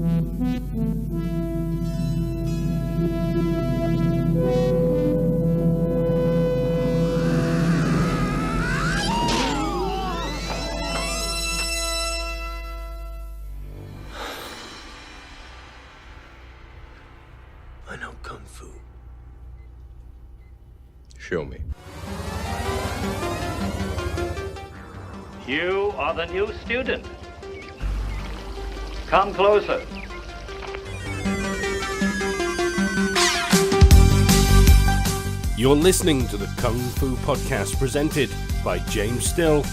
I know Kung Fu. Show me. You are the new student. Come closer. You're listening to the Kung Fu Podcast presented by James Still.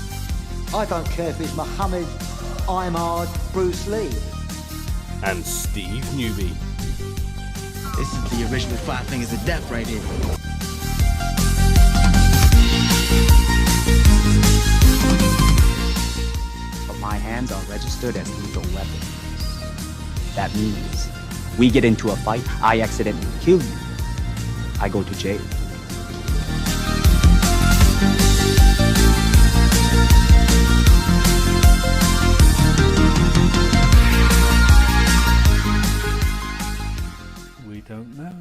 I don't care if it's Muhammad, Imard, Bruce Lee. And Steve Newby. This is the original Five Fingers of Death right here. But my hands are registered as lethal weapons. That means we get into a fight, I accidentally kill you, I go to jail. Don't know.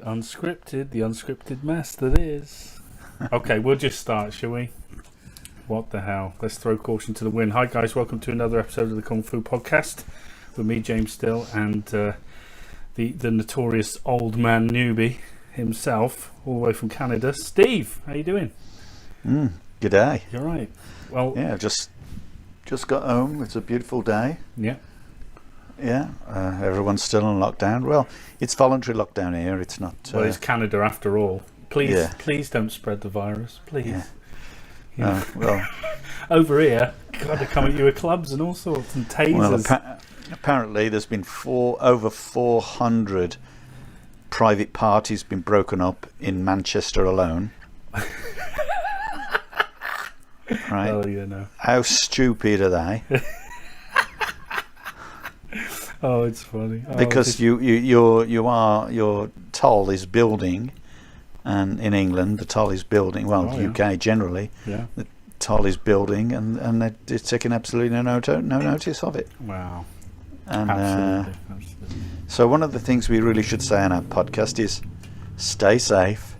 Unscripted, the unscripted mess that is. Okay, we'll just start, shall we? What the hell? Let's throw caution to the wind. Hi guys, welcome to another episode of the Kung Fu Podcast with me, James Still, and the notorious old man newbie himself, all the way from Canada. Steve, how you doing? Good day. You're right. Well, yeah, just got home. It's a beautiful day. Yeah. Yeah, everyone's still on lockdown. Well, it's voluntary lockdown here. It's not. Well, it's Canada after all. Please don't spread the virus. Please. Yeah. Well, over here, got to come at you with clubs and all sorts and tasers. Well, apparently, there's been over 400 private parties been broken up in Manchester alone. Right. Oh, you know. How stupid are they? Oh, it's funny. Because your toll is building, and in England the toll is building. Well, UK generally, the toll is building, and they're taking absolutely no notice of it. Wow. And absolutely. So one of the things we really should say on our podcast is stay safe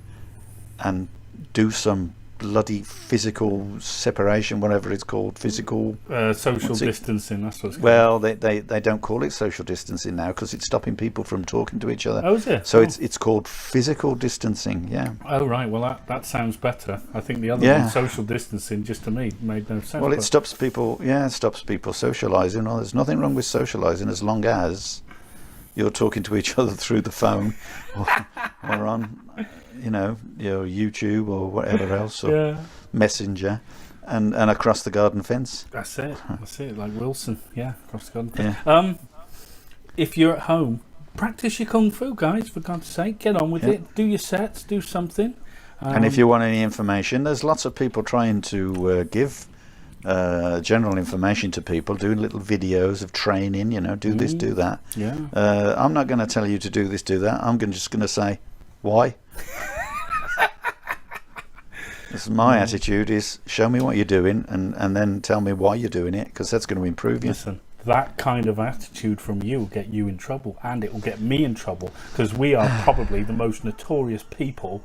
and do some bloody physical separation, whatever it's called, physical social distancing. That's what it's called. Well, they don't call it social distancing now because it's stopping people from talking to each other. Oh, is it? So it's called physical distancing. Yeah. Oh right. Well, that sounds better. I think the other one, social distancing, just to me made no sense. Well, it stops people. Yeah, it stops people socialising. Well, there's nothing wrong with socialising as long as you're talking to each other through the phone or on, your YouTube or whatever else, or Messenger, and across the garden fence. That's it. Like Wilson, across the garden fence. Yeah. If you're at home, practice your kung fu, guys. For God's sake, get on with it. Do your sets. Do something. And if you want any information, there's lots of people trying to give general information to people, doing little videos of training. Do this, do that. Yeah. I'm not going to tell you to do this, do that. I'm just going to say why. This is my attitude is show me what you're doing and then tell me why you're doing it, because that's going to improve you. Listen, that kind of attitude from you will get you in trouble, and it will get me in trouble, because we are probably the most notorious people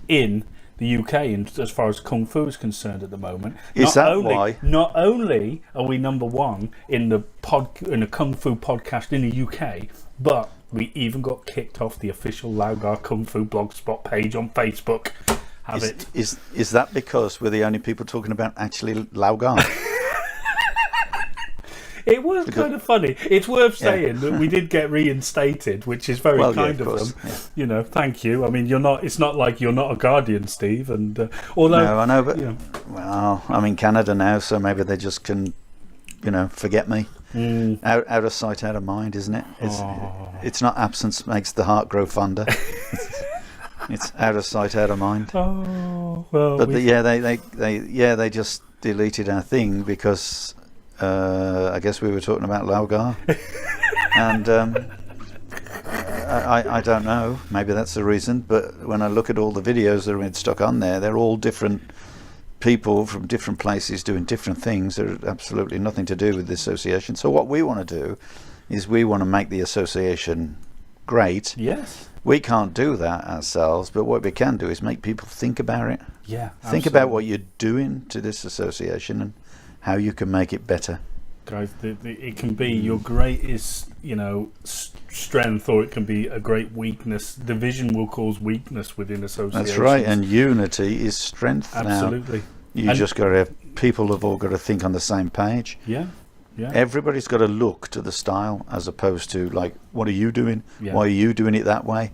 in the UK as far as Kung Fu is concerned at the moment. Why? Not only are we number one in the Kung Fu podcast in the UK, but we even got kicked off the official Lau Gar Kung Fu blogspot page on Facebook. Is that because we're the only people talking about actually Lau Gar? It was kind of funny. It's worth saying that we did get reinstated, which is very kind of them. Yeah. Thank you. I mean, it's not like you're not a guardian, Steve. And although, no, I know, but well, I'm in Canada now, so maybe they just can, forget me. Out of sight, out of mind, isn't it? It's not absence makes the heart grow fonder. It's out of sight, out of mind. Oh well. But they just deleted our thing because I guess we were talking about Lau Gar, and I don't know. Maybe that's the reason. But when I look at all the videos that are stuck on there, they're all different people from different places doing different things. They're absolutely nothing to do with the association. So what we want to do is we want to make the association great. Yes. We can't do that ourselves, but what we can do is make people think about it. Yeah. Think about what you're doing to this association and how you can make it better. Guys, it can be your greatest, strength, or it can be a great weakness. Division will cause weakness within associations. That's right, and unity is strength. Absolutely. Now, just got to have people have all got to think on the same page. Yeah. Yeah. Everybody's got to look to the style as opposed to like, what are you doing? Yeah. Why are you doing it that way?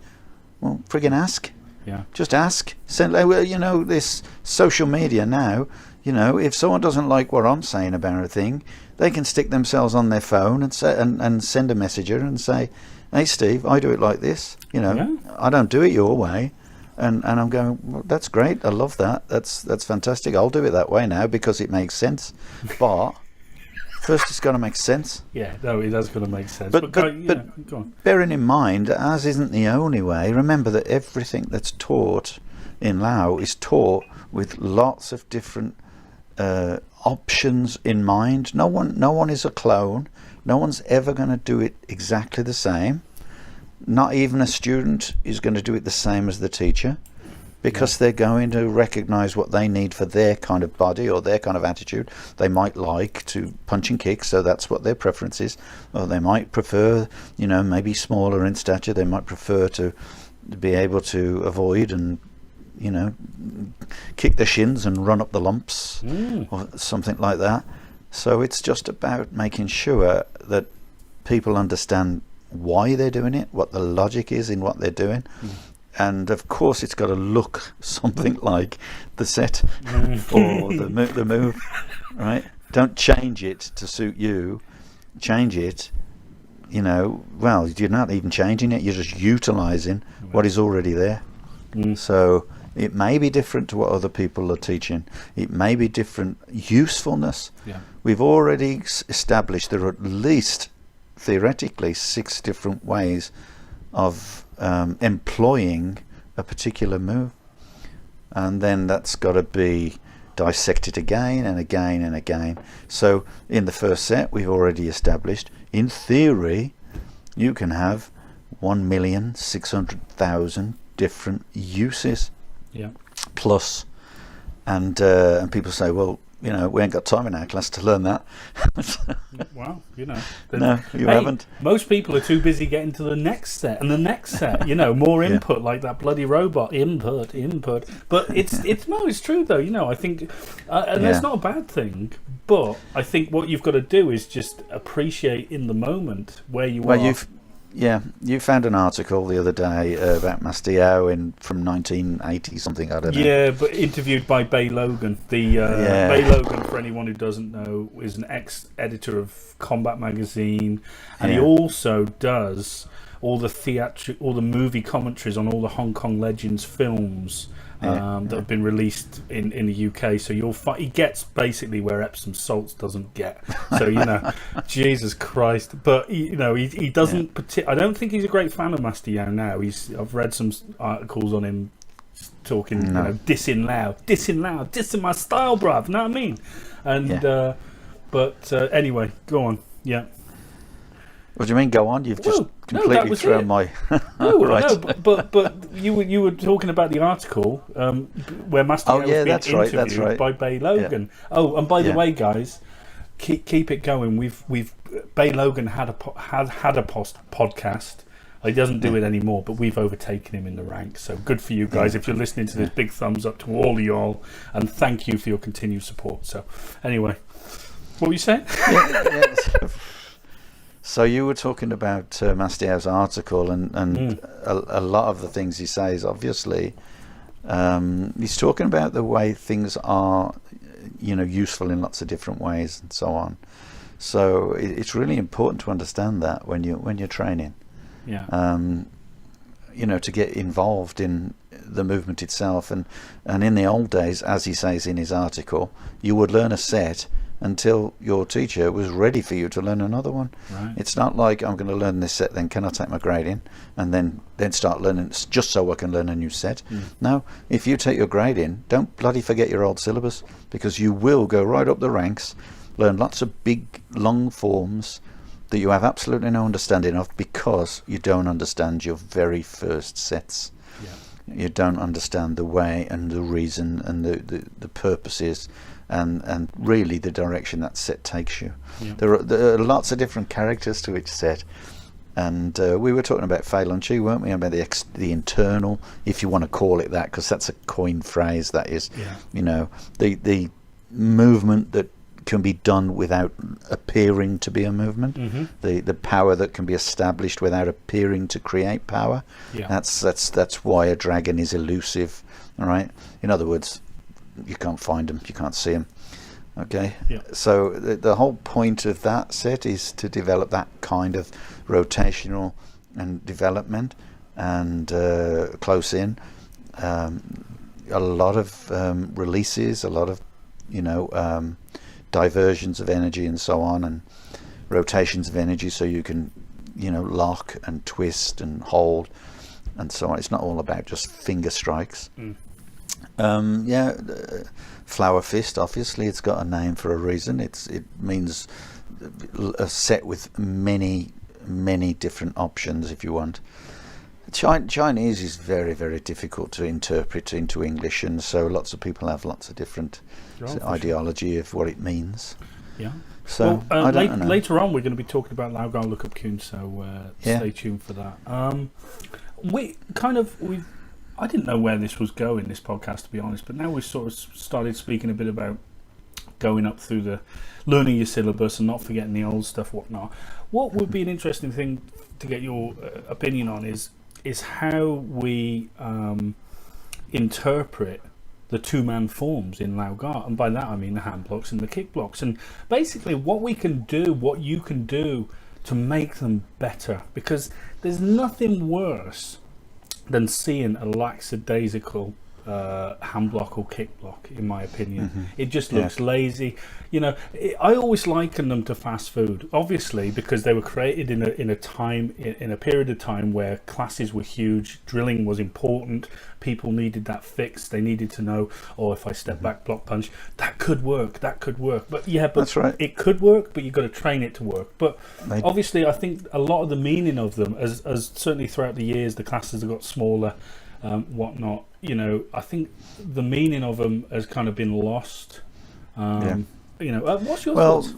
Well, friggin' ask. Yeah. Just ask. Send. Well, this social media now. If someone doesn't like what I'm saying about a thing, they can stick themselves on their phone and say, and send a messenger and say, "Hey, Steve, I do it like this. I don't do it your way." And I'm going, well, that's great. I love that. That's fantastic. I'll do it that way now because it makes sense. But first, it's got to make sense. Yeah, no, it has got to make sense. But go on. Bearing in mind, as isn't the only way, remember that everything that's taught in Lau is taught with lots of different options in mind. No one is a clone. No one's ever going to do it exactly the same. Not even a student is going to do it the same as the teacher, because they're going to recognize what they need for their kind of body or their kind of attitude. They might like to punch and kick, so that's what their preference is. Or they might prefer, maybe smaller in stature. They might prefer to be able to avoid and, kick the shins and run up the lumps or something like that. So it's just about making sure that people understand why they're doing it, what the logic is in what they're doing. And of course it's got to look something like the set or the move, right? Don't change it to suit you. Change it, well, you're not even changing it, you're just utilising what is already there. So it may be different to what other people are teaching. It may be different usefulness. Yeah. We've already established there are at least theoretically 6 different ways of employing a particular move, and then that's got to be dissected again and again and again. So in the first set we've already established, in theory, you can have 1,600,000 different uses. Yeah. Plus, and people say, well, we ain't got time in our class to learn that. Well, no, you haven't. Most people are too busy getting to the next set and the next set. More input, like that bloody robot input. But it's true though. I think, and that's not a bad thing. But I think what you've got to do is just appreciate in the moment where you are. You found an article the other day about Mastiao from 1980 something, I don't know. Yeah, but interviewed by Bay Logan. Bay Logan, for anyone who doesn't know, is an ex-editor of Combat Magazine, and he also does all the movie commentaries on all the Hong Kong Legends films that have been released in the UK. So he gets basically where Epsom salts doesn't get. So Jesus Christ. But he doesn't. I don't think he's a great fan of Mastiao now. I've read some articles on him talking, dissing Lau, dissing my style, bruv. You know what I mean? And but anyway, go on. Yeah. What do you mean? Go on. You've just completely thrown my. No, but you were talking about the article where Mastiao was being interviewed by Bay Logan. Yeah. Oh, and by the way, guys, keep it going. We've Bay Logan had a podcast. He doesn't do it anymore, but we've overtaken him in the ranks. So good for you guys. If you're listening to this, big thumbs up to all of y'all, and thank you for your continued support. So anyway, what were you saying? So you were talking about Mastiao's article, and a lot of the things he says, obviously, he's talking about the way things are, useful in lots of different ways and so on. So it's really important to understand that when you're training. Yeah. To get involved in the movement itself, and in the old days, as he says in his article, you would learn a set until your teacher was ready for you to learn another one. Right. It's not like I'm going to learn this set, then can I take my grading, and then start learning just so I can learn a new set. No, if you take your grading, don't bloody forget your old syllabus, because you will go right up the ranks, learn lots of big long forms that you have absolutely no understanding of, because you don't understand your very first sets. You don't understand the way and the reason and the purposes and really the direction that set takes you. There are lots of different characters to each set, and we were talking about Fei Lun Chi, weren't we, about the internal, if you want to call it that, because that's a coined phrase. That is, you know, the movement that can be done without appearing to be a movement, the power that can be established without appearing to create power. That's why a dragon is elusive. All right, in other words, you can't find them, you can't see them. Okay, so the whole point of that set is to develop that kind of rotational and development and close in, a lot of releases, a lot of, you know, diversions of energy and so on, and rotations of energy, so you can, you know, lock and twist and hold and so on. It's not all about just finger strikes. Flower Fist, obviously it's got a name for a reason. It means a set with many different options, if you want. Chinese is very, very difficult to interpret into English, and so lots of people have lots of different ideology of what it means. So later on we're going to be talking about Lau Gar Lookup Kun, so stay tuned for that. I didn't know where this was going, this podcast, to be honest, but now we've sort of started speaking a bit about going up through the learning your syllabus and not forgetting the old stuff, whatnot. What would be an interesting thing to get your opinion on is how we interpret the two-man forms in Lau Gar, and by that I mean the hand blocks and the kick blocks, and basically what we can do, what you can do to make them better, because there's nothing worse than seeing a lackadaisical hand block or kick block, in my opinion. It just looks lazy. You know, I always liken them to fast food, obviously, because they were created in a period of time where classes were huge, drilling was important, people needed that fixed, they needed to know, if I step back, block punch, that could work. But that's right, it could work, but you've got to train it to work. But obviously I think a lot of the meaning of them, as certainly throughout the years the classes have got smaller, whatnot, you know, I think the meaning of them has kind of been lost. You know, what's your thoughts?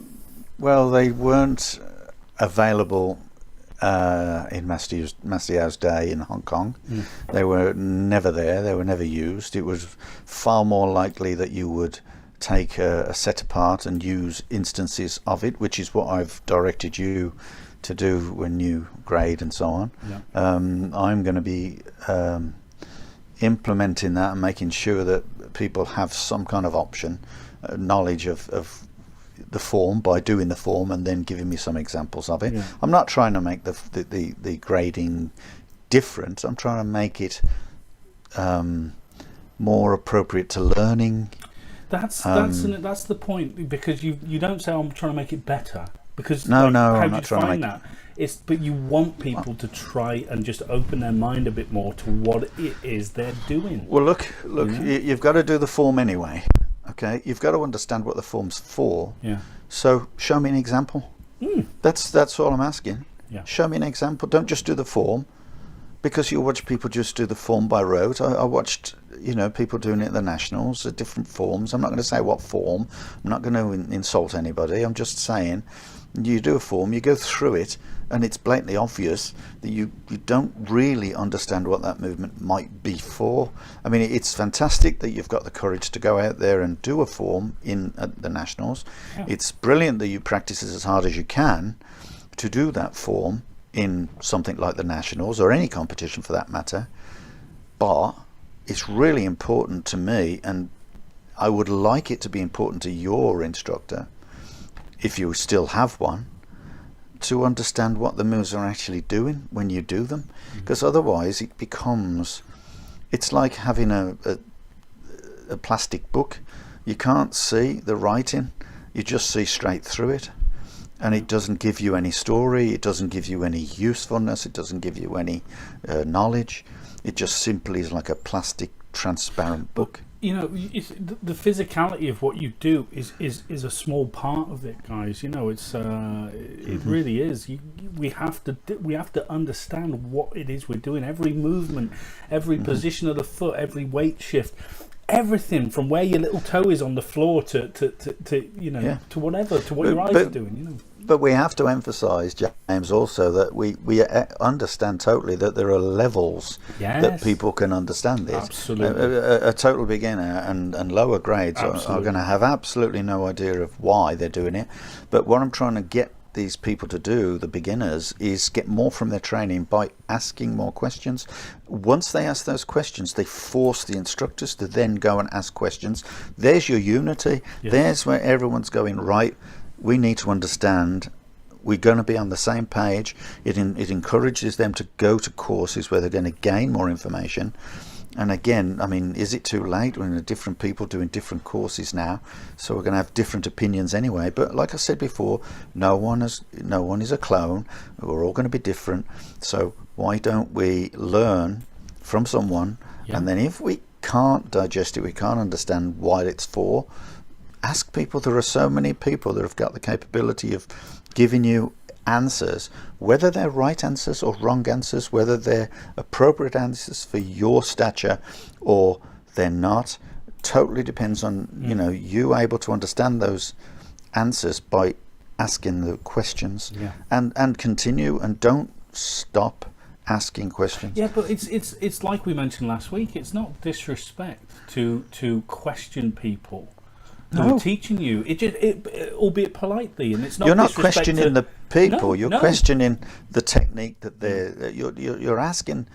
Well, they weren't available in Master Yao's day in Hong Kong. They were never there. They were never used. It was far more likely that you would take a set apart and use instances of it, which is what I've directed you to do when you grade and so on. I'm going to be implementing that and making sure that people have some kind of option, knowledge of the form by doing the form and then giving me some examples of it. I'm not trying to make the grading different. I'm trying to make it more appropriate to learning. That's the point, because you don't say, I'm trying to make it better, because I'm how not do trying you to find make that? But you want people to try and just open their mind a bit more to what it is they're doing. Well, look, you've got to do the form anyway. Okay, you've got to understand what the form's for. So show me an example. That's all I'm asking. Show me an example. Don't just do the form, because you watch people just do the form by rote. I watched, you know, people doing it at the Nationals, at different forms. I'm not going to say what form. I'm not going to insult anybody. I'm just saying, you do a form, you go through it, and it's blatantly obvious that you don't really understand what that movement might be for. I mean, it's fantastic that you've got the courage to go out there and do a form at the Nationals. It's brilliant that you practice as hard as you can to do that form in something like the Nationals, or any competition for that matter. But it's really important to me, and I would like it to be important to your instructor, if you still have one, to understand what the moves are actually doing when you do them, because otherwise it's like having a plastic book. You can't see the writing, you just see straight through it, and it doesn't give you any story, it doesn't give you any usefulness, it doesn't give you any knowledge. It just simply is like a plastic transparent book. the physicality of what you do is a small part of it, guys. It's it really is. We have to understand what it is we're doing. Every movement, every position of the foot, every weight shift, everything from where your little toe is on the floor to whatever, to what your eyes are doing. But we have to emphasise, James, also that we understand totally that there are levels that people can understand this. Absolutely. A total beginner and lower grades are going to have absolutely no idea of why they're doing it. But what I'm trying to get these people to do, the beginners, is get more from their training by asking more questions. Once they ask those questions, they force the instructors to then go and ask questions. There's your unity. Yes. There's where everyone's going, right, we need to understand, we're going to be on the same page. It encourages them to go to courses where they're going to gain more information. And again, I mean, is it too late? We're different people doing different courses now, so we're going to have different opinions anyway. But like I said before, no one is a clone. We're all going to be different. So why don't we learn from someone? Yeah. And then if we can't digest it, we can't understand what it's for, ask people. There are so many people that have got the capability of giving you answers, whether they're right answers or wrong answers, whether they're appropriate answers for your stature or they're not. Totally depends on you able to understand those answers by asking the questions, and continue, and don't stop asking questions. Yeah, but it's like we mentioned last week. It's not disrespect to question people. No. Teaching you, albeit politely, and it's not. You're not questioning the people. No, you're questioning the technique that you're asking.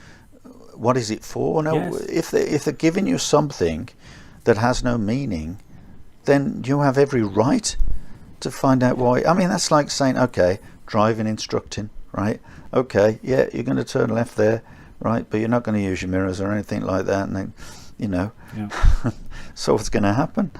What is it for? No, yes. if they're giving you something that has no meaning, then you have every right to find out why. I mean, that's like saying, okay, driving instructing, right? Okay, yeah, you're going to turn left there, right? But you're not going to use your mirrors or anything like that, and then, so what's going to happen?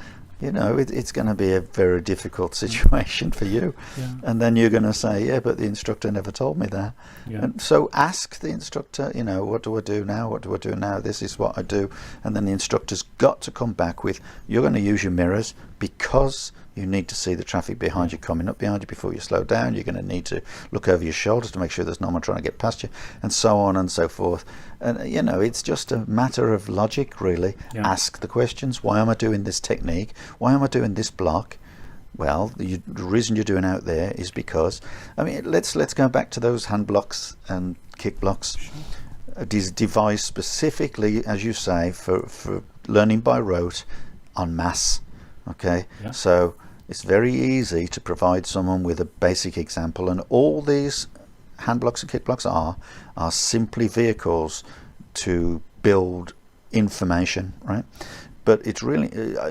It's going to be a very difficult situation for you. Yeah. And then you're going to say, yeah, but the instructor never told me that. Yeah. And so ask the instructor, what do I do now? What do I do now? This is what I do. And then the instructor's got to come back with, you're going to use your mirrors because you need to see the traffic behind you coming up behind you before you slow down. You're going to need to look over your shoulder to make sure there's no one trying to get past you, and so on and so forth. And it's just a matter of logic, really. Ask the questions. Why am I doing this technique? Why am I doing this block? Well, the reason you're doing out there is because, I mean, let's go back to those hand blocks and kick blocks. Devised specifically, as you say, for learning by rote en masse. Okay, so it's very easy to provide someone with a basic example, and all these hand blocks and kick blocks are simply vehicles to build information, right? But it's really,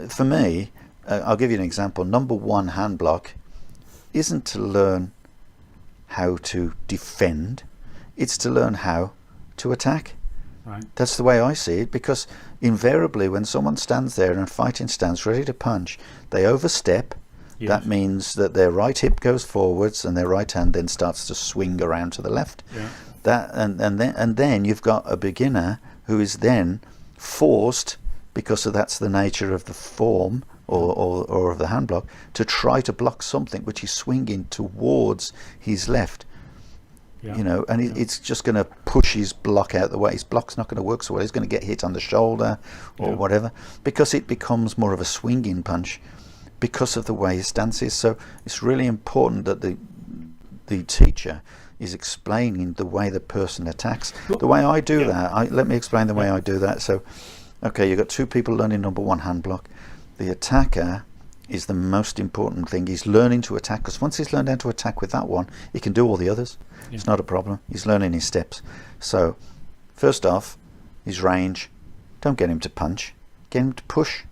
for me, I'll give you an example. Number one hand block isn't to learn how to defend, it's to learn how to attack. Right. That's the way I see it, because invariably when someone stands there in a fighting stance ready to punch, they overstep. Yes. That means that their right hip goes forwards and their right hand then starts to swing around to the left. Yeah. And then you've got a beginner who is then forced, because that's the nature of the form or of the hand block, to try to block something which is swinging towards his left. It's just going to push his block out the way. His block's not going to work so well. He's going to get hit on the shoulder or whatever, because it becomes more of a swinging punch because of the way his stance is. So it's really important that the teacher is explaining the way the person attacks. The way I do that, let me explain the way I do that. So, okay, you've got two people learning number one hand block. The attacker is the most important thing. He's learning to attack, because once he's learned how to attack with that one, he can do all the others. It's not a problem. He's learning his steps. So first off, his range, don't get him to punch, get him to push.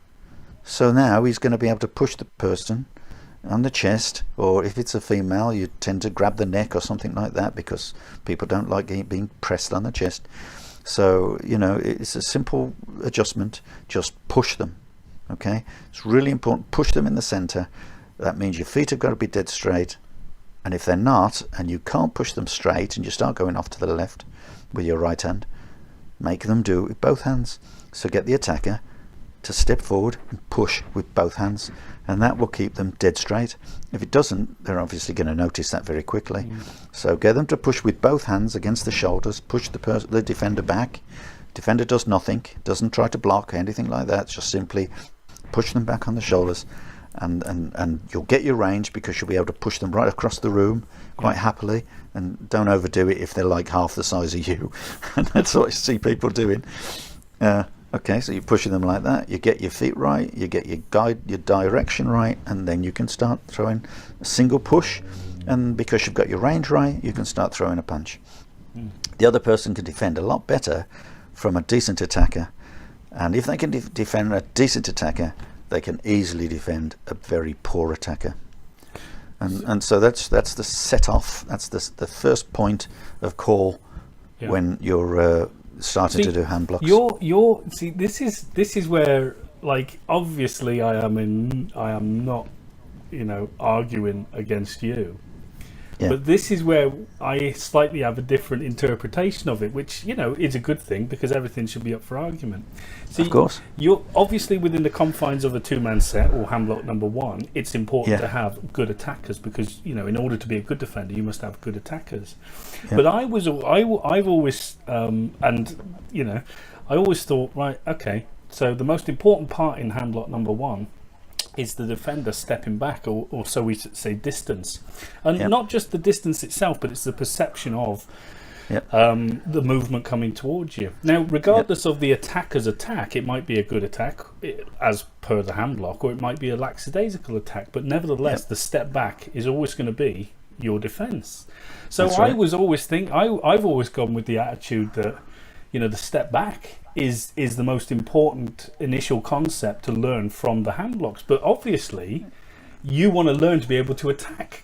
So now he's going to be able to push the person on the chest, or if it's a female, you tend to grab the neck or something like that, because people don't like being pressed on the chest. So it's a simple adjustment. Just push them. Okay, it's really important. Push them in the center. That means your feet have got to be dead straight, and if they're not, and you can't push them straight, and you start going off to the left with your right hand, make them do it with both hands. So get the attacker to step forward and push with both hands, and that will keep them dead straight. If it doesn't, they're obviously going to notice that very quickly. So get them to push with both hands against the shoulders, push the defender back. Defender does nothing, doesn't try to block, anything like that, just simply push them back on the shoulders, and you'll get your range because you'll be able to push them right across the room quite happily, and don't overdo it if they're like half the size of you. And that's what I see people doing. Okay, so you're pushing them like that, you get your feet right, you get your direction right, and then you can start throwing a single push, and because you've got your range right, you can start throwing a punch. The other person can defend a lot better from a decent attacker, and if they can defend a decent attacker, they can easily defend a very poor attacker. And so that's the set off, that's the first point of call when you're starting to do hand blocks. See, this is where, like, obviously I am not, arguing against you. Yeah. But this is where I slightly have a different interpretation of it, which, is a good thing because everything should be up for argument. See, of course. You're obviously within the confines of a two-man set or hand block number one. It's important to have good attackers because, in order to be a good defender, you must have good attackers. Yeah. But I've always, I always thought, right, okay, so the most important part in hand block number one is the defender stepping back, or so we say distance. And not just the distance itself, but it's the perception of the movement coming towards you. Now, regardless of the attacker's attack, it might be a good attack, as per the hand block, or it might be a lackadaisical attack, but nevertheless, the step back is always going to be your defense. So I was always I've always gone with the attitude that, the step back is the most important initial concept to learn from the hand blocks. But obviously, you want to learn to be able to attack.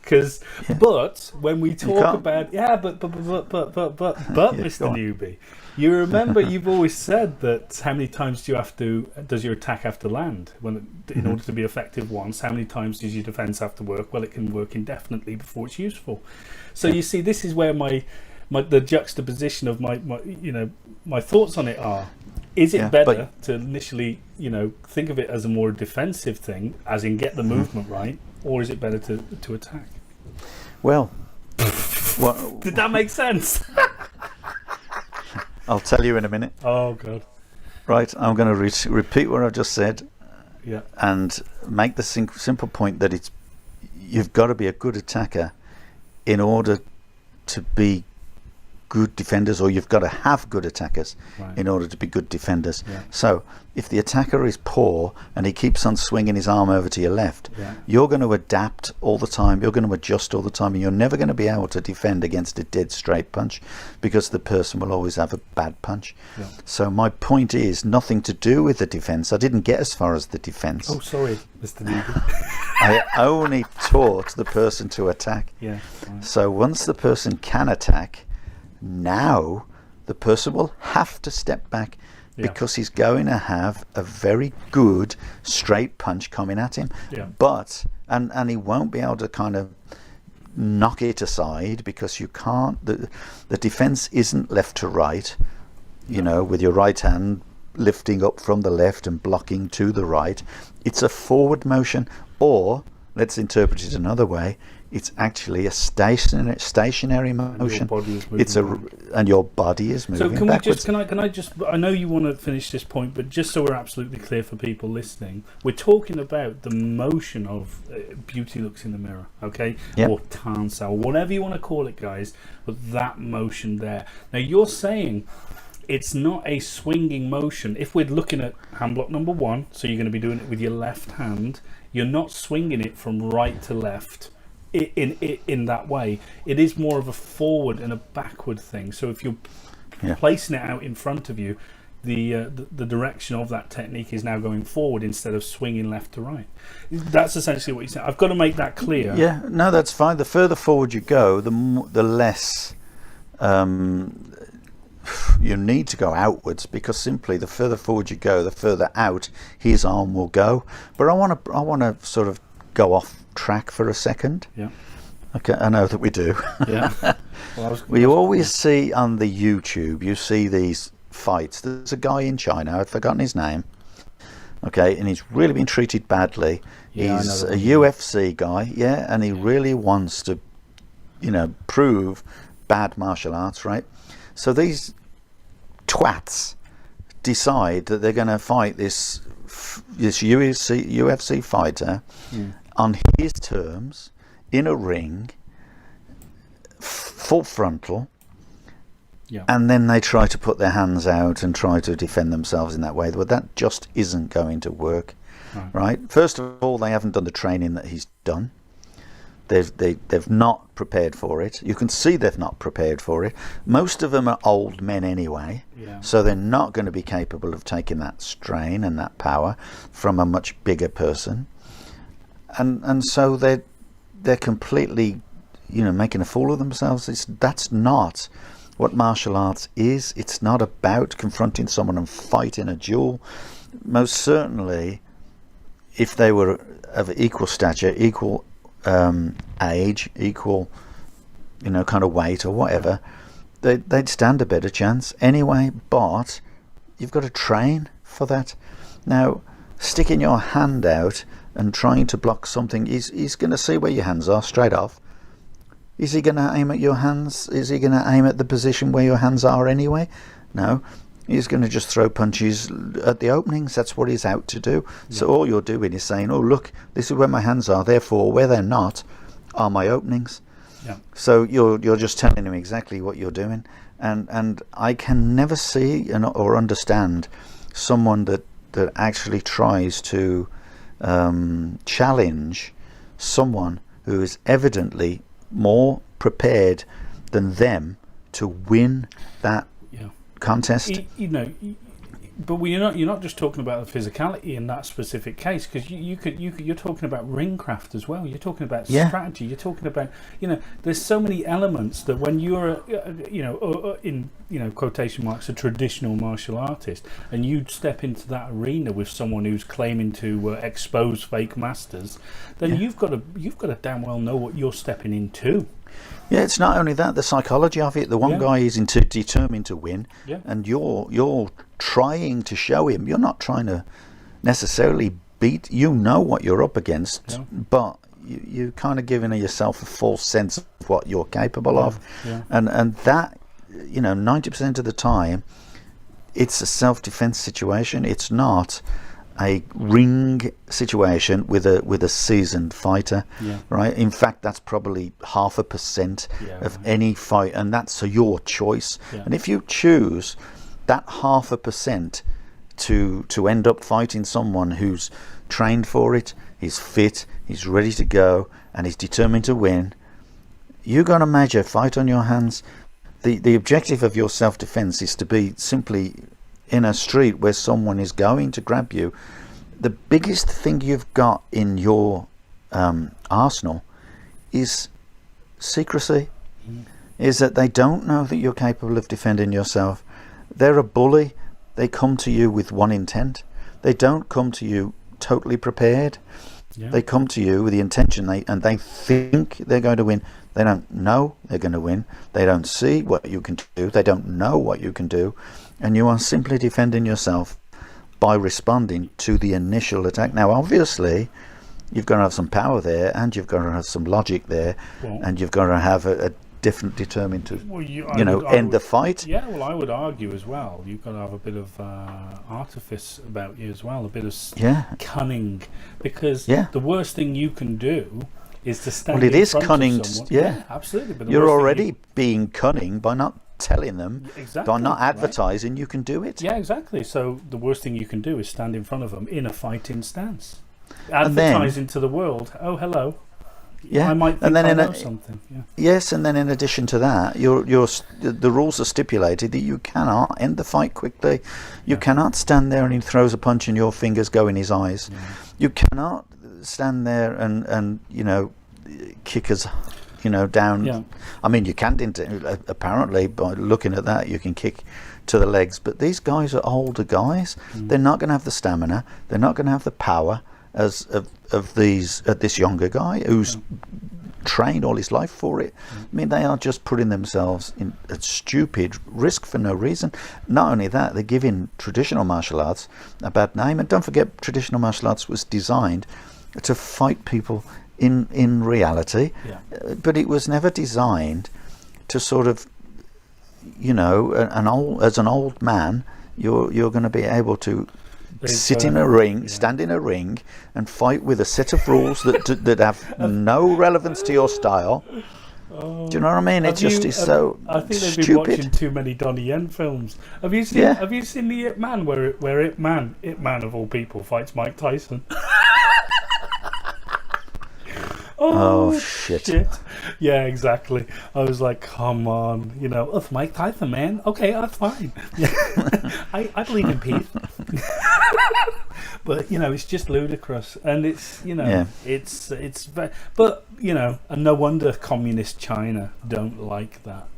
But when we talk about but Mr. Newbie, you remember you've always said that how many times does your attack have to land in order to be effective once? How many times does your defense have to work? Well, it can work indefinitely before it's useful. So you see, this is where the juxtaposition of my thoughts on it are: is it better to initially think of it as a more defensive thing, as in get the movement right, or is it better to attack? Well, did that make sense? I'll tell you in a minute. Oh god. Right, I'm going to repeat what I've just said, and make the simple point that you've got to be a good attacker in order to be good defenders, or you've got to have good attackers in order to be good defenders. So if the attacker is poor and he keeps on swinging his arm over to your left, you're going to adapt all the time, you're going to adjust all the time, and you're never going to be able to defend against a dead straight punch because the person will always have a bad punch. So my point is nothing to do with the defense. I didn't get as far as the defense. Oh, sorry, Mr. Newby. I only taught the person to attack. So once the person can attack, now the person will have to step back because he's going to have a very good straight punch coming at him. But and he won't be able to kind of knock it aside because you can't. The defense isn't left to right, with your right hand lifting up from the left and blocking to the right. It's a forward motion, or let's interpret it another way. It's actually a stationary motion. And your body is moving. So can backwards. I just? I know you want to finish this point, but just so we're absolutely clear for people listening, we're talking about the motion of beauty looks in the mirror, okay, or tansa, or whatever you want to call it, guys. But that motion there. Now you're saying it's not a swinging motion. If we're looking at hand block number one, so you're going to be doing it with your left hand. You're not swinging it from right to left. In that way, it is more of a forward and a backward thing. So if you're placing it out in front of you, the direction of that technique is now going forward instead of swinging left to right. That's essentially what you're saying. I've got to make that clear. Yeah, no, that's fine. The further forward you go, the less you need to go outwards, because simply the further forward you go, the further out his arm will go. But I want to sort of go off track for a second. Okay, I know that we do. We always see on the YouTube, you see these fights. There's a guy in China, I've forgotten his name, Okay, and he's really been treated badly. Yeah, He's a UFC guy, yeah, and he really wants to, prove bad martial arts, right? So these twats decide that they're going to fight this UFC fighter on his terms, in a ring, full frontal, and then they try to put their hands out and try to defend themselves in that way. But that just isn't going to work, right? First of all, they haven't done the training that he's done. They've not prepared for it. You can see they've not prepared for it. Most of them are old men anyway, so they're not going to be capable of taking that strain and that power from a much bigger person. And so they're completely, making a fool of themselves. That's not what martial arts is. It's not about confronting someone and fighting a duel. Most certainly, if they were of equal stature, equal age, equal, kind of weight or whatever, they'd stand a better chance anyway. But you've got to train for that. Now, sticking your hand out and trying to block something, he's going to see where your hands are straight off. Is he going to aim at your hands? Is he going to aim at the position where your hands are anyway? No. He's going to just throw punches at the openings. That's what he's out to do. So all you're doing is saying, oh, look, this is where my hands are. Therefore, where they're not are my openings. So you're just telling him exactly what you're doing. And I can never see or understand someone that actually tries to challenge someone who is evidently more prepared than them to win that contest. But you're not just talking about the physicality in that specific case, because you're talking about ring craft as well. You're talking about strategy. You're talking about there's so many elements that when you're in quotation marks a traditional martial artist, and you step into that arena with someone who's claiming to expose fake masters, then you've got to damn well know what you're stepping into. Yeah, it's not only that, the psychology of it. The one guy is determined to win, and you're trying to show him. You're not trying to necessarily beat. You know what you're up against, but you kind of giving yourself a false sense of what you're capable of, and that 90% of the time, it's a self-defense situation. It's not a ring situation with a seasoned fighter, right? In fact, that's probably 0.5% of any fight, and that's your choice. And if you choose that 0.5% to end up fighting someone who's trained for it, he's fit, he's ready to go, and he's determined to win, you got a major fight on your hands. The objective of your self-defense is to be simply in a street where someone is going to grab you. The biggest thing you've got in your arsenal is secrecy. Is that they don't know that you're capable of defending yourself. They're a bully. They come to you with one intent. They don't come to you totally prepared. They come to you with the intention, and they think they're going to win. They don't know they're going to win. They don't see what you can do. They don't know what you can do. And you are simply defending yourself by responding to the initial attack. Now, obviously, you've got to have some power there, and you've got to have some logic there, and you've got to have a different determined to end the fight. Yeah, well, I would argue as well, you've got to have a bit of artifice about you as well, a bit of cunning, because the worst thing you can do is to stand in front of someone. Yeah, absolutely. But you're already being cunning by not telling them, by not advertising you can do it. Yeah, exactly. So the worst thing you can do is stand in front of them in a fighting stance, advertising to the world, oh, hello. I might think I know something. Yes, and then in addition to that, the rules are stipulated that you cannot end the fight quickly. You cannot stand there and he throws a punch and your fingers go in his eyes. You cannot stand there and kick us down. I mean, you can apparently, by looking at that, you can kick to the legs. But these guys are older guys. They're not going to have the stamina. They're not going to have the power. as of this younger guy who's trained all his life for it. I mean, they are just putting themselves in a stupid risk for no reason. Not only that, they're giving traditional martial arts a bad name. And don't forget, traditional martial arts was designed to fight people in reality, but it was never designed to sort of, you know, as an old man, you're going to be able to sit in a ring, stand in a ring, and fight with a set of rules that have no relevance to your style. Do you know what I mean? It just is so I think they've stupid. been watching too many Donnie Yen films. Have you seen? Have you seen the Ip Man, where Ip Man of all people fights Mike Tyson? Oh shit! Yeah, exactly. I was like, come on, you know, it's Mike Tyson, man. Okay, that's fine. I believe in peace. But you know, it's just ludicrous, and it's, you know, it's very, but you know, and no wonder communist China don't like that.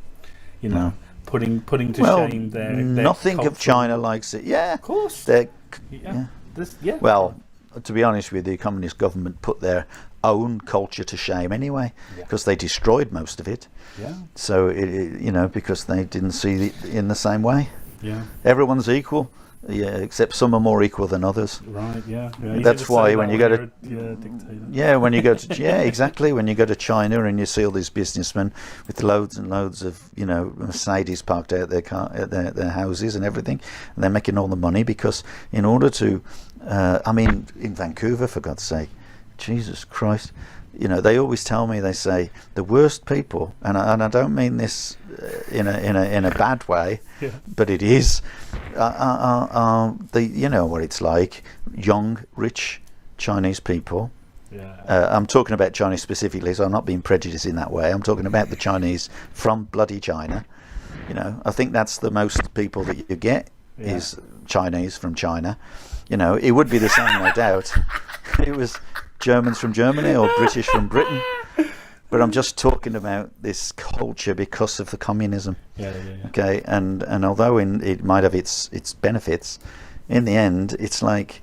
You know, putting to shame their nothing culture. of China likes it. Yeah, of course. Well, to be honest with you, the communist government put their own culture to shame anyway, because they destroyed most of it. So you know, because they didn't see it in the same way. Everyone's equal, except some are more equal than others. Right. That's why when you go to dictator. when you go to exactly, when you go to China and you see all these businessmen with loads and loads of, you know, Mercedes parked out their houses and everything, and they're making all the money because in order to I mean, in Vancouver, for God's sake, Jesus Christ, you know, they always tell me, they say the worst people, and I don't mean this in a bad way, but it is, you know what it's like, young, rich Chinese people. I'm talking about Chinese specifically, so I'm not being prejudiced in that way. I'm talking about the Chinese from bloody China. You know, I think that's the most people that you get is Chinese from China. You know, it would be the same, no doubt. It was Germans from Germany or British from Britain. But I'm just talking about this culture because of the communism. Okay, and although it might have its benefits, in the end, it's like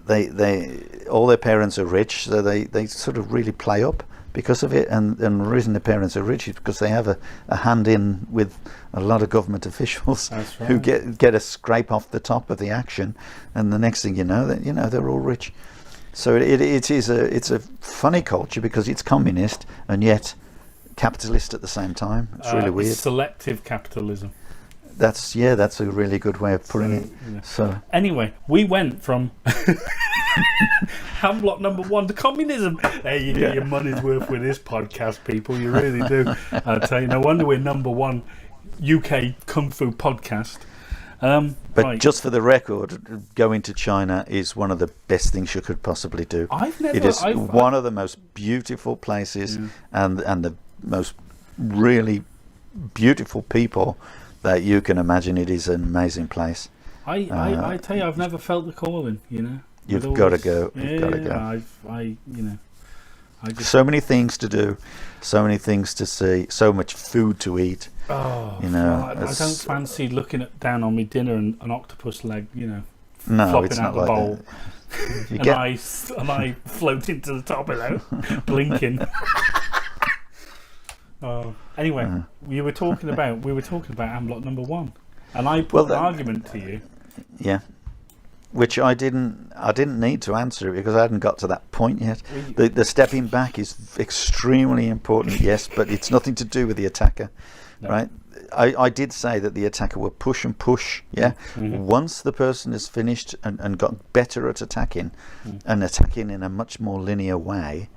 they all their parents are rich, so they sort of really play up because of it. And the reason their parents are rich is because they have a hand in with a lot of government officials who get a scrape off the top of the action, and the next thing you know, they're all rich. So it's a funny culture because it's communist and yet capitalist at the same time. It's really weird. It's selective capitalism. That's a really good way of putting it. So anyway, we went from ham block number 1 to communism. Hey, you get your money's worth with this podcast, people. You really do. I tell you, no wonder we're number 1 UK Kung Fu podcast. But just for the record, going to China is one of the best things you could possibly do. It is one of the most beautiful places and the most really beautiful people that you can imagine. It is an amazing place. I tell you, I've never felt the calling, you know. You've got to go. You've got to go. So many things to do, so many things to see, so much food to eat. Oh, you know, I don't fancy looking down on me dinner and an octopus leg, you know, no, flopping it's out not the like bowl, and I floating to the top of it, blinking. Anyway, we were talking about ham block number 1, and I put an argument to you. Yeah. Which I didn't need to answer it because I hadn't got to that point yet. The stepping back is extremely important, yes, but it's nothing to do with the attacker, right? I did say that the attacker will push and push, Once the person has finished and got better at attacking, and attacking in a much more linear way,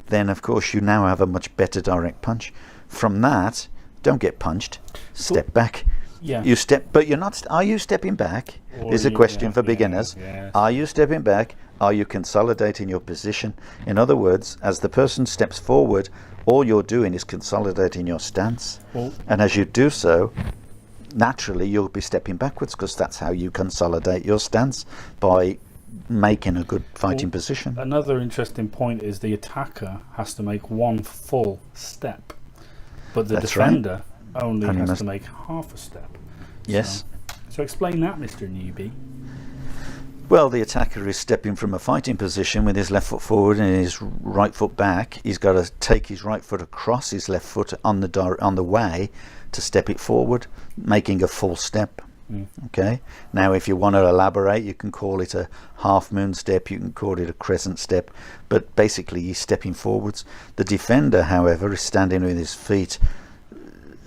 then of course you now have a much better direct punch. From that, don't get punched, step back. You step, but you're not. Are you stepping back? Is a question for beginners. Are you stepping back? Are you consolidating your position? In other words, as the person steps forward, all you're doing is consolidating your stance. And as you do so, naturally you'll be stepping backwards because that's how you consolidate your stance, by making a good fighting position. Another interesting point is the attacker has to make 1 full step, but the defender only has to make half a step. Yes. So explain that, Mr. Newbie. Well, the attacker is stepping from a fighting position with his left foot forward and his right foot back. He's got to take his right foot across his left foot on the way to step it forward, making a full step. Okay. Now, if you want to elaborate, you can call it a half moon step. You can call it a crescent step. But basically, he's stepping forwards. The defender, however, is standing with his feet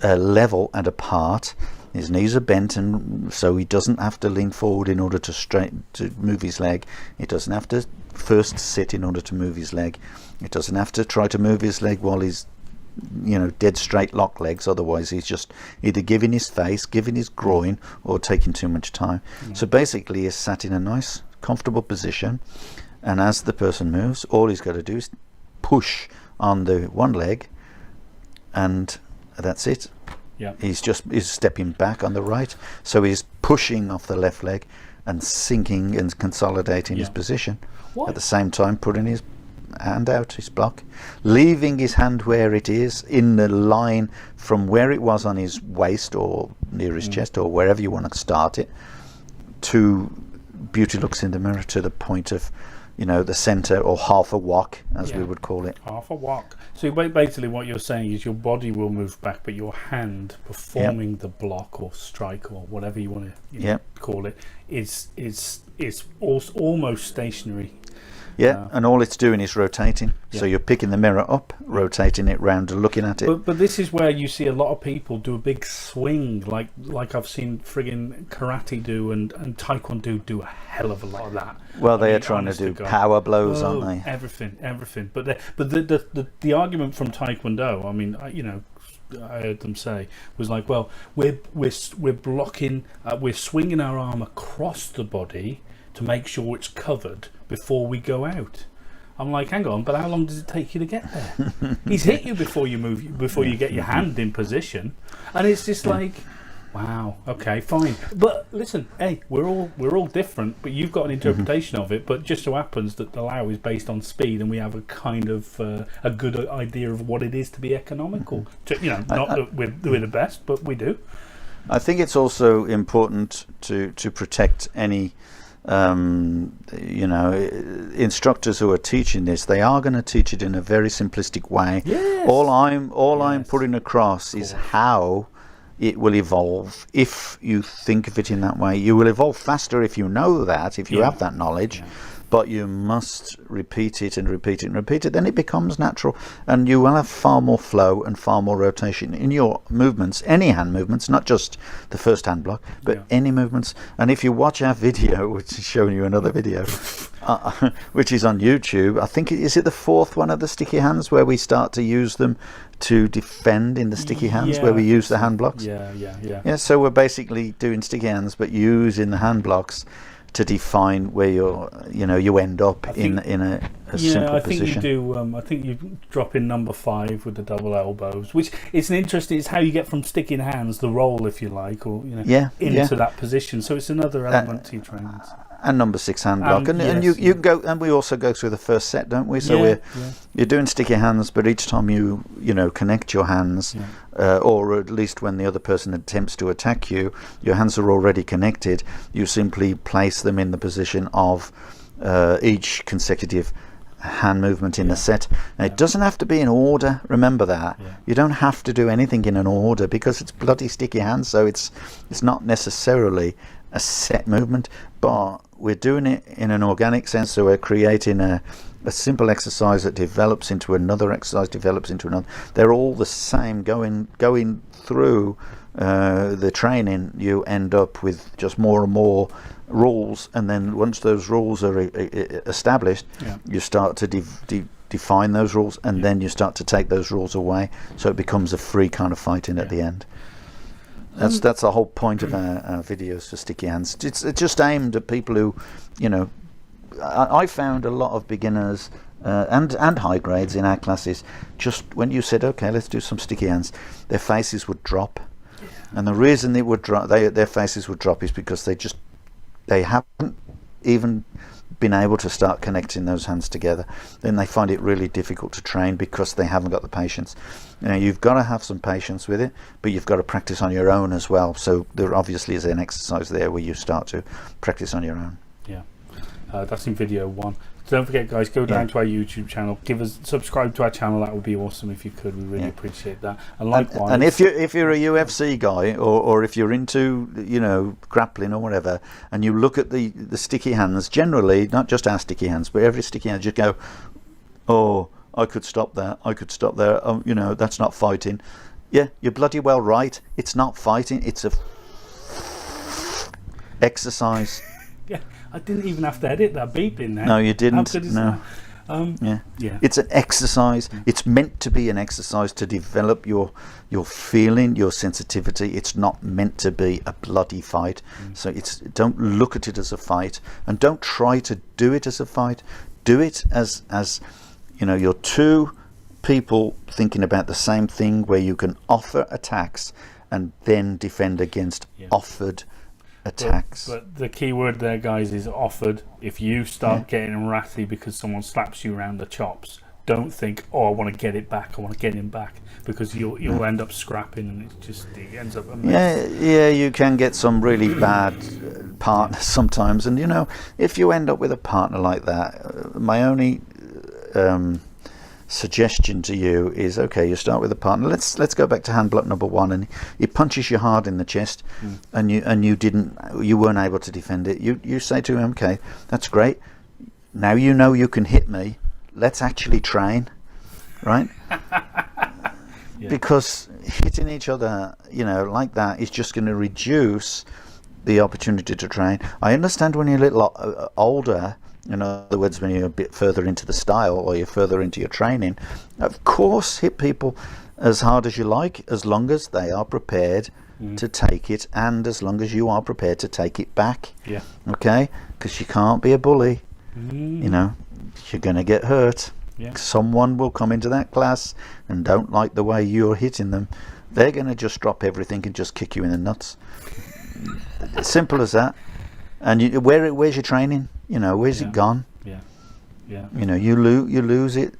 level and apart. His knees are bent, and so he doesn't have to lean forward in order to move his leg. He doesn't have to first sit in order to move his leg. He doesn't have to try to move his leg while he's, dead straight lock legs. Otherwise, he's just either giving his face, giving his groin, or taking too much time. So basically, he's sat in a nice, comfortable position, and as the person moves, all he's got to do is push on the one leg, and that's it. Yeah. He's stepping back on the right, so he's pushing off the left leg and sinking and consolidating his position. At the same time putting his hand out, his block, leaving his hand where it is, in the line from where it was on his waist or near his chest or wherever you want to start it, to beauty looks in the mirror, to the point of the center, or half a wok, as we would call it. Half a wok. So basically what you're saying is your body will move back, but your hand performing the block or strike or whatever you want to call it is almost stationary. And all it's doing is rotating. So you're picking the mirror up, rotating it round and looking at it. But this is where you see a lot of people do a big swing, like I've seen friggin' karate do and taekwondo do a hell of a lot of that. Well, they are trying to do power blows, aren't they? Everything. But the argument from taekwondo, I mean, I heard them say, was like, well, we're blocking, we're swinging our arm across the body to make sure it's covered before we go out. I'm like, hang on, but how long does it take you to get there? He's hit you before you move, before you get your hand in position, and it's just like, wow, okay, fine. But listen, hey, we're all different, but you've got an interpretation of it. But just so happens that the Lau is based on speed, and we have a kind of a good idea of what it is to be economical. Not that we're the best, but we do. I think it's also important to protect any instructors who are teaching this. They are going to teach it in a very simplistic way. Yes. All I'm putting across is how it will evolve. If you think of it in that way, you will evolve faster if you know that, if you have that knowledge. But you must repeat it and repeat it and repeat it. Then it becomes natural, and you will have far more flow and far more rotation in your movements, any hand movements, not just the first hand block, but any movements. And if you watch our video, which is showing you another video, which is on YouTube, I think is it the fourth one of the sticky hands, where we start to use them to defend in the sticky hands, where we use the hand blocks. Yeah. So we're basically doing sticky hands, but using the hand blocks to define where you end up in a simple position. I think you drop in number 5 with the double elbows, which it's how you get from sticking hands, the roll, if you like, or into that position. So it's another element to your training. And number 6 hand block, and you go, and we also go through the first set, don't we? So you're doing sticky hands, but each time you connect your hands, or at least when the other person attempts to attack you, your hands are already connected. You simply place them in the position of each consecutive hand movement in the set. Now, it doesn't have to be in order. Remember that. You don't have to do anything in an order, because it's bloody sticky hands. So it's not necessarily a set movement, but we're doing it in an organic sense. So we're creating a simple exercise that develops into another exercise, develops into another. They're all the same. Going through the training, you end up with just more and more rules, and then once those rules are established, you start to define those rules, and then you start to take those rules away, so it becomes a free kind of fighting at the end. That's the whole point of our videos for sticky hands. It's just aimed at people who, I found a lot of beginners and high grades in our classes, just when you said, okay, let's do some sticky hands, their faces would drop. And the reason it would drop, their faces would drop, is because they haven't even been able to start connecting those hands together. Then they find it really difficult to train, because they haven't got the patience. You've got to have some patience with it, but you've got to practice on your own as well. So there obviously is an exercise there where you start to practice on your own. That's in video 1. So don't forget, guys, go down to our YouTube channel, subscribe to our channel. That would be awesome if you could. We really appreciate that. And likewise, and if you're a UFC guy, or if you're into, you know, grappling or whatever, and you look at the sticky hands, generally not just our sticky hands, but every sticky hand, just go, oh, I could stop that, I could stop there. You know, that's not fighting. Yeah, you're bloody well right. It's not fighting. It's a exercise. Yeah, I didn't even have to edit that beep in there. No, you didn't. How good is No. that? Yeah. It's an exercise. It's meant to be an exercise to develop your feeling, your sensitivity. It's not meant to be a bloody fight. So don't look at it as a fight, and don't try to do it as a fight. Do it as you know, you're two people thinking about the same thing, where you can offer attacks and then defend against offered attacks. But the key word there, guys, is offered. If you start getting ratty because someone slaps you around the chops, don't think, oh, I want to get it back, I want to get him back, because you'll end up scrapping, and it ends up a mess. Yeah, you can get some really bad partners sometimes, and you know, if you end up with a partner like that, my only suggestion to you is, okay, you start with a partner. Let's go back to hand block number 1, and he punches you hard in the chest, and you weren't able to defend it. You say to him, okay, that's great. Now you know you can hit me. Let's actually train, right? Because hitting each other, you know, like that is just going to reduce the opportunity to train. I understand when you're a little older. In other words, when you're a bit further into the style, or you're further into your training, of course, hit people as hard as you like, as long as they are prepared to take it, and as long as you are prepared to take it back. Yeah. Okay? Because you can't be a bully. You know, you're going to get hurt. Yeah. Someone will come into that class and don't like the way you're hitting them. They're going to just drop everything and just kick you in the nuts. Simple as that. And where's your training? You know, where's it gone? Yeah. You know, you lose it.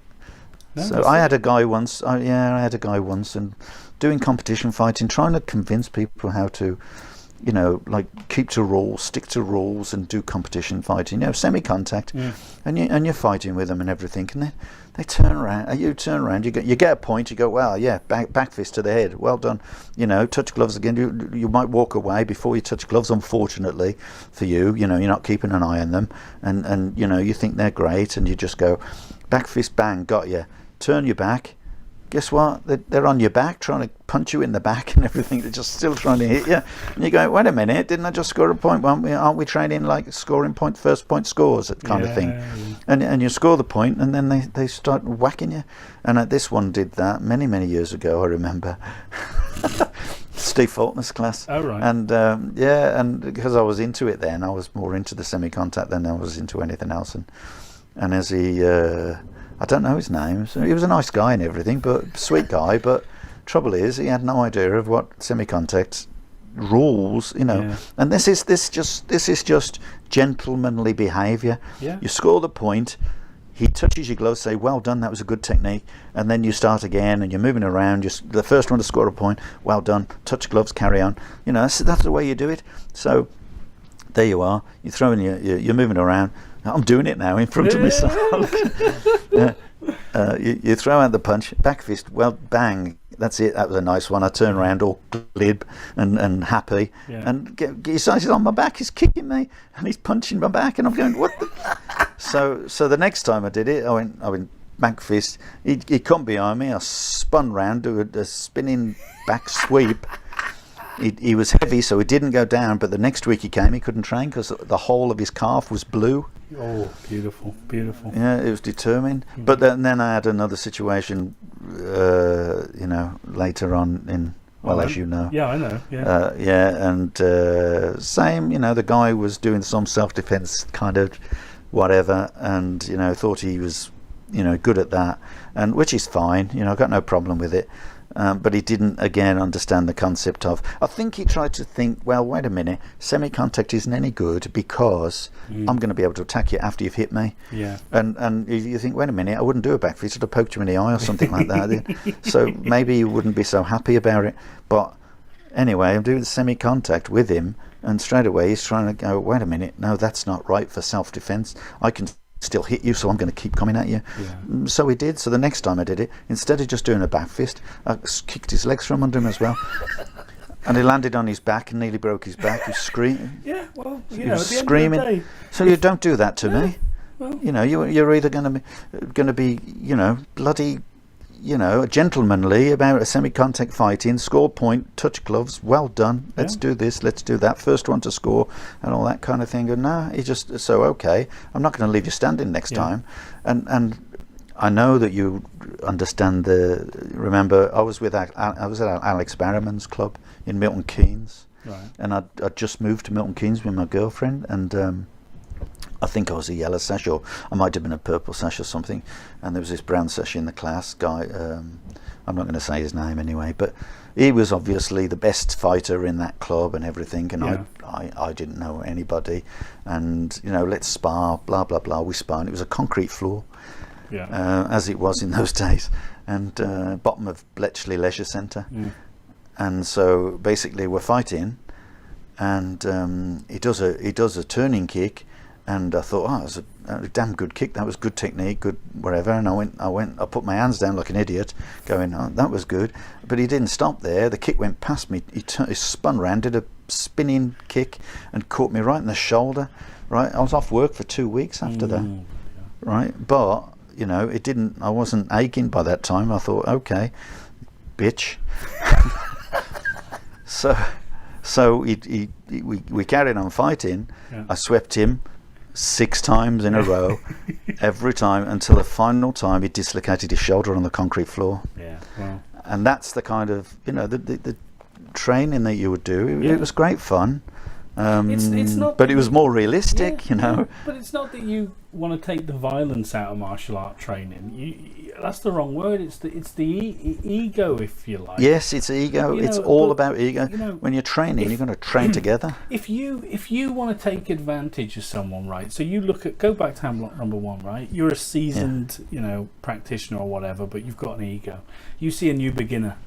No, so I had a guy once. I had a guy once, and doing competition fighting, trying to convince people how to, you know, like keep to rules, stick to rules, and do competition fighting. You know, semi-contact, and you're fighting with them and everything, and then they turn around. You turn around. You get a point. You go, well, yeah, back fist to the head. Well done. You know, touch gloves again. You might walk away before you touch gloves. Unfortunately for you, you know, you're not keeping an eye on them, and you know, you think they're great, and you just go, back fist, bang, got you. Turn your back. Guess what? They're on your back, trying to punch you in the back and everything. They're just still trying to hit you. And you go, wait a minute, didn't I just score a point? Aren't we training like scoring first point scores, that kind of thing? And you score the point, and then they start whacking you. And this one did that many years ago, I remember. Steve Faulkner's class. Oh, right. And and because I was into it then, I was more into the semi-contact than I was into anything else. And as he... I don't know his name. So he was a nice guy and everything, but sweet guy. But trouble is, he had no idea of what semi-contact rules, you know. Yeah. And this is just gentlemanly behaviour. Yeah. You score the point. He touches your gloves, say, well done, that was a good technique, and then you start again, and you're moving around. The first one to score a point, well done. Touch gloves, carry on. You know, that's the way you do it. So there you are. You're throwing you're moving around. I'm doing it now in front of myself. You throw out the punch, back fist, well, bang, that's it, that was a nice one. I turn around all glib and happy, and he says, he's on my back, he's kicking me, and he's punching my back, and I'm going, what the... So the next time I did it, I went back fist, he come behind me, I spun round, do a spinning back sweep. He was heavy, so he didn't go down, but the next week he came, he couldn't train because the whole of his calf was blue. Oh, beautiful. Yeah, it was determined. Mm-hmm. But then I had another situation, you know, later on in, well, as you know. Yeah, I know. And same, you know, the guy was doing some self-defense kind of whatever, and, you know, thought he was, you know, good at that, and which is fine, you know, I've got no problem with it. But he didn't, again, understand the concept of... I think he tried to think, well, wait a minute, semi-contact isn't any good because I'm going to be able to attack you after you've hit me. Yeah. And you think, wait a minute, I wouldn't do a back fist, I'd have poked you in the eye or something like that. So maybe you wouldn't be so happy about it. But anyway, I'm doing the semi-contact with him, And straight away he's trying to go, wait a minute, no, that's not right for self-defense. I can still hit you, so I'm going to keep coming at you. So he did. So the next time I did it, instead of just doing a back fist, I kicked his legs from under him as well. And he landed on his back and nearly broke his back. He was screaming. Yeah, well, He was screaming. So you don't do that to me. Well, You're either going to be, bloody, gentlemanly about a semi-contact fighting, score point, touch gloves, well done, let's do this, let's do that, first one to score, and all that kind of thing. And nah, he just, so okay, I'm not going to leave you standing next time. And I know that you understand remember, I was at Alex Barrowman's club in Milton Keynes, and I'd just moved to Milton Keynes with my girlfriend, and I think I was a yellow sash, or I might have been a purple sash or something, and there was this brown sash in the class guy, I'm not going to say his name anyway, but he was obviously the best fighter in that club and everything, and I didn't know anybody, and let's spar, blah blah blah. We sparred. It was a concrete floor, as it was in those days, and bottom of Bletchley Leisure Centre, and so basically we're fighting, and he does a turning kick. And I thought, that was a damn good kick. That was good technique, good whatever. And I put my hands down like an idiot, going, oh, that was good. But he didn't stop there. The kick went past me. He spun round, did a spinning kick, and caught me right in the shoulder. Right, I was off work for 2 weeks after that. Right, but it didn't. I wasn't aching by that time. I thought, okay, bitch. So we carried on fighting. I swept him 6 times in a row, every time, until the final time he dislocated his shoulder on the concrete floor. And that's the kind of the training that you would do. It was great fun. It's not, but it was more realistic, But it's not that you want to take the violence out of martial art training. That's the wrong word. It's the ego, if you like. Yes, it's ego. It's all about ego. When you're training, you're going to train together. If you want to take advantage of someone, right? So you go back to Hamlet number 1, right? You're a seasoned, practitioner or whatever, but you've got an ego. You see a new beginner.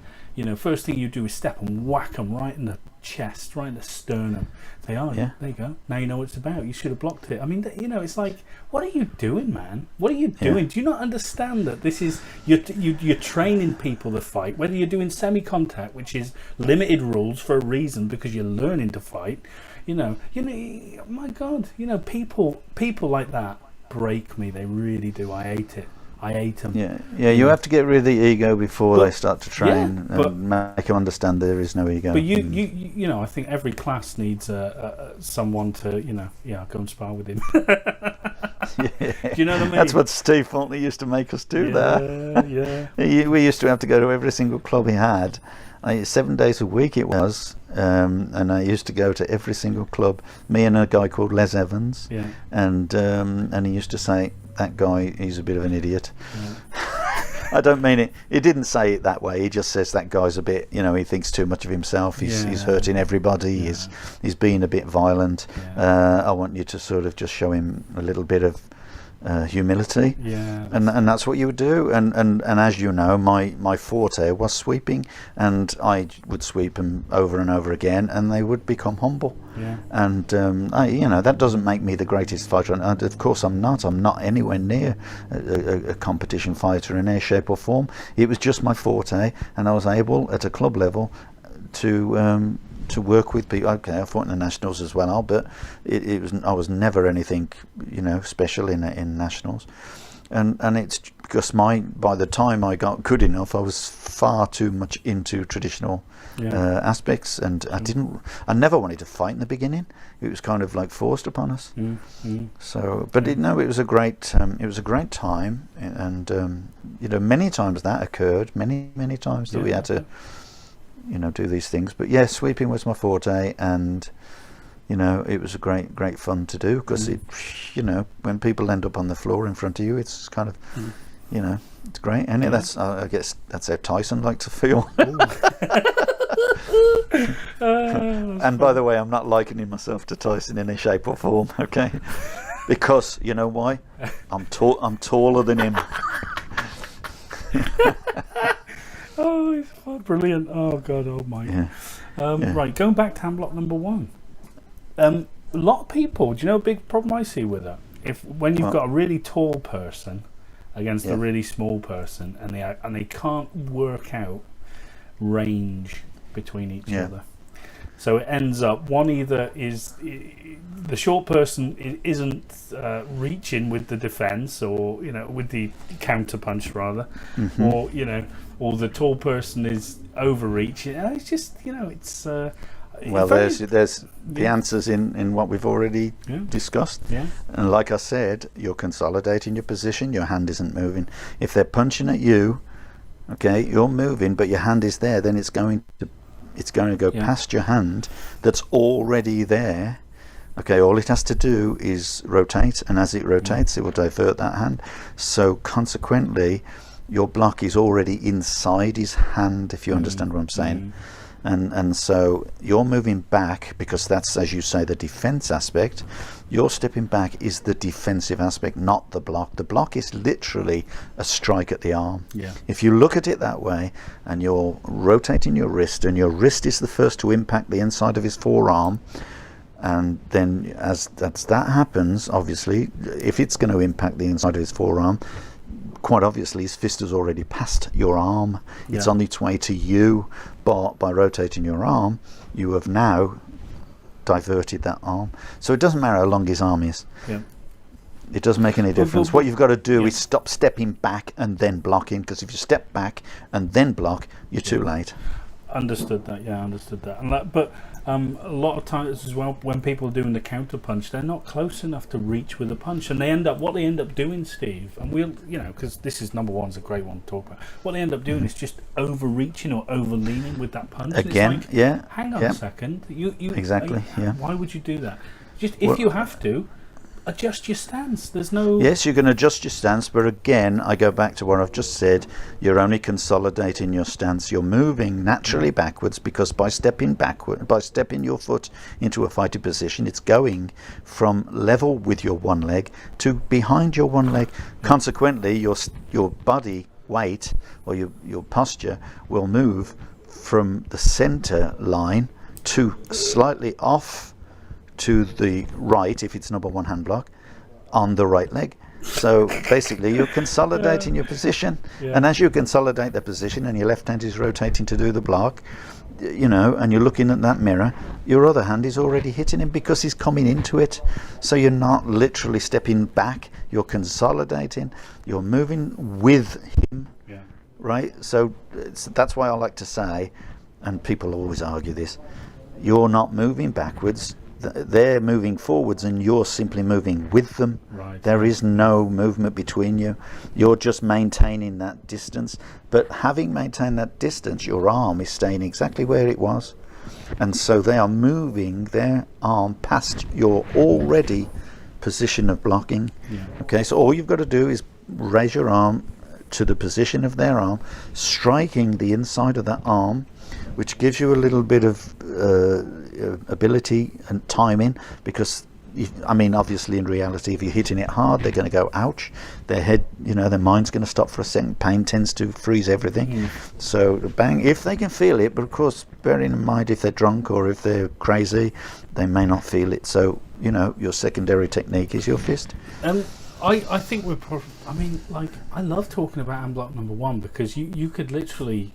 First thing you do is step and whack them right in the chest, right in the sternum. Say, there you go. Now you know what it's about. You should have blocked it. I mean, it's like, what are you doing, man? What are you doing? Do you not understand that this is you're training people to fight? Whether you're doing semi-contact, which is limited rules for a reason because you're learning to fight. My God, people like that break me. They really do. I hate it. I hate them. Yeah. You have to get rid of the ego before they start to train, and make them understand there is no ego. But you I think every class needs someone to go and spar with him. Do you know what I mean? That's what Steve Faultley used to make us do. We used to have to go to every single club he had. 7 days a week it was, and I used to go to every single club. Me and a guy called Les Evans, and he used to say, that guy, he's a bit of an idiot. I don't mean it. He didn't say it that way. He just says that guy's a bit, he thinks too much of himself. He's hurting everybody. He's being a bit violent. I want you to sort of just show him a little bit of humility, and that's what you would do. And as you know, my forte was sweeping, and I would sweep them over and over again, and they would become humble. And that doesn't make me the greatest fighter, and of course I'm not anywhere near a competition fighter in any shape or form. It was just my forte, and I was able at a club level to work with people. Okay, I fought in the nationals as well, but I was never anything special in nationals, and it's because by the time I got good enough, I was far too much into traditional aspects, and I never wanted to fight in the beginning. It was kind of like forced upon us. So, but it was a great time, and many times that occurred, many times that we had to do these things. But sweeping was my forte, and it was a great fun to do, because it when people end up on the floor in front of you, it's kind of it's great, and I guess that's how Tyson liked to feel. And by the way, I'm not likening myself to Tyson in any shape or form, okay? Because you know why? I'm taller than him. Oh, it's brilliant. Oh God, oh my. Right, going back to Hamlet number 1. A lot of people, do you know a big problem I see with that? When you've got a really tall person against a really small person, and they can't work out range between each other. So it ends up one either is the short person isn't reaching with the defense, or with the counter punch rather, or the tall person is overreaching. And it's just it's. Well, there's the answers in what we've already discussed. Yeah. And like I said, you're consolidating your position. Your hand isn't moving. If they're punching at you, okay, you're moving, but your hand is there. Then it's going to go past your hand that's already there. Okay, all it has to do is rotate, and as it rotates, it will divert that hand. So consequently, your block is already inside his hand, if you understand what I'm saying. And so you're moving back because that's, as you say, the defense aspect. Your stepping back is the defensive aspect, not the block. The block is literally a strike at the arm. Yeah. If you look at it that way, and you're rotating your wrist, and your wrist is the first to impact the inside of his forearm, and then as that happens, obviously, if it's going to impact the inside of his forearm, quite obviously his fist has already passed your arm. It's on its way to you, but by rotating your arm, you have now diverted that arm. So it doesn't matter how long his arm is. Yeah. It doesn't make any difference. What you've got to do is stop stepping back and then blocking, because if you step back and then block, you're too late. Understood that. And but a lot of times as well, when people are doing the counter punch, they're not close enough to reach with a punch, and what they end up doing, Steve, and we'll, because this is number one's a great one to talk about. What they end up doing is just overreaching or overleaning with that punch. Again, hang on a second. You exactly. Why would you do that? Just if you have to. Adjust your stance. There's no... Yes, you can adjust your stance, but again, I go back to what I've just said. You're only consolidating your stance. You're moving naturally backwards, because by stepping your foot into a fighting position, it's going from level with your one leg to behind your one leg. Consequently, your body weight or your posture will move from the center line to slightly off to the right, if it's number one hand block, on the right leg. So basically you're consolidating your position, and as you consolidate the position and your left hand is rotating to do the block, and you're looking at that mirror, your other hand is already hitting him because he's coming into it. So you're not literally stepping back, you're consolidating, you're moving with him, right? So that's why I like to say, and people always argue this, you're not moving backwards, they're moving forwards and you're simply moving with them. Right. There is no movement between you. You're just maintaining that distance. But having maintained that distance, your arm is staying exactly where it was. And so they are moving their arm past your already position of blocking. Yeah. Okay, so all you've got to do is raise your arm to the position of their arm, striking the inside of that arm, which gives you a little bit of ability and timing, because obviously in reality, if you're hitting it hard, they're going to go ouch, their head, their mind's going to stop for a second. Pain tends to freeze everything. So bang, if they can feel it, but of course bearing in mind, if they're drunk or if they're crazy, they may not feel it. So your secondary technique is your fist. I think we're I love talking about hand block number one, because you could literally,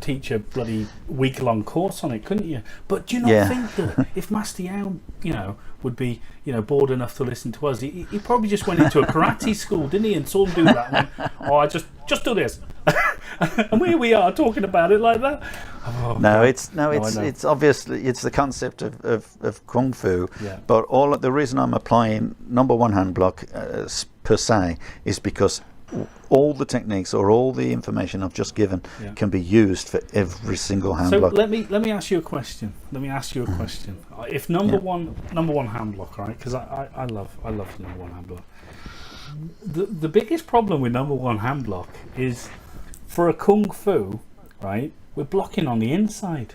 teach a bloody week-long course on it, couldn't you? But do you not think that if Master Yao, would be, bored enough to listen to us, he probably just went into a karate school, didn't he, and saw him do that and went, I just do this. And here we are talking about it like that. It's obviously it's the concept of kung fu, but the reason I'm applying number one hand block per se is because all the techniques or all the information I've just given can be used for every single hand block. So let me ask you a question. If number one hand block, right? Because I love number one hand block. The biggest problem with number one hand block is, for a kung fu, right, we're blocking on the inside.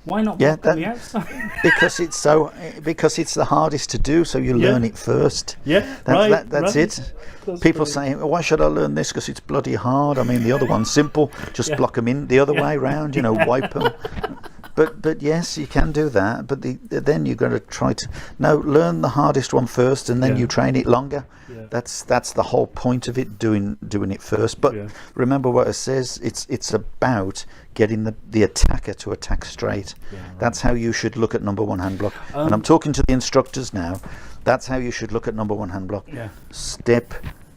Why not block on the outside? Because it's the hardest to do, so you learn it first. That's it. People say, why should I learn this? Because it's bloody hard. The other one's simple. Just block them in the other way round, wipe them. but yes, you can do that. But then you've got to try to learn the hardest one first, and then you train it longer. Yeah. That's the whole point of it, doing it first. But remember what it says. It's about getting the attacker to attack straight. Yeah, right. That's how you should look at number one hand block. And I'm talking to the instructors now. That's how you should look at number one hand block. Yeah.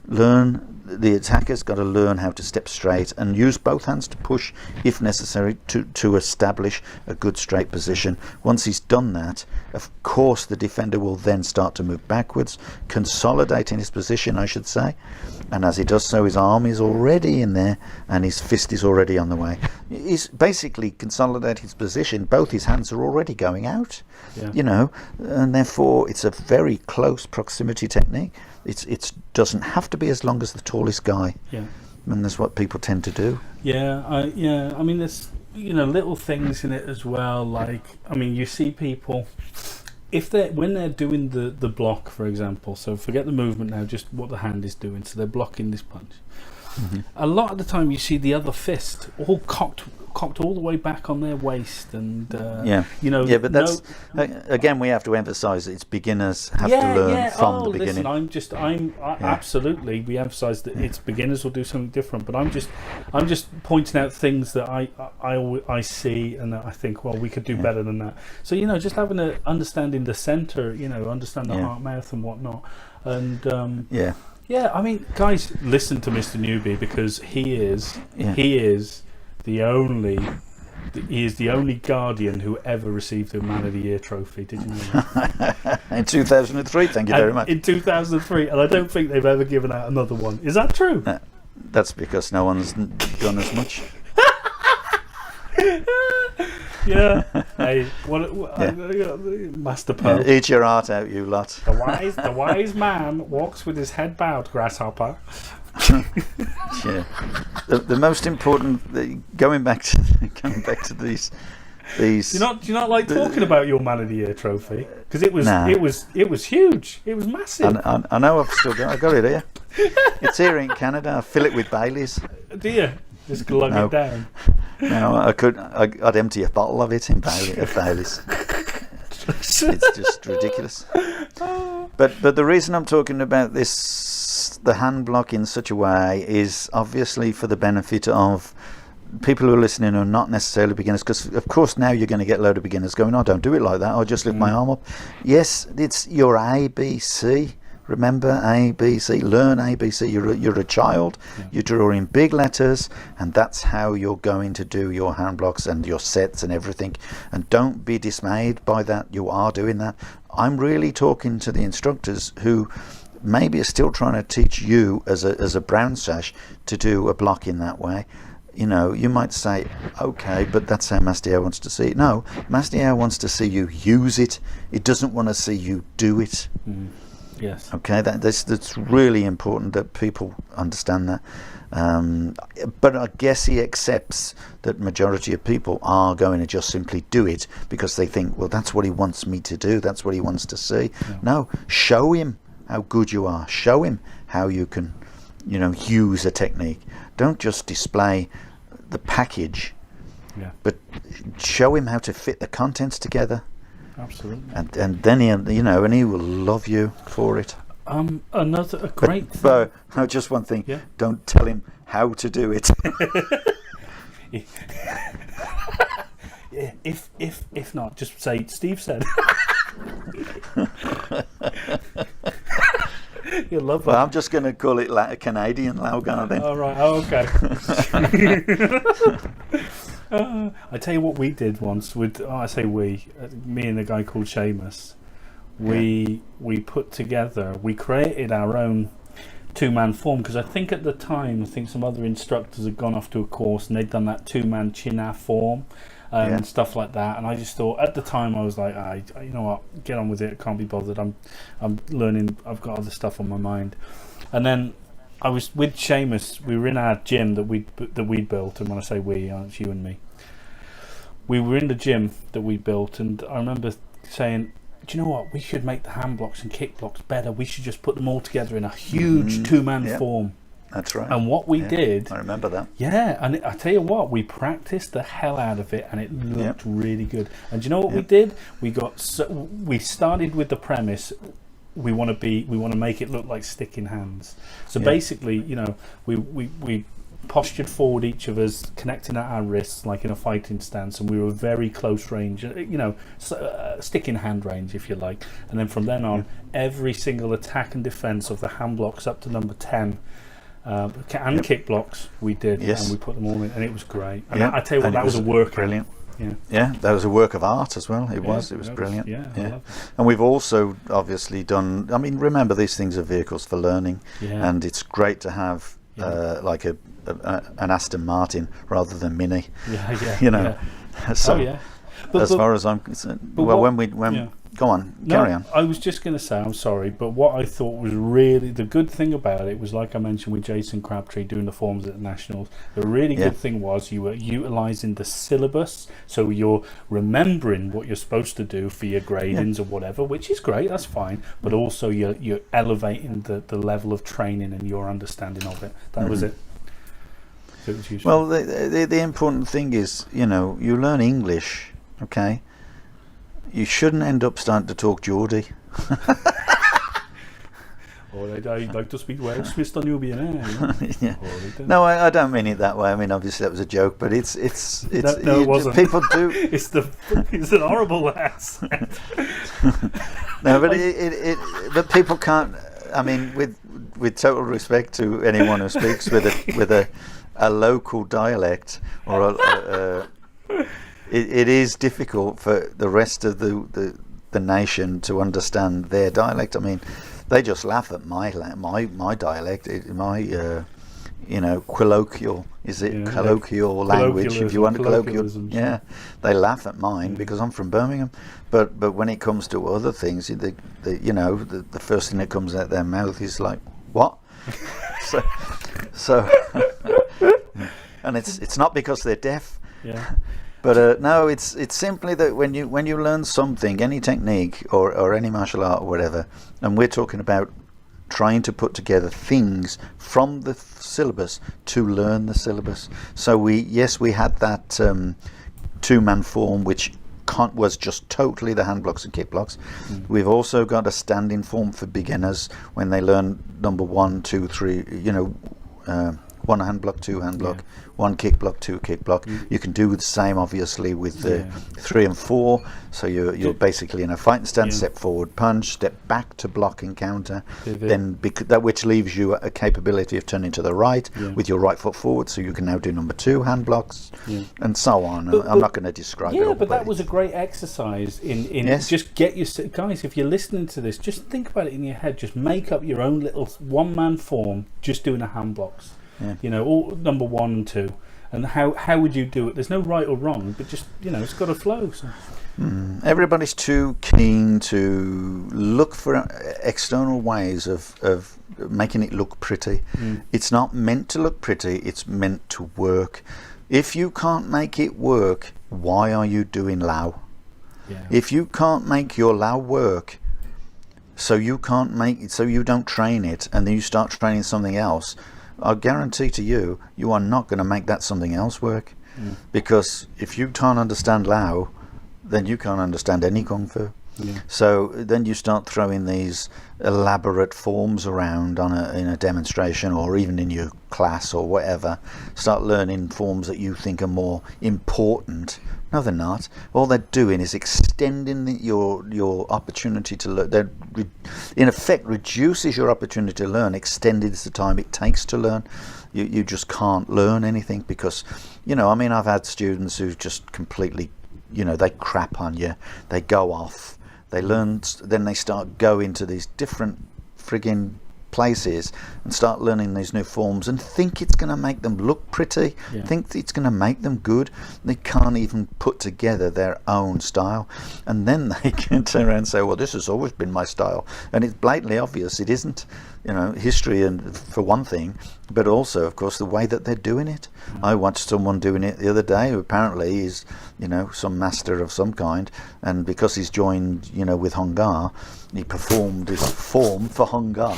Learn. The attacker's got to learn how to step straight and use both hands to push, if necessary, to establish a good straight position. Once he's done that, of course, the defender will then start to move backwards, consolidating his position, I should say. And as he does so, his arm is already in there and his fist is already on the way. He's basically consolidating his position. Both his hands are already going out, and therefore it's a very close proximity technique. It doesn't have to be as long as the tallest guy. Yeah. And that's what people tend to do. Yeah, I mean, there's little things in it as well. Like, I mean, you see people when they're doing the block, for example. So forget the movement now, just what the hand is doing. So they're blocking this punch. Mm-hmm. A lot of the time, you see the other fist all cocked all the way back on their waist, and but that's again, we have to emphasise that it's beginners have to learn from the beginning. Listen, absolutely, we emphasise that it's beginners will do something different, but I'm just pointing out things that I see and that I think, well, we could do better than that. So just having understanding the centre, understand the heart, mouth, and whatnot, and yeah, I mean, guys, listen to Mr. Newbie, because he is the only Guardian who ever received a Man of the Year trophy. Did you know that? In 2003, thank you very much. In 2003, and I don't think they've ever given out another one. Is that true? That's because no one's done as much. Yeah. Hey, Master Poe. Eat your heart out, you lot. The wise man walks with his head bowed, grasshopper. Yeah. The most important, going back to these. Do you not like talking about your Man of the Year trophy? Because it was huge. It was massive. I know I got it here. It's here in Canada. I fill it with Baileys. Do you? Just glug it down. No, I'd empty a bottle of it in Baileys. It's just ridiculous. But the reason I'm talking about the hand block in such a way, is obviously for the benefit of people who are listening who are not necessarily beginners, because of course now you're going to get a load of beginners going, don't do it like that, I'll just lift my arm up. Yes, it's your ABC. Remember ABC, learn ABC. You're a child, you're drawing big letters, and that's how you're going to do your hand blocks and your sets and everything. And don't be dismayed by that, you are doing that. I'm really talking to the instructors who maybe are still trying to teach you as a brown sash to do a block in that way. You might say, okay, but that's how Mastier wants to see it. No, Mastier wants to see you use it. It doesn't want to see you do it. Mm. Yes. Okay, that's really important that people understand that. But I guess he accepts that majority of people are going to just simply do it because they think, well, that's what he wants me to do. That's what he wants to see. Yeah. No, show him how good you are. Show him how you can, use a technique. Don't just display the package, but show him how to fit the contents together. Absolutely. And then he will love you for it. Another great thing. But just one thing. Yeah? Don't tell him how to do it. If not, just say Steve said. You'll love I'm just going to call it a Canadian Lau Gar then. Oh, right. Oh, okay. I tell you what we did once with, me and a guy called Seamus. We put together, we created our own two-man form, because I think at the time, some other instructors had gone off to a course and they'd done that two-man chin-a form and stuff like that. And I just thought, at the time, I was like, you know what, get on with it. I can't be bothered. I'm learning. I've got other stuff on my mind. And then I was with Seamus. We were in our gym that we built, and when I say we, it's you and me. We were in the gym that we built, and I remember saying, do you know what? We should make the hand blocks and kick blocks better. We should just put them all together in a huge two-man form. That's right. And what we Yeah, did, I remember that. yeah, and I tell you what, we practiced the hell out of it, and it looked really good. And do you know what we did? We started with the premise. We want to make it look like sticking hands. So basically, you know, we postured forward, each of us connecting at our wrists like in a fighting stance, and we were very close range, you know, sticking hand range if you like. And then from then on, every single attack and defense of the hand blocks up to number 10 and kick blocks we did, and we put them all in, and it was great. And I tell you what, that was a work. Brilliant. Yeah, that was a work of art as well. It was brilliant. I love it. And we've also obviously done, I mean, remember, these things are vehicles for learning, and it's great to have like an Aston Martin rather than Mini. You know. So as far as I'm concerned, go on, carry on. I was just going to say, I'm sorry, but what I thought was really the good thing about it was, like I mentioned with Jason Crabtree doing the forms at the Nationals, the really good thing was you were utilising the syllabus, so you're remembering what you're supposed to do for your gradings or whatever, which is great, that's fine, but also you're elevating the level of training and your understanding of it. That was it. So it was useful. Well, the important thing is, you know, you learn English, okay? You shouldn't end up starting to talk Geordie. Or I'd like to speak Welsh, Mr. Nubian. No, I don't mean it that way. I mean, obviously that was a joke, but it's no, it wasn't. People do. It's an horrible accent. No, but but people can't. I mean, with total respect to anyone who speaks with a local dialect or it is difficult for the rest of the nation to understand their dialect. I mean, they just laugh at my dialect, my you know, colloquial. Is it colloquial language? If you want colloquial, they laugh at mine because I'm from Birmingham. But when it comes to other things, you know, the first thing that comes out their mouth is like, what? so and it's not because they're deaf. But no, it's simply that when you learn something, any technique or any martial art or whatever, and we're talking about trying to put together things from the syllabus to learn the syllabus. So we had that two-man form which was just totally the hand blocks and kick blocks. We've also got a standing form for beginners when they learn number 1, 2, 3. You know. One hand block, two hand block, one kick block, two kick block. You can do the same, obviously, with the 3 and 4. So you're basically in a fighting stance, step forward, punch, step back to block and counter. Then which leaves you a capability of turning to the right with your right foot forward. So you can now do number 2 hand blocks, and so on. I'm not going to describe it all. But that was a great exercise in just get your guys. If you're listening to this, just think about it in your head. Just make up your own little one-man form, just doing the hand blocks. You know, all number 1 and 2, and how would you do it? There's no right or wrong, but just, you know, it's got to flow. So. Everybody's too keen to look for external ways of making it look pretty. It's not meant to look pretty, it's meant to work. If you can't make it work, why are you doing Lau? If you can't make your Lau work, so you don't train it, and then you start training something else, I guarantee to you, you are not going to make that something else work. Because if you can't understand Lau, then you can't understand any Kung Fu. So then you start throwing these elaborate forms around in a demonstration, or even in your class or whatever. Start learning forms that you think are more important. No, they're not. All they're doing is extending your opportunity to learn. They're in effect reduces your opportunity to learn, extends the time it takes to learn. You just can't learn anything because, you know, I mean, I've had students who just completely, you know, they crap on you. They go off. They learn, then they start going to these different frigging places and start learning these new forms and think it's going to make them look pretty, think it's going to make them good. They can't even put together their own style, and then they can turn around and say, well, this has always been my style, and it's blatantly obvious it isn't. You know, history, and for one thing, but also, of course, the way that they're doing it. I watched someone doing it the other day who apparently is, you know, some master of some kind, and because he's joined, you know, with Lau Gar, he performed his form for Lau Gar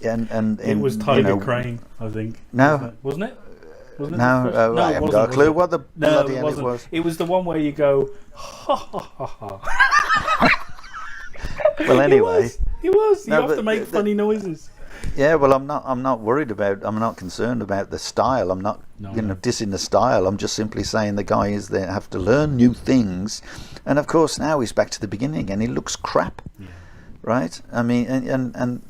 and It was Tiger Crane, I think. No. Wasn't it? Wasn't it? No, No, I it haven't wasn't, got a was clue it? what the No, bloody it hell it wasn't. was. It was the one where you go, ha ha ha ha. Well, anyway, It was. You No, have but to make funny noises. yeah. Well, I'm not worried about. I'm not concerned about the style. I'm not dissing the style. I'm just simply saying the guy is there have to learn new things, and of course now he's back to the beginning again. He looks crap, right? I mean, and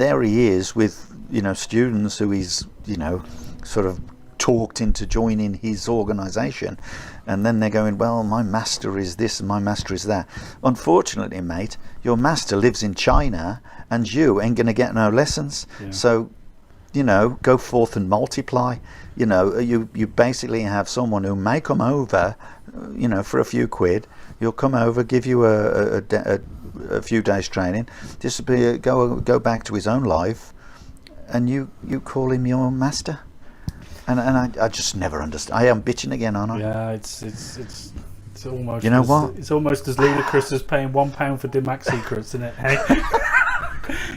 there he is with students who he's sort of talked into joining his organisation, and then they're going, well, my master is this and my master is that. Unfortunately, mate, your master lives in China and you ain't going to get no lessons. So go forth and multiply. You basically have someone who may come over for a few quid. He'll come over, give you a few days training, go back to his own life, and you call him your master. And I just never understand. I am bitching again, aren't I? Yeah, it's almost. You know what? It's almost as ludicrous as paying £1 for Dimac Secrets, isn't it? Hey,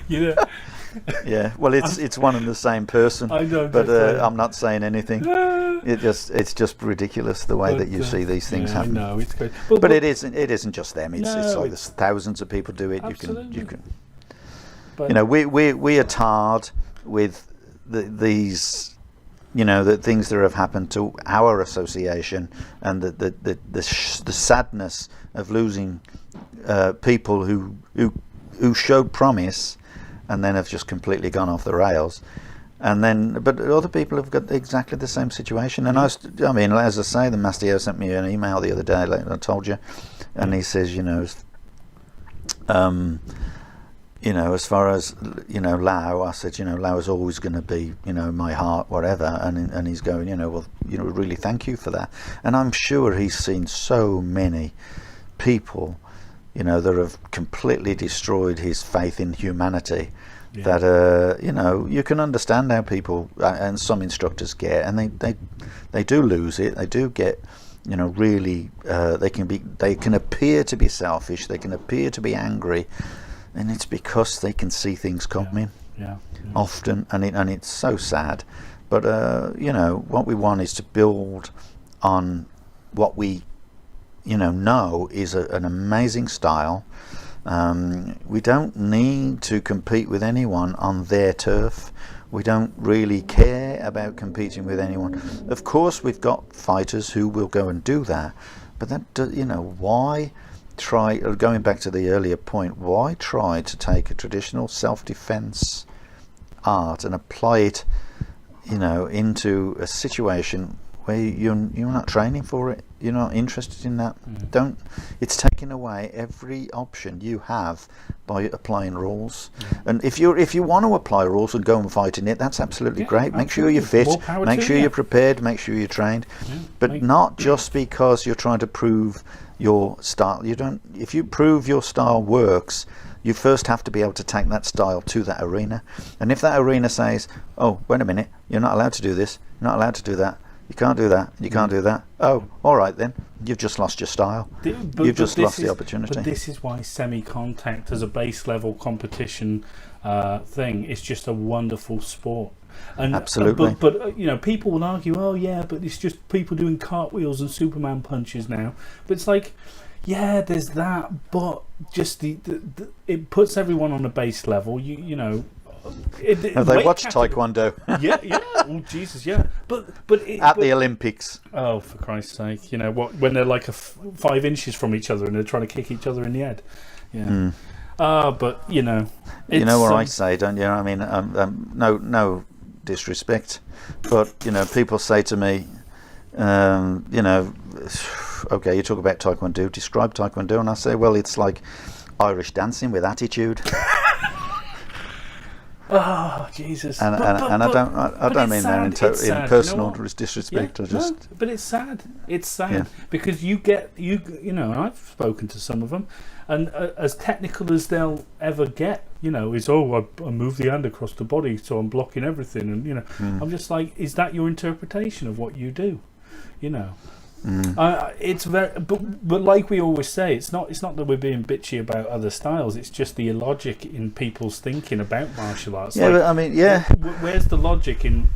Yeah. Well, it's one and the same person. I know, but I'm not saying anything. It's just ridiculous the way that you see these things happen. I know, it's great. But it isn't just them. It's No, like there's thousands of people do it. Absolutely. You can. But, We are tarred with these. The things that have happened to our association, and the sadness of losing people who showed promise, and then have just completely gone off the rails. But other people have got exactly the same situation. And I mean, as I say, the Master sent me an email the other day, like I told you, and he says, as far as Lau, I said, Lau is always going to be, my heart, whatever. And he's going, really thank you for that. And I'm sure he's seen so many people, that have completely destroyed his faith in humanity. That you can understand how people and some instructors get, and they do lose it. They do get, really. They can appear to be selfish. They can appear to be angry. And it's because they can see things coming often, and it's so sad. But what we want is to build on what we know is an amazing style. We don't need to compete with anyone on their turf. We don't really care about competing with anyone. Of course, we've got fighters who will go and do that, but why? Going back to the earlier point, why try to take a traditional self-defense art and apply it into a situation where you're not training for it, you're not interested in that. It's taking away every option you have by applying rules. And if you want to apply rules and go and fight in it, that's absolutely great. Make sure you're fit, make sure you're prepared, make sure you're trained, but not just because you're trying to prove your style. If you prove your style works, you first have to be able to take that style to that arena. And if that arena says, oh, wait a minute, you're not allowed to do this, you're not allowed to do that, you can't do that, you can't do that, oh, all right then, you've just lost your style. You've just lost the opportunity. But this is why semi-contact as a base level competition thing is just a wonderful sport. And, absolutely. But people will argue, oh yeah, but it's just people doing cartwheels and Superman punches now. But it's like, yeah, there's that, but just it puts everyone on a base level. Have they watched Taekwondo? yeah. Oh Jesus, yeah. But the Olympics. Oh, for Christ's sake! When they're like 5 inches from each other and they're trying to kick each other in the head. Yeah. But you know what I say, don't you? I mean, no disrespect, but people say to me, okay, you talk about Taekwondo, describe Taekwondo, and I say, well, it's like Irish dancing with attitude. Oh Jesus! And I don't mean that in personal disrespect. Yeah, but it's sad. It's sad because I've spoken to some of them, and as technical as they'll ever get, is I move the hand across the body so I'm blocking everything, and I'm just like, is that your interpretation of what you do? It's very, but like we always say, it's not that we're being bitchy about other styles. It's just the illogic in people's thinking about martial arts. Yeah, like, but I mean, yeah. Where's the logic in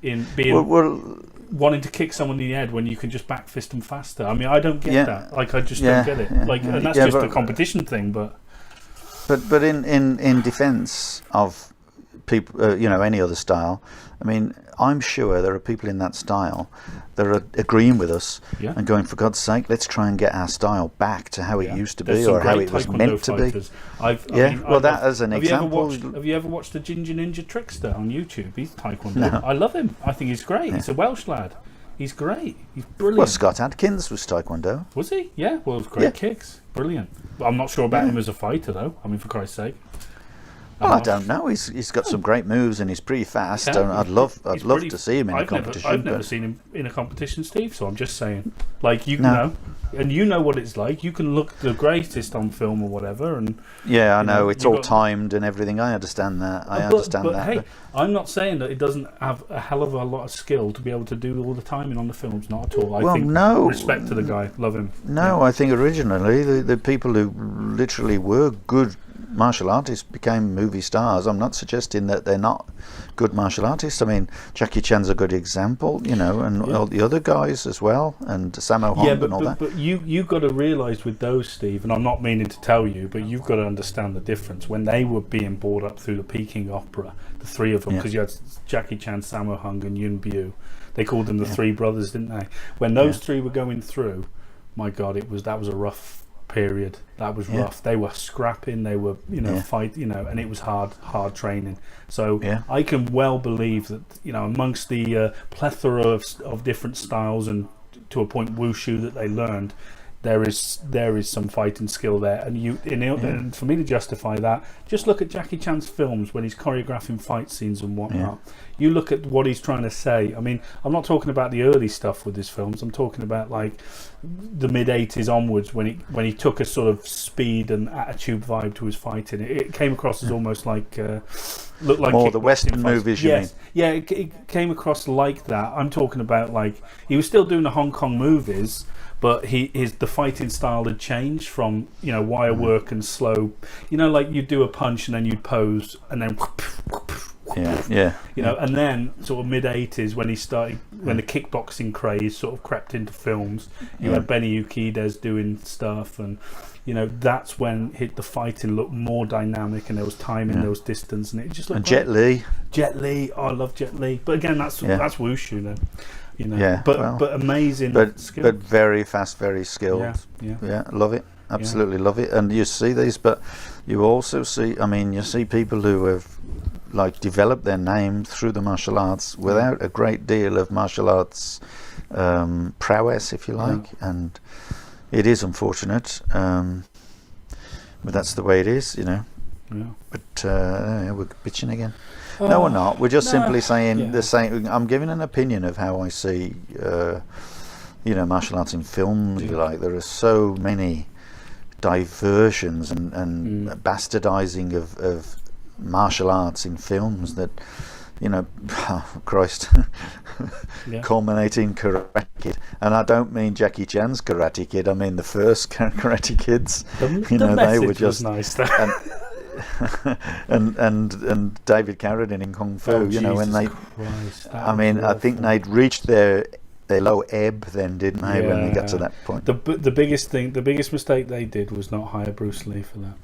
in being Well, wanting to kick someone in the head when you can just back fist them faster? I mean, I don't get that. Like, I just don't get it. Like, and that's just a competition thing. But in defence of people, any other style, I mean, I'm sure there are people in that style that are agreeing with us and going, for God's sake, let's try and get our style back to how it used to be or how it was meant to be. That as an example. Have you ever watched the Ginger Ninja Trickster on YouTube? He's Taekwondo. No. I love him. I think he's great. He's a Welsh lad. He's great. He's brilliant. Well, Scott Adkins was Taekwondo. Was he? Yeah. Well, it was great kicks. Brilliant. I'm not sure about him as a fighter, though. I mean, for Christ's sake. Well, I don't know. He's got some great moves and he's pretty fast. I'd love to see him in a competition. I've never seen him in a competition, Steve. So I'm just saying, like, you know, and you know what it's like. You can look the greatest on film or whatever, and I know it's all timed and everything. I understand that. But hey, I'm not saying that it doesn't have a hell of a lot of skill to be able to do all the timing on the films. Not at all. I think respect to the guy. Love him. No, I think originally the people who literally were good martial artists became movie stars. I'm not suggesting that they're not good martial artists. I mean, Jackie Chan's a good example, and all the other guys as well, and Sammo Hung and all that. But you've got to realise with those, Steve, and I'm not meaning to tell you, but you've got to understand the difference. When they were being brought up through the Peking Opera, the three of them, because you had Jackie Chan, Sammo Hung and Yuen Biao, they called them the three brothers, didn't they? When those three were going through, my God, that was a rough period. That was rough. They were scrapping, they were fight, and it was hard training. So I can well believe that amongst the plethora of different styles and to a point wushu that they learned, there is some fighting skill there, and for me to justify that, just look at Jackie Chan's films when he's choreographing fight scenes and whatnot. You look at what he's trying to say. I mean, I'm not talking about the early stuff with his films. I'm talking about like the mid '80s onwards when he took a sort of speed and attitude vibe to his fighting. It came across as almost like looked like more the Western movies. You mean? Yeah, it came across like that. I'm talking about like he was still doing the Hong Kong movies, but the fighting style had changed from wire work and slow. Like you'd do a punch and then you'd pose and then. And then sort of mid '80s when the kickboxing craze sort of crept into films, you had Benny Urquidez doing stuff, and that's when the fighting looked more dynamic and there was timing, there was distance, and it just looked. And Jet Li, I love Jet Li, but again that's wushu then, but amazing, skill. But very fast, very skilled. Love it. Absolutely love it. And you see these, but you also see, you see people who have developed their name through the martial arts without a great deal of martial arts prowess, if you like, and it is unfortunate, but that's the way it is, But we're bitching again. No, we're not. We're just simply saying the same. I'm giving an opinion of how I see, martial arts in films. If you like, there are so many diversions and bastardizing of martial arts in films that Christ culminating Karate Kid, and I don't mean Jackie Chan's Karate Kid, I mean the first Karate Kids. They were just nice and David Carradine in Kung Fu, when they Christ, I think they'd reached their low ebb then, didn't they, when they got to that point. The biggest mistake they did was not hire Bruce Lee for that.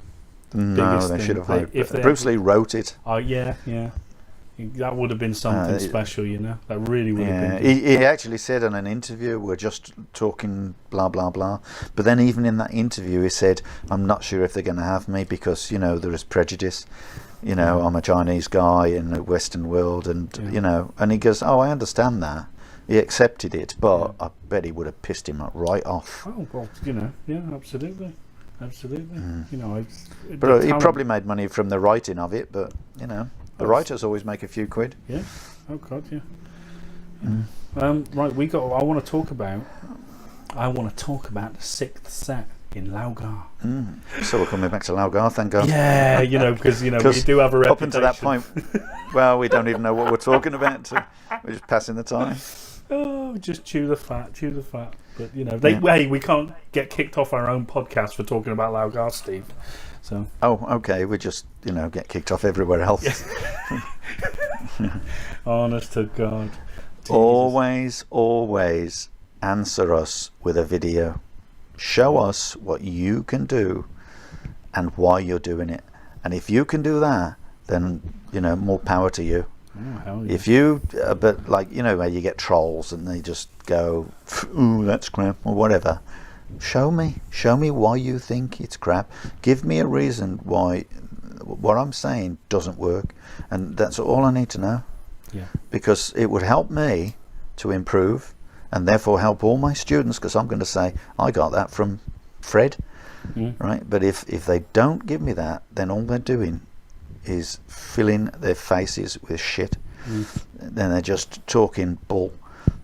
No, they should have hired. Bruce Lee wrote it. Oh yeah. That would have been something special, That really would have been. He actually said in an interview, we're just talking blah blah blah. But then even in that interview, he said, "I'm not sure if they're going to have me because there is prejudice. I'm a Chinese guy in the Western world, and And he goes, "Oh, I understand that." He accepted it, but I bet he would have pissed him right off. Oh well, absolutely. But he probably made money from the writing of it. But the writers always make a few quid. Yeah. Oh God, yeah. Right, I want to talk about the sixth set in Lau Gar. So we're coming back to Lau Gar, thank God. Yeah, because we do have a reputation. Up until that point, well, we don't even know what we're talking about. We're just passing the time. Oh, just chew the fat. But hey, we can't get kicked off our own podcast for talking about Lau Gar, Steve. So. Oh, okay. We just get kicked off everywhere else. Honest to God. Jesus. Always answer us with a video. Show us what you can do and why you're doing it. And if you can do that, then more power to you. Oh, hell yeah. If you, but like where you get trolls and they just go, "Ooh, that's crap" or whatever. Show me why you think it's crap. Give me a reason why what I'm saying doesn't work, and that's all I need to know. Yeah. Because it would help me to improve, and therefore help all my students. Because I'm going to say I got that from Fred, right? But if they don't give me that, then all they're doing is filling their faces with shit. Then they're just talking bull,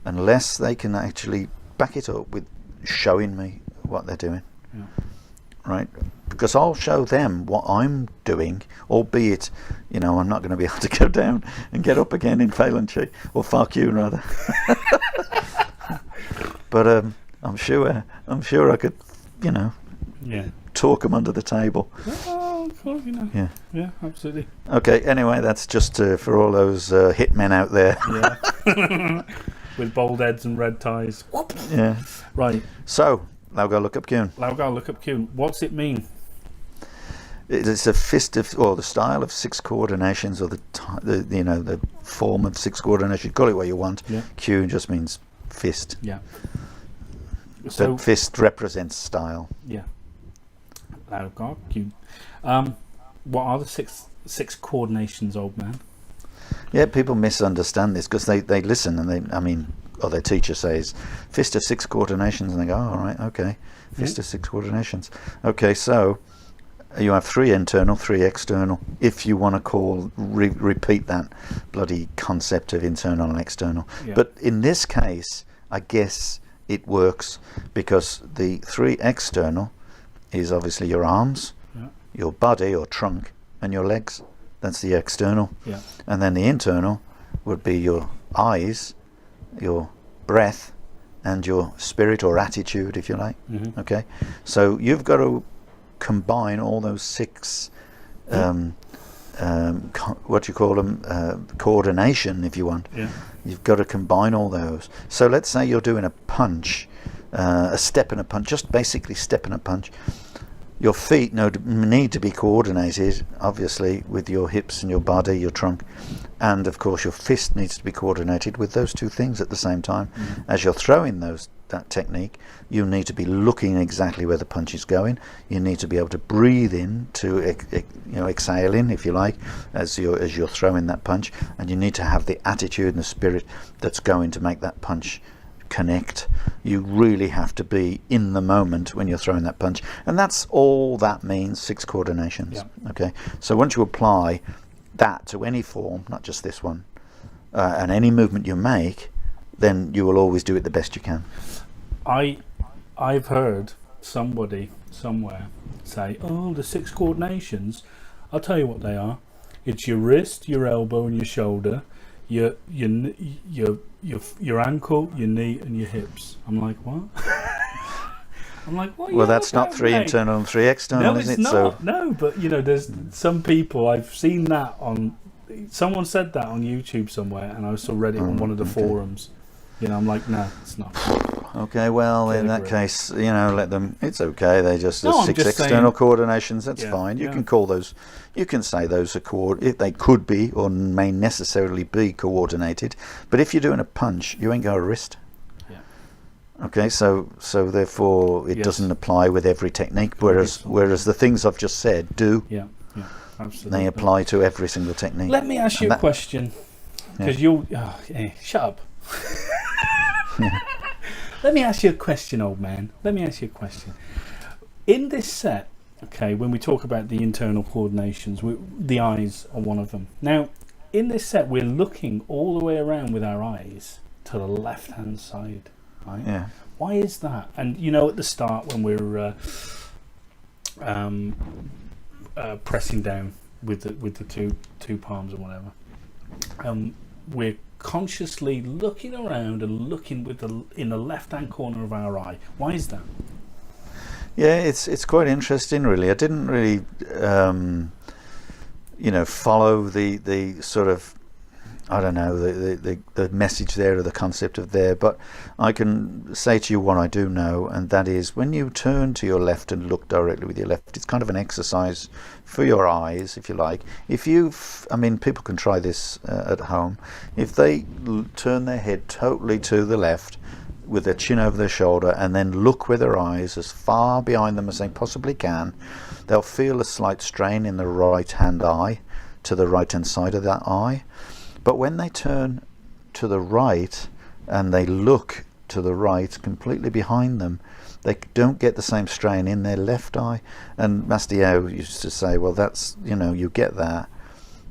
unless they can actually back it up with showing me what they're doing. Right? Because I'll show them what I'm doing, albeit I'm not going to be able to go down and get up again in Phalanchi, or fuck you rather. But I'm sure I could talk them under the table. Oh, of course, Yeah, absolutely. Okay, anyway, that's just for all those hitmen out there. Yeah. With bald heads and red ties. Yeah. Right. So, Lau Gar look up Kuhn. Lau Gar look up Kuhn. What's it mean? It's a fist of, or the style of six coordinations, or the form of six coordinations. Call it what you want. Yeah. Kuhn just means fist. Yeah. So but fist represents style. Yeah. Lau Gar Kuhn. What are the six coordinations, old man? Yeah, people misunderstand this because they listen and or their teacher says fist of six coordinations, and they go, oh, all right, okay, fist of six coordinations. Okay, so you have 3 internal, 3 external. If you want to repeat that bloody concept of internal and external, but in this case, I guess it works because the 3 external is obviously your arms, your body or trunk, and your legs. That's the external. Yeah. And then the internal would be your eyes, your breath, and your spirit or attitude, if you like. Okay. So you've got to combine all those 6 what you call them, coordination, if you want. You've got to combine all those. So let's say you're doing a punch, a step and a punch, just basically step and a punch. Your feet need to be coordinated, obviously, with your hips and your body, your trunk, and of course your fist needs to be coordinated with those 2 things at the same time. As you're throwing that technique, you need to be looking exactly where the punch is going. You need to be able to breathe in to exhale in, if you like, as you're throwing that punch, and you need to have the attitude and the spirit that's going to make that punch connect. You really have to be in the moment when you're throwing that punch, and that's all that means, 6 coordinations. Okay, so once you apply that to any form, not just this one, and any movement you make, then you will always do it the best you can. I've heard somebody somewhere say, oh, the 6 coordinations, I'll tell you what they are. It's your wrist, your elbow, and your shoulder, your ankle, your knee, and your hips. I'm like, what? I'm like, what? Well, that's not 3 internal and 3 external, is it? No, it's not. No, but there's some people, I've seen that on. Someone said that on YouTube somewhere, and I also read it on one of the forums. I'm like, no, it's not. Okay, well, in that case, let them. It's okay. They just 6 saying, external coordinations. That's fine. You yeah. can call those. You can say those are if they could be or may necessarily be coordinated. But if you're doing a punch, you ain't got a wrist. Yeah. Okay, so therefore it doesn't apply with every technique. Whereas the things I've just said do. Yeah. Yeah. Absolutely. They apply to every single technique. Let me ask you a question, because shut up. Let me ask you a question, old man. Let me ask you a question. In this set, okay, when we talk about the internal coordinations, the eyes are one of them. Now, in this set, we're looking all the way around with our eyes to the left-hand side, right? Yeah. Why is that? And at the start when we're pressing down with the two palms or whatever, we're consciously looking around and looking in the left-hand corner of our eye. Why is that? Yeah, it's quite interesting, really. I didn't really, follow the sort of, I don't know, the message there or the concept of there, but I can say to you what I do know, and that is when you turn to your left and look directly with your left, it's kind of an exercise for your eyes, if you like. If people can try this at home. If they turn their head totally to the left with their chin over their shoulder and then look with their eyes as far behind them as they possibly can, they'll feel a slight strain in the right hand eye, to the right hand side of that eye. But when they turn to the right and they look to the right completely behind them, they don't get the same strain in their left eye. And Bastiat used to say, well, that's, you get that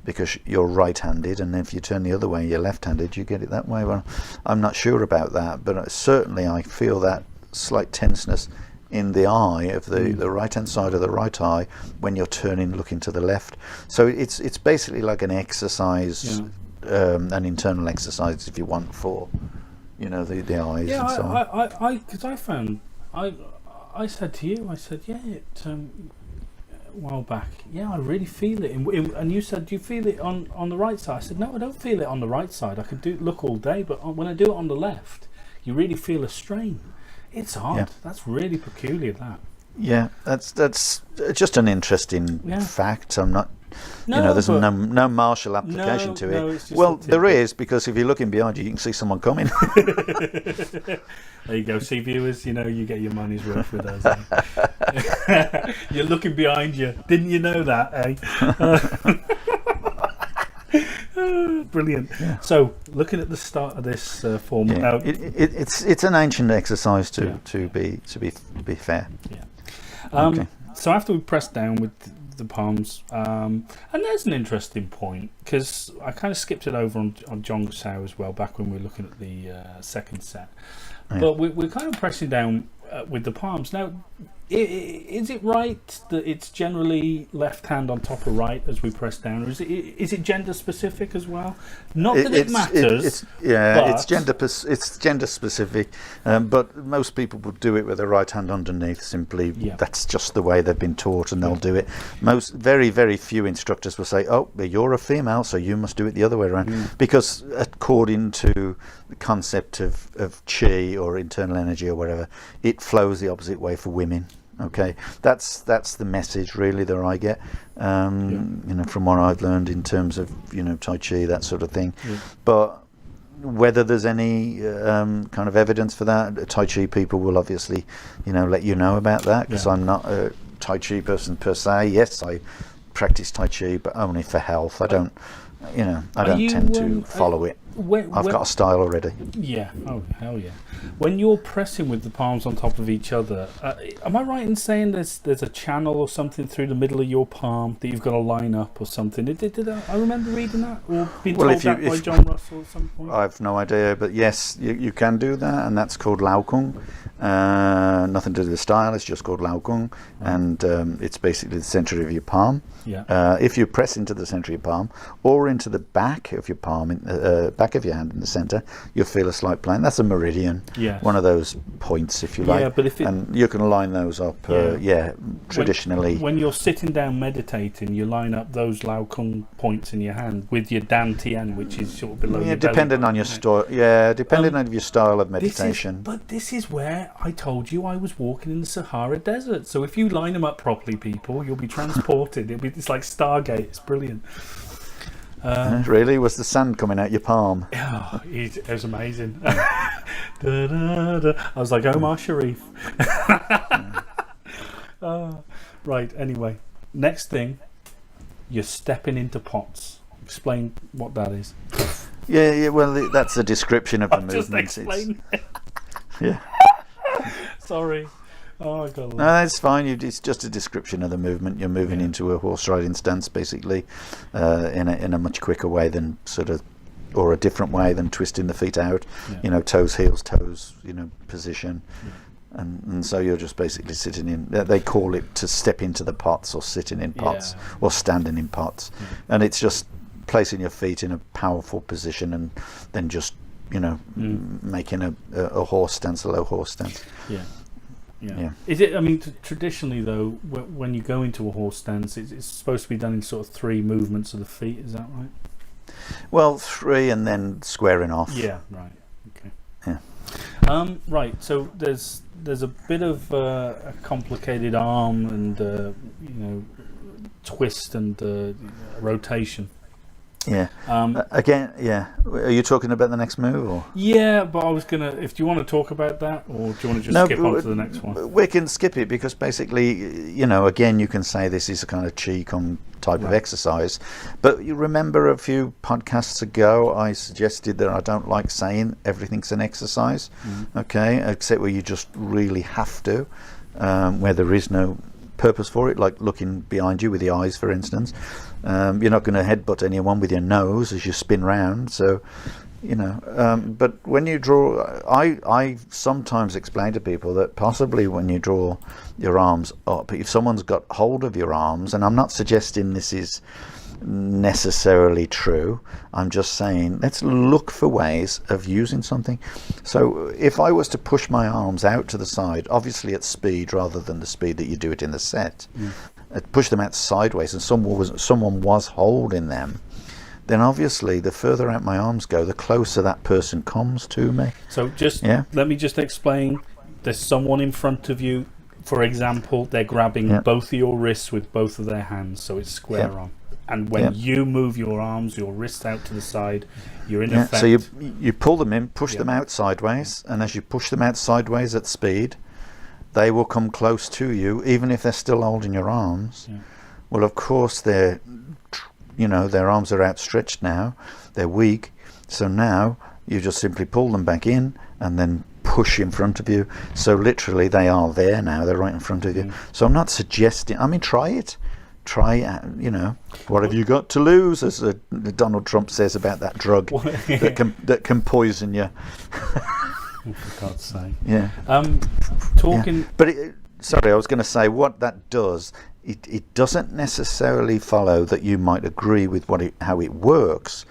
because you're right-handed, and if you turn the other way, you're left-handed, you get it that way. Well, I'm not sure about that, but certainly I feel that slight tenseness in the eye of the right-hand side of the right eye when you're turning, looking to the left. So it's basically like an exercise, an internal exercise, if you want, for the eyes. Yeah, and so on. because I found I said to you, a while back, I really feel it. And you said, do you feel it on the right side? I said, no, I don't feel it on the right side. I could look all day, but when I do it on the left, you really feel a strain. It's odd. Yeah. That's really peculiar, that. Yeah, that's just an interesting fact. I'm not... there's no martial application to it. Well, there is, because if you're looking behind you, you can see someone coming. There you go. See, viewers, you get your money's worth with us. Eh? You're looking behind you. Didn't you know that, eh? Brilliant. Yeah. So, looking at the start of this form, it's an ancient exercise to be fair. Yeah. Okay. So after we press down with the palms, and there's an interesting point, because I kind of skipped it over on John Gussau as well back when we were looking at the second set, but we're kind of pressing down with the palms. Now, is it right that it's generally left hand on top of right as we press down, or is it gender specific as well? Not that it matters. It's gender specific, but most people would do it with the right hand underneath. Simply, that's just the way they've been taught, and they'll do it. Very, very few instructors will say, "Oh, but you're a female, so you must do it the other way around," because according to the concept of chi or internal energy or whatever, it flows the opposite way for women. Okay, that's the message really that I get, from what I've learned in terms of Tai Chi, that sort of thing. But whether there's any kind of evidence for that, Tai Chi people will obviously let you know about that, because I'm not a Tai Chi person per se. Yes, I practice Tai Chi, but only for health. I don't tend to follow it. I've got a style already. Yeah. Oh, hell yeah. When you're pressing with the palms on top of each other, am I right in saying there's a channel or something through the middle of your palm that you've got to line up or something? Did I remember reading that or being told that by John Russell at some point? I've no idea, but yes, you can do that, and that's called Lau Gar. Nothing to do with the style, it's just called Lau Gar, and it's basically the centre of your palm. Yeah. If you press into the centre of your palm or into the back of your palm, back of your hand in the centre, you'll feel a slight plane. That's a meridian. Yeah. One of those points, if you like. Yeah, but and you can line those up. Traditionally. When you're sitting down meditating, you line up those Lau Gar points in your hand with your Dan Tien, which is sort of below your depending belly on your style. Yeah, depending on your style of meditation. This is where I told you I was walking in the Sahara Desert. So if you line them up properly, people, you'll be transported. It's like Stargate. It's brilliant. Really? Was the sand coming out your palm? Oh, it was amazing. Da, da, da. I was like Omar Sharif. Right, anyway. Next thing, you're stepping into pots. Explain what that is. Yeah, well, that's a description of the movement. Just explain. Yeah. Sorry. Oh, I got no, that's fine. It's just a description of the movement. You're moving into a horse riding stance, basically, in a much quicker way than or a different way than twisting the feet out. Yeah. Toes, heels, toes. Position, and so you're just basically sitting in. They call it to step into the pots, or sitting in pots, or standing in pots, and it's just placing your feet in a powerful position, and then just making a horse stance, a low horse stance. Yeah. Is it? I mean, traditionally though, when you go into a horse stance, it's supposed to be done in sort of 3 movements of the feet. Is that right? Well, 3 and then squaring off. Yeah. Right. Okay. Yeah. Right. So there's a bit of a complicated arm and twist and rotation. Yeah. Again, yeah. Are you talking about the next move, or? Yeah, but I was gonna. If do you want to talk about that, or do you want to just skip on to the next one? We can skip it because basically, again, you can say this is a kind of qigong type of exercise. But you remember a few podcasts ago, I suggested that I don't like saying everything's an exercise. Okay, except where you just really have to, where there is no purpose for it, like looking behind you with the eyes, for instance. You're not going to headbutt anyone with your nose as you spin round. So, but when you draw, I sometimes explain to people that possibly when you draw your arms up, if someone's got hold of your arms, and I'm not suggesting this is necessarily true, I'm just saying let's look for ways of using something. So if I was to push my arms out to the side, obviously at speed rather than the speed that you do it in the set, push them out sideways, and someone was holding them, then obviously the further out my arms go, the closer that person comes to me. So let me just explain. There's someone in front of you, for example, they're grabbing both of your wrists with both of their hands, so it's square on. And when you move your arms, your wrists out to the side, you're in effect. So you pull them in, push them out sideways, and as you push them out sideways at speed, they will come close to you, even if they're still holding your arms. Well, of course, their arms are outstretched now, they're weak, so now you just simply pull them back in and then push in front of you. So literally they are there now, they're right in front of you. So I'm not suggesting, try it. What have you got to lose, as Donald Trump says about that drug that can poison you. For God's sake. Yeah. Talking. Yeah. But sorry, I was going to say what that does. It doesn't necessarily follow that you might agree with how it works,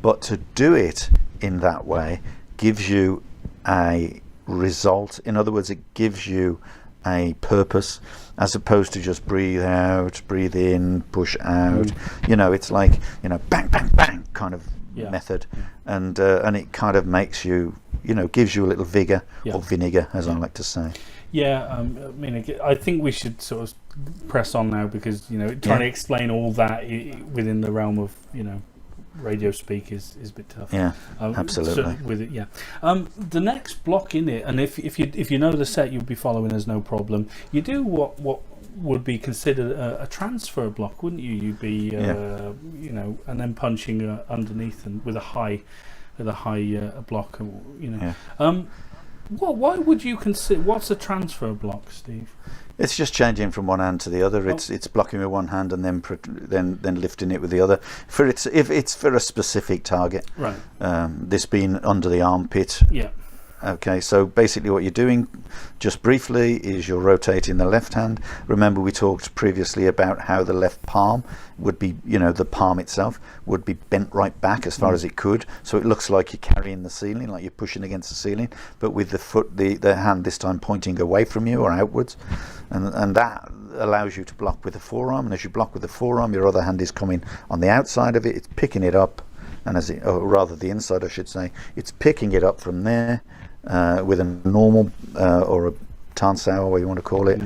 but to do it in that way gives you a result. In other words, it gives you a purpose, as opposed to just breathe out, breathe in, push out. It's like bang, bang, bang kind of method, and it kind of makes you, gives you a little vigor or vinegar, as I like to say. I think we should sort of press on now, because trying to explain all that within the realm of radio speak is a bit tough. Absolutely. So with it, the next block in it, and if you know the set, you'll be following us no problem. You do what would be considered a transfer block, wouldn't you? You'd be and then punching underneath and with a high block. Why would you consider? What's a transfer block, Steve? It's just changing from one hand to the other. It's blocking with one hand and then lifting it with the other. If it's for a specific target, right? This being under the armpit. Yeah. Okay, so basically what you're doing, just briefly, is you're rotating the left hand. Remember we talked previously about how the left palm would be, the palm itself would be bent right back as far as it could, so it looks like you're carrying the ceiling, like you're pushing against the ceiling, but with the foot, the hand this time pointing away from you or outwards, and that allows you to block with the forearm, and as you block with the forearm, your other hand is coming on the outside of it, it's picking it up, and or rather the inside I should say, it's picking it up from there, with a normal or a tansao, or you want to call it,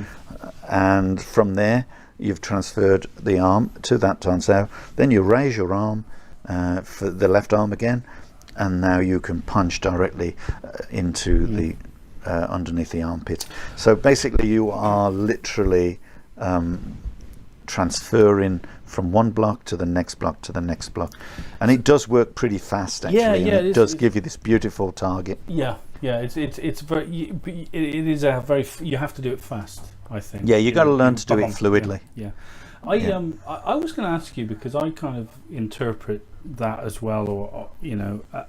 and from there you've transferred the arm to that tansao. Then you raise your arm for the left arm again, and now you can punch directly into the underneath the armpit. So basically you are literally transferring from one block to the next block to the next block, and it does work pretty fast actually. It does give you this beautiful target. It's very. It is a very. You have to do it fast, I think. Yeah, you got to learn to do it fluidly. I was going to ask you, because I kind of interpret that as well, or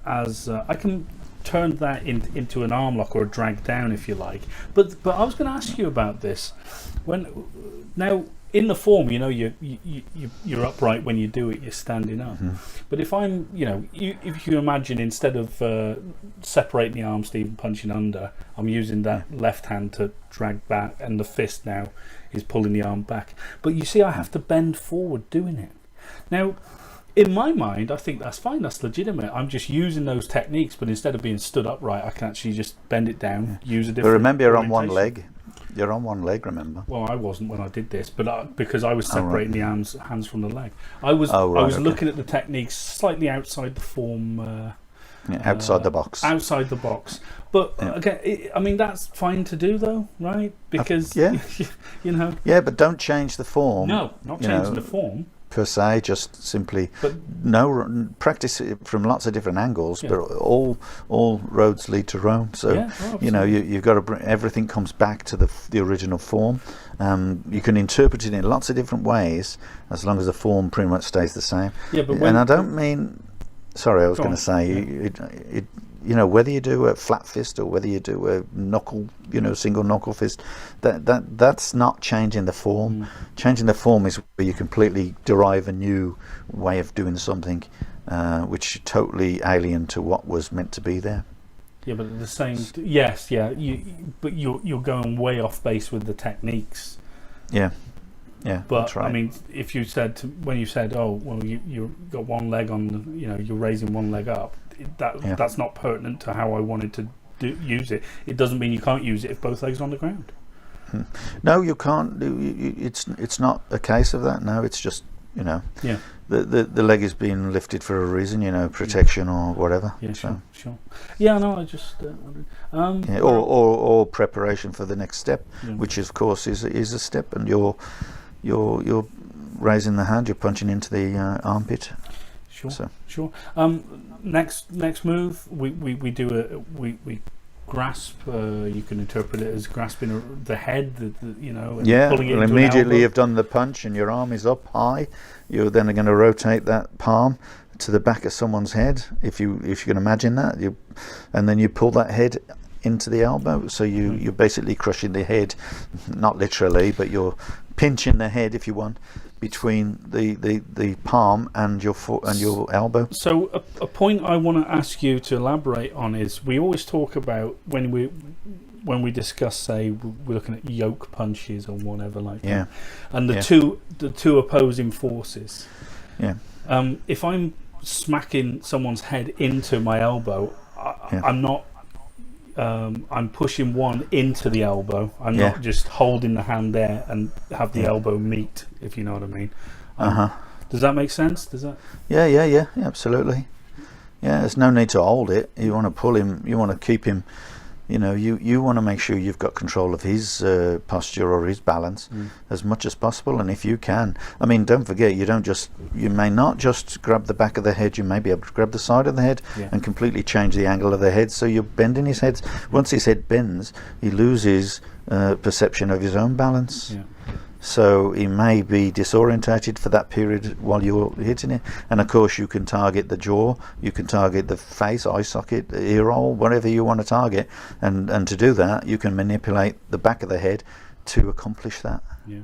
as I can turn that into an arm lock or a drag down, if you like. But I was going to ask you about this. in the form, you're upright when you do it. You're standing up. But if I'm, if you imagine instead of separating the arm sleeve and punching under, I'm using that left hand to drag back, and the fist now is pulling the arm back. But you see, I have to bend forward doing it. Now, in my mind, I think that's fine. That's legitimate. I'm just using those techniques, but instead of being stood upright, I can actually just bend it down, use a different. But remember, you're on one orientation. leg. You're on one leg. Remember. Well, I wasn't when I did this, but because I was separating the hands from the leg. I was okay. looking at the techniques slightly outside the form. Outside the box. Outside the box. But again, I mean, that's fine to do, though, right? Because yeah. Yeah, but don't change the form. No, not changing the form. Per se, just simply But- practice it from lots of different angles, but all roads lead to Rome. So you've got to everything comes back to the original form. You can interpret it in lots of different ways as long as the form pretty much stays the same. Yeah, but and I don't mean. Sorry, I was going to say it. Whether you do a flat fist or whether you do a knuckle, single knuckle fist, that's not changing the form. Changing the form is where you completely derive a new way of doing something, which is totally alien to what was meant to be there. Yeah, but at the same, yes, yeah. But you're going way off base with the techniques. Yeah. Yeah, But that's right. I mean, if you said when you said, "Oh, well, you got one leg on," you're raising one leg up. That's not pertinent to how I wanted to use it. It doesn't mean you can't use it if both legs are on the ground. No, you can't. It's not a case of that. No, it's just the leg is being lifted for a reason. Protection or whatever. Yeah, sure. Yeah, no, I just wondered. Or preparation for the next step, which of course is a step, and you're raising the hand, you're punching into the armpit. Sure. Next move, we do we grasp. You can interpret it as grasping the head, and pulling it into immediately an elbow. you've done the punch and your arm is up high. You're then going to rotate that palm to the back of someone's head, if you can imagine that. And then you pull that head into the elbow. So you're basically crushing the head, not literally, but you're pinching the head, if you want, between the palm and your foot and your elbow. So a point I want to ask you to elaborate on is, we always talk about when we discuss, say, we're looking at yoke punches or whatever like that, and the two opposing forces. Yeah. If I'm smacking someone's head into my elbow, I'm not. I'm pushing one into the elbow. I'm not just holding the hand there and have the elbow meet, if you know what I mean. Does that make sense? Does that? Yeah, absolutely. Yeah, there's no need to hold it. You want to pull him. You want to keep him. You want to make sure you've got control of his posture or his balance as much as possible. And if you can, I mean, don't forget, you may not just grab the back of the head. You may be able to grab the side of the head and completely change the angle of the head. So you're bending his head. Once his head bends, he loses perception of his own balance. Yeah. So he may be disorientated for that period while you're hitting it. And of course you can target the jaw, you can target the face, eye socket, ear hole, whatever you want to target. And to do that, you can manipulate the back of the head to accomplish that. Yeah.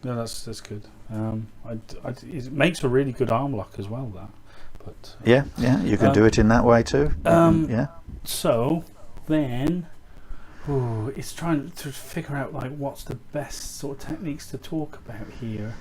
No, that's good. It makes a really good arm lock as well, that. But yeah, you can do it in that way too. So then, it's trying to figure out what's the best sort of techniques to talk about here.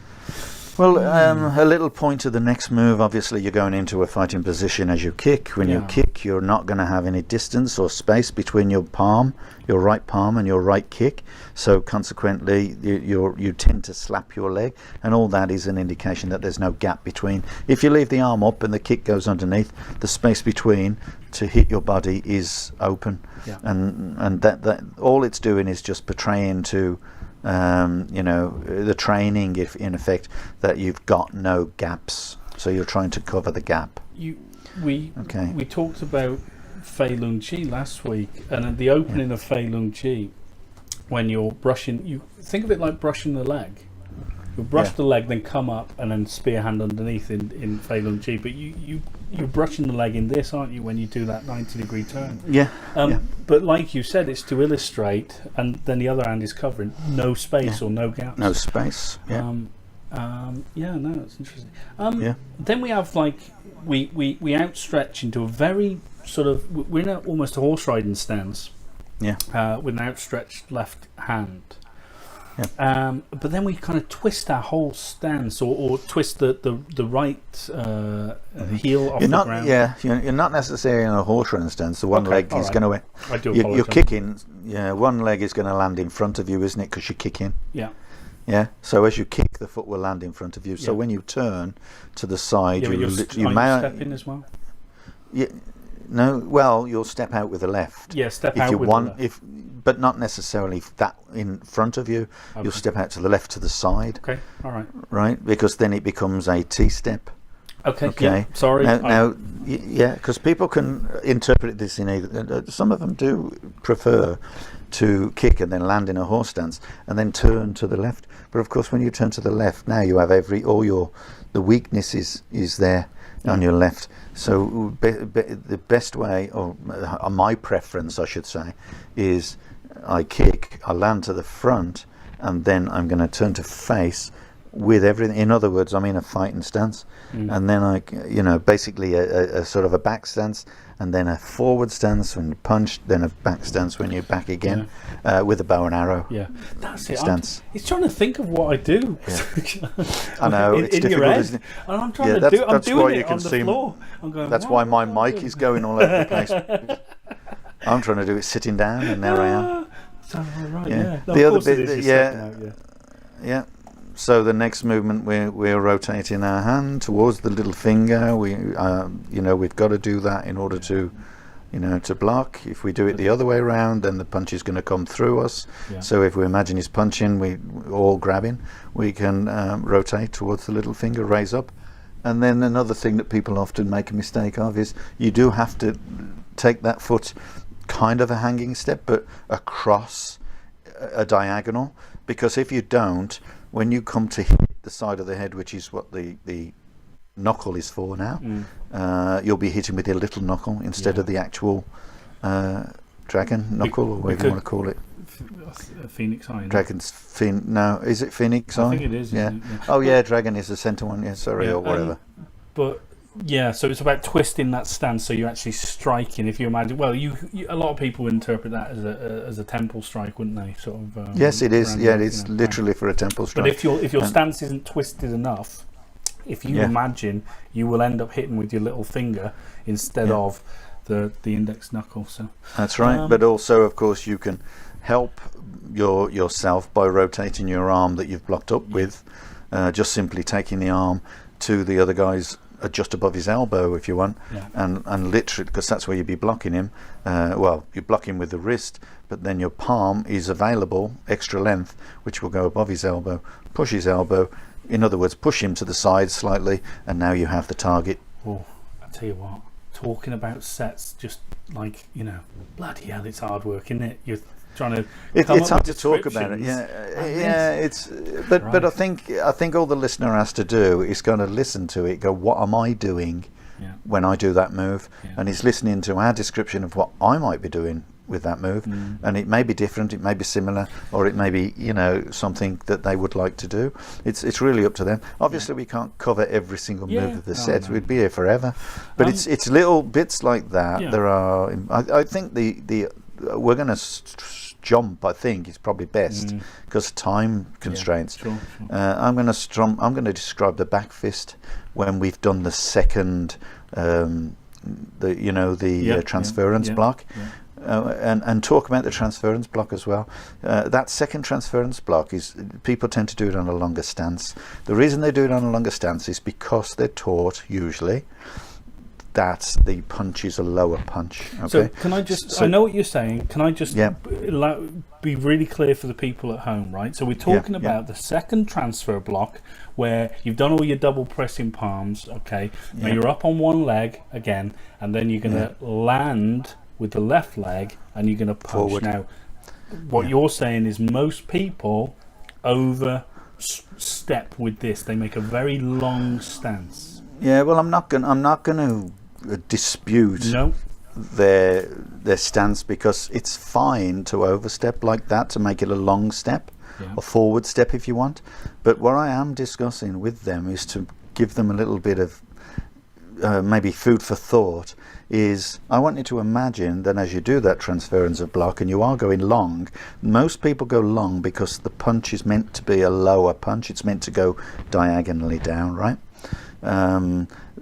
Well, a little point to the next move. Obviously, you're going into a fighting position as you kick. When you kick, you're not going to have any distance or space between your palm, your right palm, and your right kick. So, consequently, you tend to slap your leg, and all that is an indication that there's no gap between. If you leave the arm up and the kick goes underneath, the space between to hit your body is open, and that all it's doing is just portraying to. The training, if in effect, that you've got no gaps, so you're trying to cover the gap. We talked about Fei Lung Chi last week, and at the opening of Fei Lung Chi, when you're brushing, you think of it like brushing the leg. You'll brush the leg, then come up, and then spear hand underneath in Fei Lung Chi. But you're brushing the leg in this, aren't you, when you do that 90-degree turn? Yeah. But like you said, it's to illustrate, and then the other hand is covering. No space or no gaps. No space. Yeah. No, it's interesting. Yeah. Then we have we outstretch into a very sort of, we're in almost a horse riding stance. Yeah. With an outstretched left hand. Yeah. But then we kind of twist our whole stance, or twist the right heel off the ground. Yeah, you're not necessarily in a horse riding stance. The one leg is going to. I do You're apologise. kicking. Yeah, one leg is going to land in front of you, isn't it? Because you're kicking. Yeah. Yeah. So as you kick, the foot will land in front of you. So when you turn to the side, Yeah, but you are may you stepping as well? Yeah. No. Well, you'll step out with the left. Yeah, step if out you with want, the left. but not necessarily that in front of you. Okay. You'll step out to the left, to the side. Okay. All right. Right, because then it becomes a T-step. Okay. Okay. Yeah, sorry. Now, yeah, because people can interpret this in either. Some of them do prefer to kick and then land in a horse stance and then turn to the left. But of course, when you turn to the left, now you have the weakness is there on your left. So the best way, or my preference, I should say, is I kick, I land to the front, and then I'm going to turn to face with everything. In other words, I'm in a fighting stance, and then basically a sort of a back stance, and then a forward stance when you punch, then a back stance when you're back again, with a bow and arrow. Yeah, that's it. Stance. He's trying to think of what I do. Yeah. I know it's in difficult, your head, isn't it? and I'm trying to that's, do. I'm that's doing why it you can on the see. floor. I'm going, That's why my mic is going all over the place. I'm trying to do it sitting down, and there I am. So, right, Yeah. No, The of other course it bit, is, you're stepping out, Yeah. So the next movement, we're rotating our hand towards the little finger. We've got to do that in order to, to block. If we do it the other way around, then the punch is going to come through us. Yeah. So if we imagine he's punching, we all grabbing, we can rotate towards the little finger, raise up. And then another thing that people often make a mistake of is you do have to take that foot kind of a hanging step, but across a diagonal, because if you don't, when you come to hit the side of the head, which is what the knuckle is for now, you'll be hitting with your little knuckle instead of the actual dragon knuckle, or whatever you want to call it. Phoenix Eye. Dragon's fin. No, is it Phoenix Eye? I think it is. Yeah. Isn't it? Oh yeah, dragon is the centre one. Yeah, sorry, or whatever. But yeah, so it's about twisting that stance, so you're actually striking. If you imagine, well, you a lot of people would interpret that as a temple strike, wouldn't they? Sort of. Yes, it is. around Yeah, the, it's literally for a temple strike. But if your stance isn't twisted enough, if you imagine, you will end up hitting with your little finger instead of the index knuckle. So that's right. But also, of course, you can help yourself by rotating your arm that you've blocked up with, just simply taking the arm to the other guy's just above his elbow if you want, and literally, because that's where you'd be blocking him. You block him with the wrist, but then your palm is available, extra length, which will go above his elbow, push his elbow, in other words, push him to the side slightly, and now you have the target. Oh, I tell you what, talking about sets, just like, bloody hell, it's hard work, isn't it? You're trying to it's hard to talk about it. But I think all the listener has to do is kind of listen to it, go, what am I doing when I do that move? And he's listening to our description of what I might be doing with that move, and it may be different, it may be similar, or it may be something that they would like to do. It's really up to them. Obviously we can't cover every single move of the set. We'd be here forever, but it's little bits like that. There are, I think the we're going to jump, I think is probably best because time constraints. Sure. I'm going to describe the back fist when we've done the second transference block. And talk about the transference block as well. That second transference block is, people tend to do it on a longer stance. The reason they do it on a longer stance is because they're taught usually that the punch is a lower punch. Okay? So can I just, I know what you're saying, can I just be really clear for the people at home, right? So we're talking about the second transfer block where you've done all your double pressing palms, okay? Now you're up on one leg again, and then you're going to land with the left leg and you're going to punch. Forward. Now, what you're saying is most people overstretch step with this. They make a very long stance. Yeah, well, I'm not going to dispute No. their stance, because it's fine to overstep like that, to make it a long step, a forward step if you want. But what I am discussing with them is to give them a little bit of maybe food for thought. Is I want you to imagine that as you do that transference of block and you are going long, most people go long because the punch is meant to be a lower punch. It's meant to go diagonally down, right?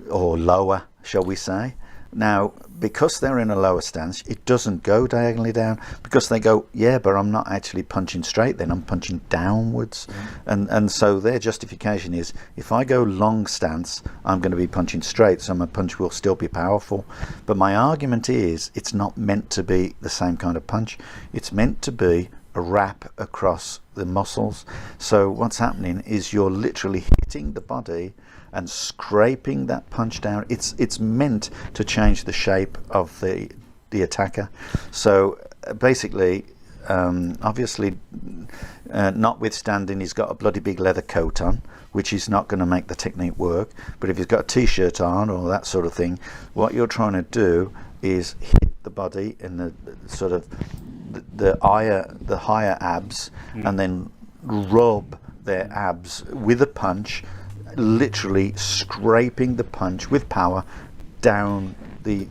Or lower, shall we say. Now, because they're in a lower stance, it doesn't go diagonally down, because they go, yeah, but I'm not actually punching straight then, I'm punching downwards. And so their justification is, if I go long stance, I'm going to be punching straight, so my punch will still be powerful. But my argument is, it's not meant to be the same kind of punch. It's meant to be a wrap across the muscles. So what's happening is you're literally hitting the body and scraping that punch down. It's meant to change the shape of the attacker. So basically, obviously, notwithstanding he's got a bloody big leather coat on, which is not going to make the technique work, but if he's got a t-shirt on or that sort of thing, what you're trying to do is hit the body in the sort of the higher abs, and then rub their abs with a punch, literally scraping the punch with power down the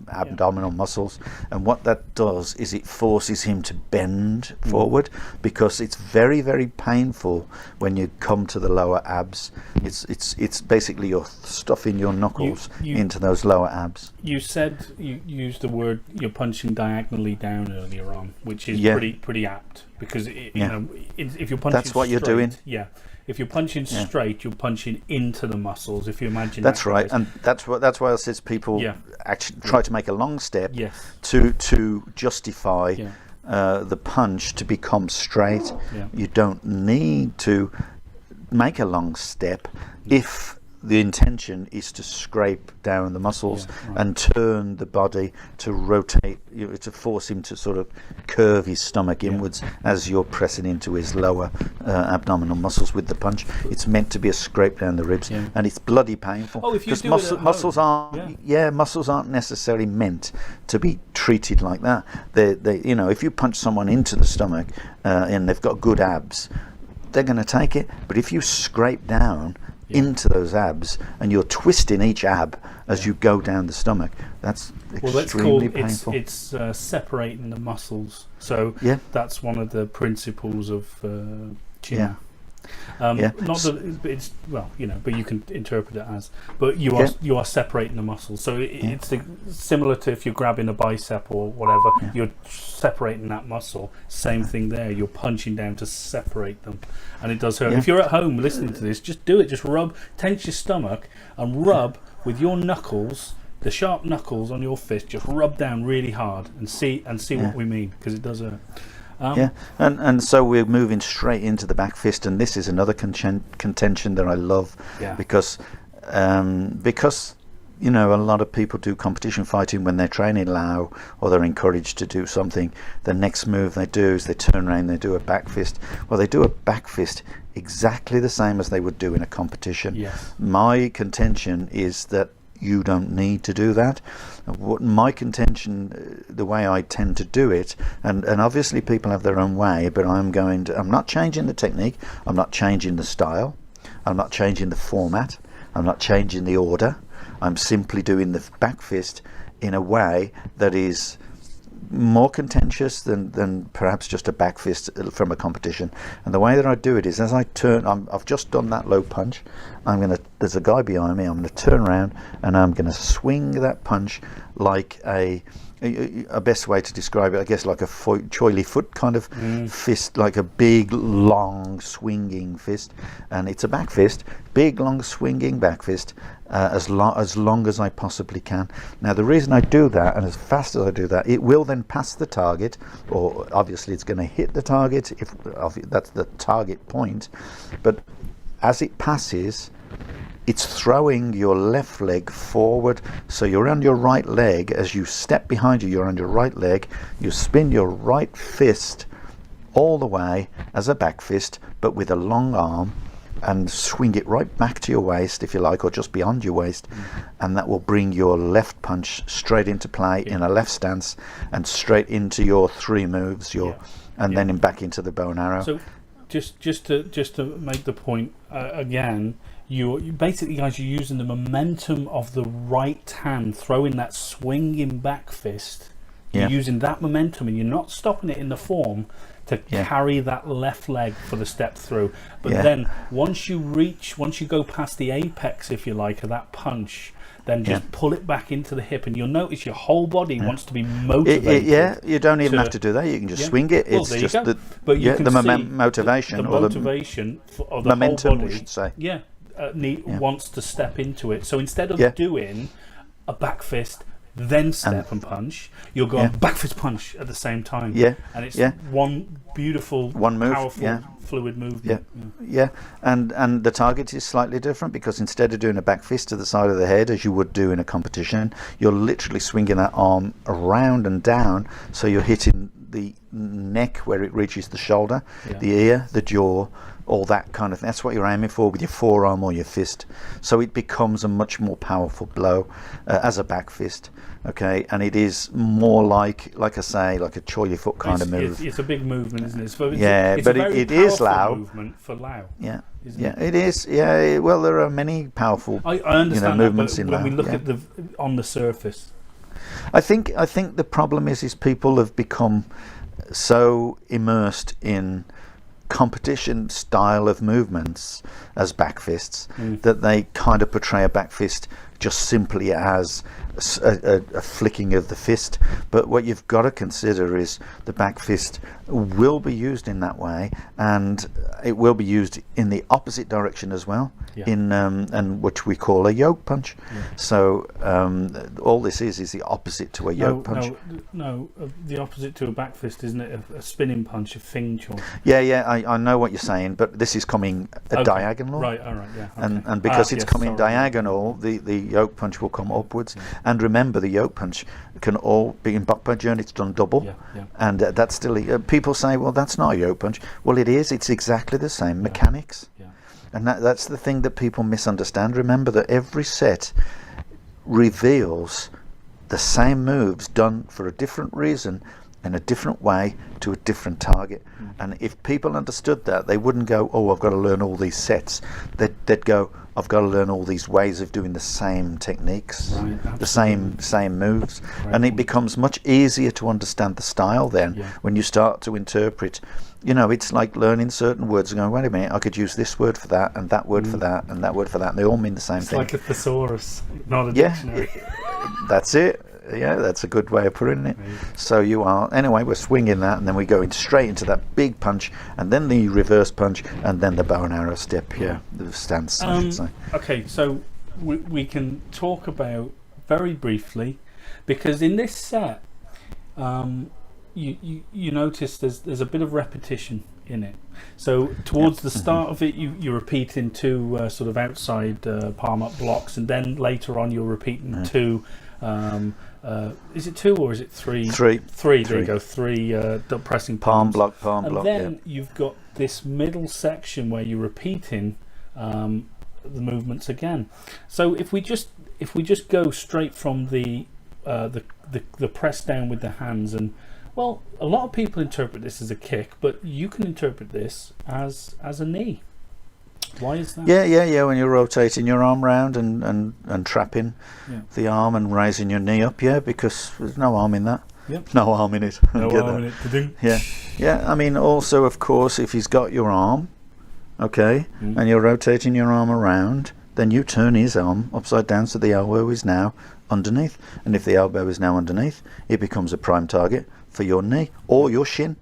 abdominal muscles. And what that does is it forces him to bend forward, because it's very, very painful when you come to the lower abs. It's basically you're stuffing your knuckles into those lower abs. You said you used the word you're punching diagonally down earlier on, which is pretty apt, because you know, if you're punching that's what you're straight, doing. Yeah. If you're punching straight, you're punching into the muscles. If you imagine that's right, and that's why I says people actually try to make a long step to justify the punch to become straight. You don't need to make a long step if the intention is to scrape down the muscles and turn the body to rotate, to force him to sort of curve his stomach inwards as you're pressing into his lower abdominal muscles with the punch. It's meant to be a scrape down the ribs, and it's bloody painful. Oh, if you do muscles aren't necessarily meant to be treated like that. They you know, if you punch someone into the stomach and they've got good abs, they're going to take it. But if you scrape down into those abs and you're twisting each ab as you go down the stomach, that's extremely painful. It's separating the muscles. So that's one of the principles of Qigong. Not that it's, well, you know, but you can interpret it as, but you are separating the muscles. So it's similar to if you're grabbing a bicep or whatever, you're separating that muscle. Same thing there. You're punching down to separate them, and it does hurt. If you're at home listening to this, just do it. Just tense your stomach and rub with your knuckles, the sharp knuckles on your fist. Just rub down really hard and see what we mean, because it does hurt. And so we're moving straight into the back fist, and this is another contention that I love, because you know, a lot of people do competition fighting when they're training Lau, or they're encouraged to do something. The next move they do is they turn around and they do a back fist. Well, they do a back fist exactly the same as they would do in a competition. My contention is that you don't need to do that. What my contention, the way I tend to do it, and obviously people have their own way, but I'm not changing the technique, I'm not changing the style, I'm not changing the format, I'm not changing the order. I'm simply doing the back fist in a way that is more contentious than perhaps just a back fist from a competition. And the way that I do it is, as I turn, I've just done that low punch, there's a guy behind me, I'm going to turn around and I'm going to swing that punch like a best way to describe it, I guess, like a choily foot kind of fist, like a big long swinging fist. And it's a back fist, big long swinging back fist, as long as I possibly can. Now the reason I do that, and as fast as I do that, it will then pass the target, or obviously it's going to hit the target if that's the target point, but as it passes, it's throwing your left leg forward, so you're on your right leg. As you step behind you, you're on your right leg, you spin your right fist all the way as a back fist, but with a long arm, and swing it right back to your waist, if you like, or just beyond your waist, and that will bring your left punch straight into play in a left stance, and straight into your 3 moves, and then back into the bow and arrow. So, just to make the point again, you basically, guys, you're using the momentum of the right hand, throwing that swinging back fist. You're using that momentum, and you're not stopping it in the form to carry that left leg for the step through. But then once you go past the apex, if you like, of that punch, then just pull it back into the hip, and you'll notice your whole body wants to be motivated. You don't even have to do that. You can just swing it. It's just the motivation, the or motivation of the momentum, whole body. we should say. Wants to step into it. So instead of doing a back fist, then step and punch, you're going back fist punch at the same time. And it's one beautiful, powerful, fluid movement. And the target is slightly different, because instead of doing a back fist to the side of the head as you would do in a competition, you're literally swinging that arm around and down, so you're hitting the neck where it reaches the shoulder, the ear, the jaw, all that kind of thing. That's what you're aiming for with your forearm or your fist. So it becomes a much more powerful blow as a back fist. Okay, and it is more like I say, like a choy your foot kind of move. It's a big movement, isn't it? It's but it is Lau. Movement for Lau. It is. Yeah, well, there are many powerful I understand movements that, in when Lau. we look at on the surface, I think the problem is people have become so immersed in competition style of movements as back fists that they kind of portray a back fist just simply as a flicking of the fist. But what you've got to consider is the back fist will be used in that way, and it will be used in the opposite direction as well, and which we call a yoke punch. So all this is the opposite to a yoke punch. No, the opposite to a back fist, isn't it? A spinning punch, a fing chor. I know what you're saying, but this is coming diagonal. Right, all right, yeah. Okay. And because it's coming diagonal, the yoke punch will come upwards. And remember, the yoke punch can all be in Bokbajan, it's done double. And that's still people say, well, that's not a yoke punch. Well, it is. It's exactly the same mechanics. And that's the thing that people misunderstand. Remember that every set reveals the same moves done for a different reason in a different way to a different target. And if people understood that, they wouldn't go, oh, I've got to learn all these sets. They'd go, I've got to learn all these ways of doing the same techniques, the same moves. And it becomes much easier to understand the style then when you start to interpret. It's like learning certain words and going, wait a minute, I could use this word for that, and that word for that, and that word for that, and they all mean the same thing. It's like a thesaurus, not a dictionary. That's it. Yeah, that's a good way of putting it. So we're swinging that, and then we go straight into that big punch, and then the reverse punch, and then the bow and arrow step. The stance, I should say. Okay, so we can talk about very briefly, because in this set, you notice there's a bit of repetition in it. So towards the start of it, you're repeating 2 sort of outside palm up blocks, and then later on you're repeating 2. Is it 2 or is it 3? 3. There you go. 3 pressing palm palms. block. And then you've got this middle section where you're repeating the movements again. So if we just go straight from the press down with the hands, and well, a lot of people interpret this as a kick, but you can interpret this as a knee. Why is that? Yeah. When you're rotating your arm round and trapping the arm and raising your knee up, because there's no arm in that. No arm in it. No arm in it. Yeah. I mean, also, of course, if he's got your arm, and you're rotating your arm around, then you turn his arm upside down so the elbow is now underneath. And if the elbow is now underneath, it becomes a prime target for your knee or your shin.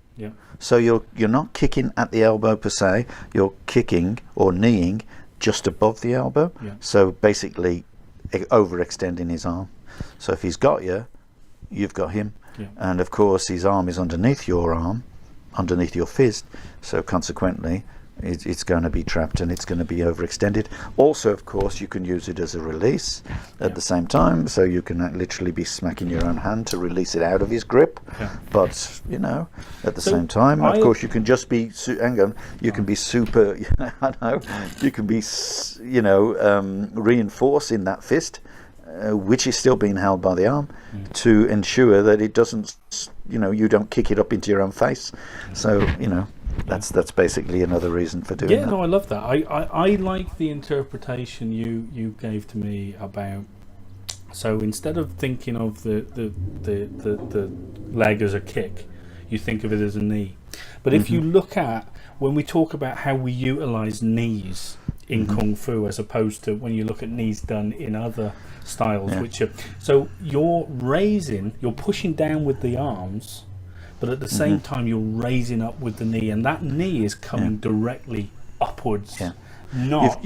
So you're not kicking at the elbow per se, you're kicking or kneeing just above the elbow. So basically overextending his arm. So if he's got you, you've got him. And of course his arm is underneath your arm, underneath your fist. So consequently, it's going to be trapped and it's going to be overextended. Also, of course, you can use it as a release at the same time, so you can literally be smacking your own hand to release it out of his grip. But at the same time, of course, you can just be you can be super you can be reinforcing that fist, which is still being held by the arm, to ensure that it doesn't, you don't kick it up into your own face. So that's basically another reason for doing that. Yeah, no, I love that. I like the interpretation you gave to me about. So instead of thinking of the leg as a kick, you think of it as a knee. But if you look at, when we talk about how we utilize knees in Kung Fu, as opposed to when you look at knees done in other styles, which are, so you're pushing down with the arms, but at the same time you're raising up with the knee, and that knee is coming directly upwards, not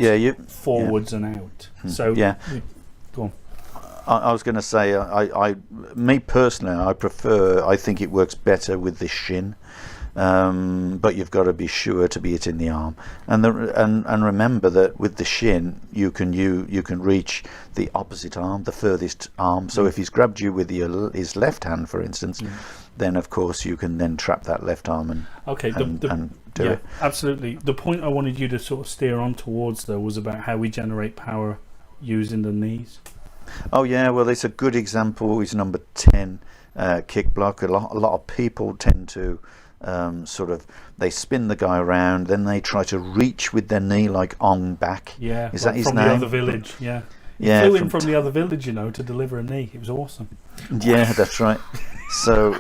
forwards and out. So go on. I was going to say, me personally, I think it works better with the shin, but you've got to be sure to be hitting the arm, and remember that with the shin you can reach the opposite arm, the furthest arm. So if he's grabbed you with his left hand, for instance, then of course you can then trap that left arm and do it. Absolutely. The point I wanted you to sort of steer on towards, though, was about how we generate power using the knees. Oh yeah, well, it's a good example. Is number 10 kick block. A lot of people tend to they spin the guy around, then they try to reach with their knee like on back. Yeah, is that his from name? The other village. Yeah, he flew in from the other village, to deliver a knee. It was awesome. Yeah, that's right. So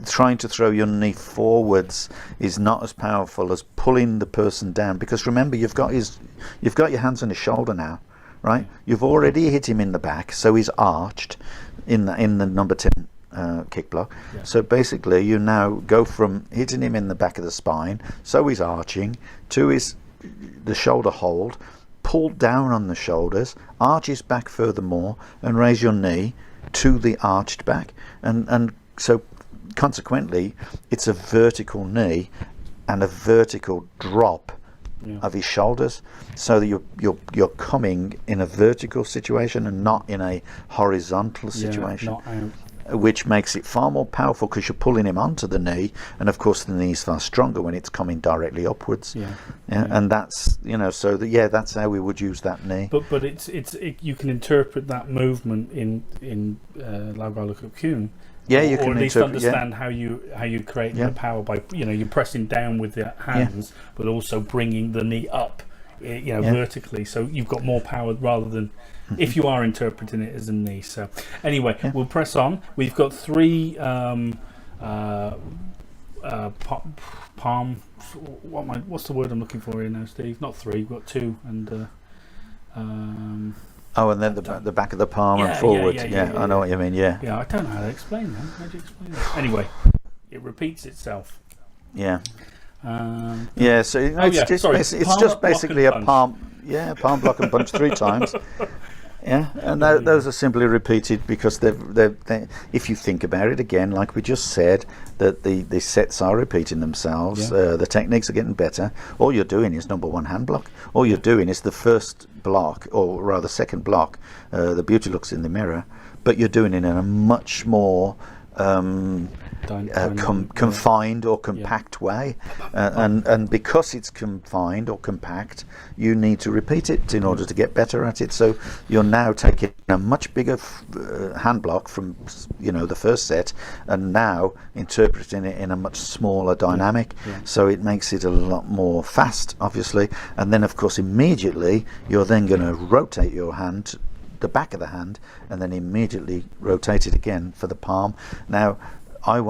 trying to throw your knee forwards is not as powerful as pulling the person down, because remember, you've got your hands on his shoulder now, right? You've already hit him in the back, so he's arched in the number 10 kick block. So basically you now go from hitting him in the back of the spine, so he's arching, to the shoulder hold, pull down on the shoulders, arch his back furthermore, and raise your knee to the arched back, and so consequently it's a vertical knee and a vertical drop of his shoulders, so that you're coming in a vertical situation and not in a horizontal situation, not out. Which makes it far more powerful, because you're pulling him onto the knee, and of course the knee is far stronger when it's coming directly upwards. And that's that's how we would use that knee. But you can interpret that movement in Lau Gar Kyun. Yeah, you or can at least understand how you create the power by you're pressing down with the hands, but also bringing the knee up, vertically. So you've got more power rather than if you are interpreting it as a knee. So anyway, we'll press on. We've got 3 palm. What's the word I'm looking for here now, Steve? Not 3. We've got 2 and. And then the back of the palm and forward. I know what you mean. Yeah, I don't know how to explain that. How do you explain that? Anyway, it repeats itself. So it's just basically a palm. Palm block and punch 3 times. And those are simply repeated because they're if you think about it again, like we just said, that the sets are repeating themselves. The techniques are getting better. All you're doing is number 1 hand block. All you're doing is the first block, or rather second block. The beauty looks in the mirror, but you're doing it in a much more confined or compact way, and because it's confined or compact, you need to repeat it in order to get better at it. So you're now taking a much bigger hand block from the first set, and now interpreting it in a much smaller dynamic. So it makes it a lot more fast, obviously, and then of course immediately you're then going to rotate your hand, the back of the hand, and then immediately rotate it again for the palm. Now I've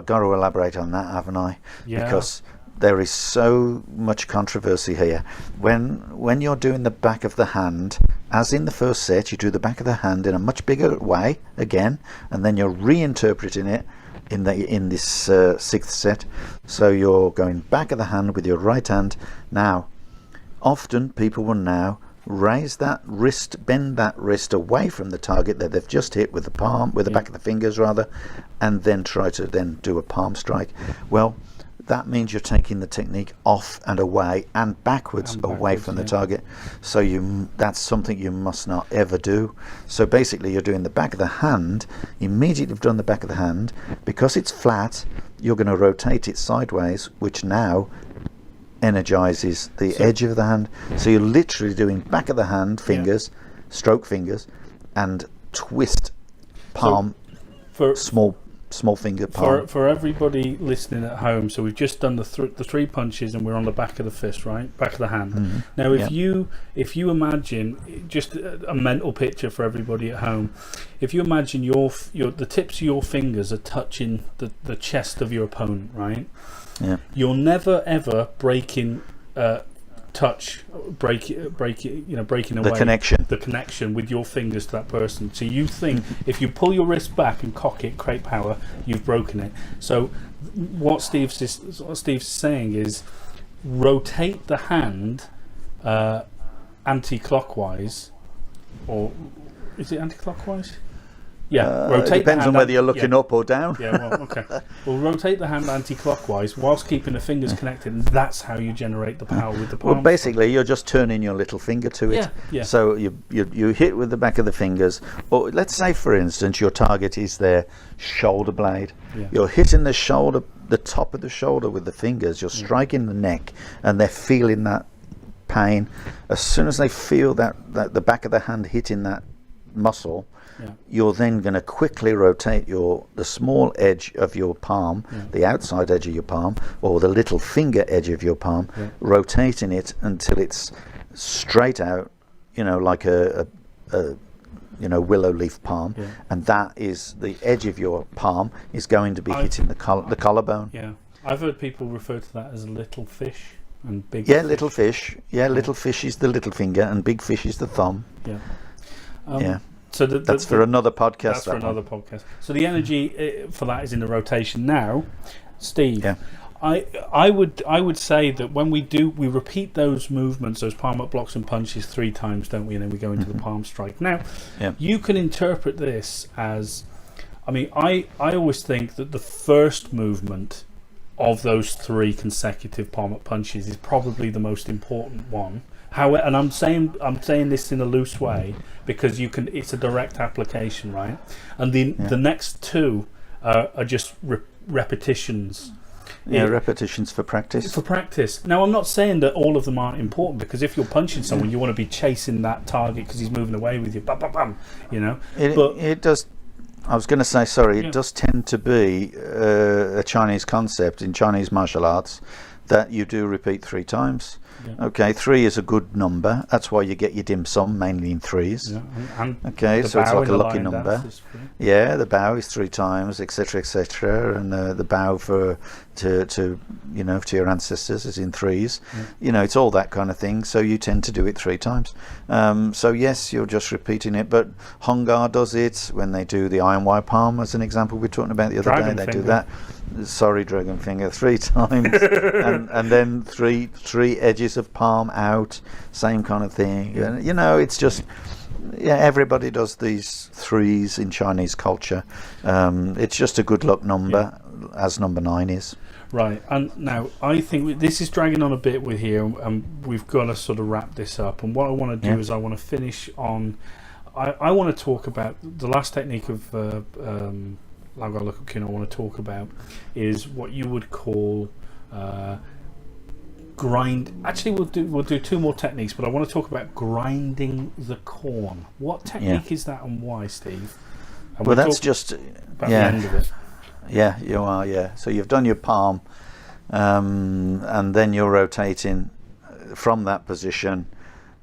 got to elaborate on that, haven't I? Because there is so much controversy here. When you're doing the back of the hand, as in the first set, you do the back of the hand in a much bigger way again, and then you're reinterpreting it in this 6th set. So you're going back of the hand with your right hand. Now, often people will now raise that wrist, bend that wrist away from the target that they've just hit with the palm, with the back of the fingers rather, and then try to then do a palm strike. Well, that means you're taking the technique off and away and backwards, away from the target. So that's something you must not ever do. So basically you're doing the back of the hand. Immediately you've done the back of the hand, because it's flat, you're going to rotate it sideways, which now energizes the edge of the hand. So you're literally doing back of the hand fingers, stroke fingers, and twist palm, for small finger palm. For everybody listening at home, so we've just done the three punches and we're on the back of the fist, right? Back of the hand. Mm-hmm. Now, if you imagine, just a mental picture for everybody at home, if you imagine the tips of your fingers are touching the chest of your opponent, right? Yeah. You're never ever breaking breaking away the connection with your fingers to that person. So you think if you pull your wrist back and cock it, create power, you've broken it. So what Steve's saying is rotate the hand anti-clockwise, or is it anti-clockwise? Yeah, rotate. It depends on whether you're looking up or down. Yeah, well, okay. Well, rotate the hand anti-clockwise whilst keeping the fingers connected, and that's how you generate the power with the palm. Well, basically, you're just turning your little finger to it. Yeah. So you hit with the back of the fingers. Or let's say, for instance, your target is their shoulder blade. Yeah. You're hitting the shoulder, the top of the shoulder with the fingers. You're striking the neck, and they're feeling that pain. As soon as they feel that the back of the hand hitting that muscle, you're then going to quickly rotate the small edge of your palm, the outside edge of your palm, or the little finger edge of your palm, rotating it until it's straight out, like a willow leaf palm, and that is the edge of your palm is going to be hitting the collarbone. Yeah, I've heard people refer to that as a little fish and big. Yeah, fish. little fish. Yeah, little fish is the little finger, and big fish is the thumb. Yeah. So that's for another podcast. That's for another podcast. So the energy for that is in the rotation now, Steve. Yeah. I would say that when we repeat those movements, those palm up blocks and punches 3 times, don't we? And then we go into the palm strike. Now, you can interpret this as, I always think that the first movement of those 3 consecutive palm up punches is probably the most important one. However, and I'm saying this in a loose way because it's a direct application, right? And the next 2 are just repetitions. Yeah, repetitions for practice. For practice. Now, I'm not saying that all of them aren't important, because if you're punching someone, you want to be chasing that target because he's moving away with you. Bam, bam, bam. It does. I was going to say, sorry. It does tend to be a Chinese concept in Chinese martial arts that you do repeat 3 times. Yeah. Okay, 3 is a good number. That's why you get your dim sum mainly in 3s. Yeah, okay, so it's like a lucky number. Yeah, the bow is 3 times, etc., and the bow to your ancestors is in 3s. Yeah. It's all that kind of thing. So you tend to do it 3 times. So yes, you're just repeting it. But Lau Gar does it when they do the iron wire palm, as an example we were talking about the other day. They do that. Sorry, dragon finger, 3 times, and then three edges of palm out, same kind of thing. It's just, everybody does these 3s in Chinese culture. It's just a good luck number, as number 9 is. Right, and now I think this is dragging on a bit with here, and we've got to sort of wrap this up. And what I want to do is I want to finish on. I want to talk about the last technique of Lau Gar I want to talk about is what you would call grind. Actually, we'll do 2 more techniques, but I want to talk about grinding the corn. What technique is that, and why, Steve? And well, that's just about the end of it. Yeah, you are. Yeah, so you've done your palm, and then you're rotating from that position,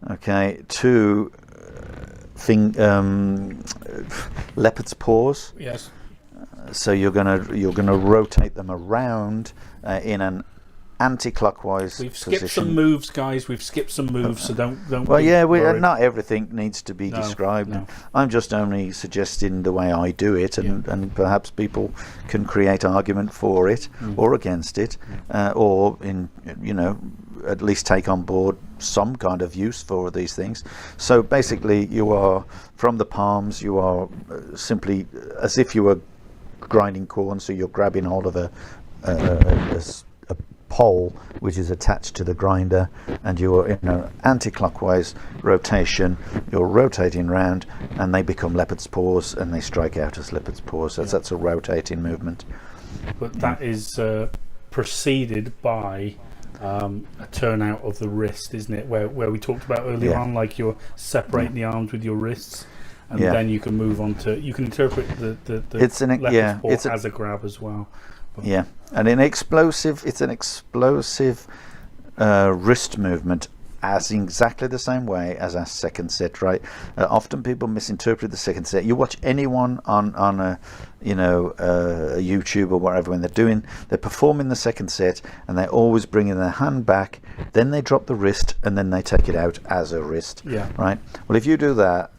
okay, to leopard's paws. Yes. So you're gonna rotate them around in an anti-clockwise We've skipped position. some moves, guys. We've skipped some moves, so don't. Well, yeah, worried. not everything needs to be described. No. I'm just only suggesting the way I do it, and perhaps people can create argument for it or against it, or at least take on board some kind of use for these things. So basically, you are from the palms. You are simply as if you were grinding corn. So you're grabbing hold of a pole which is attached to the grinder, and you're in an anti-clockwise rotation. You're rotating round, and they become leopard's paws, and they strike out as leopard's paws. That's a rotating movement. But that is preceded by a turnout of the wrist, isn't it? Where we talked about earlier on, like you're separating the arms with your wrists, and then you can move on to, you can interpret the leopard's paw as a grab as well. But and it's an explosive wrist movement, as in exactly the same way as our second set, right? Often people misinterpret the second set. You watch anyone on a YouTube or whatever, when they're performing the second set, and they're always bringing their hand back, then they drop the wrist, and then they take it out as a wrist, right? Well, if you do that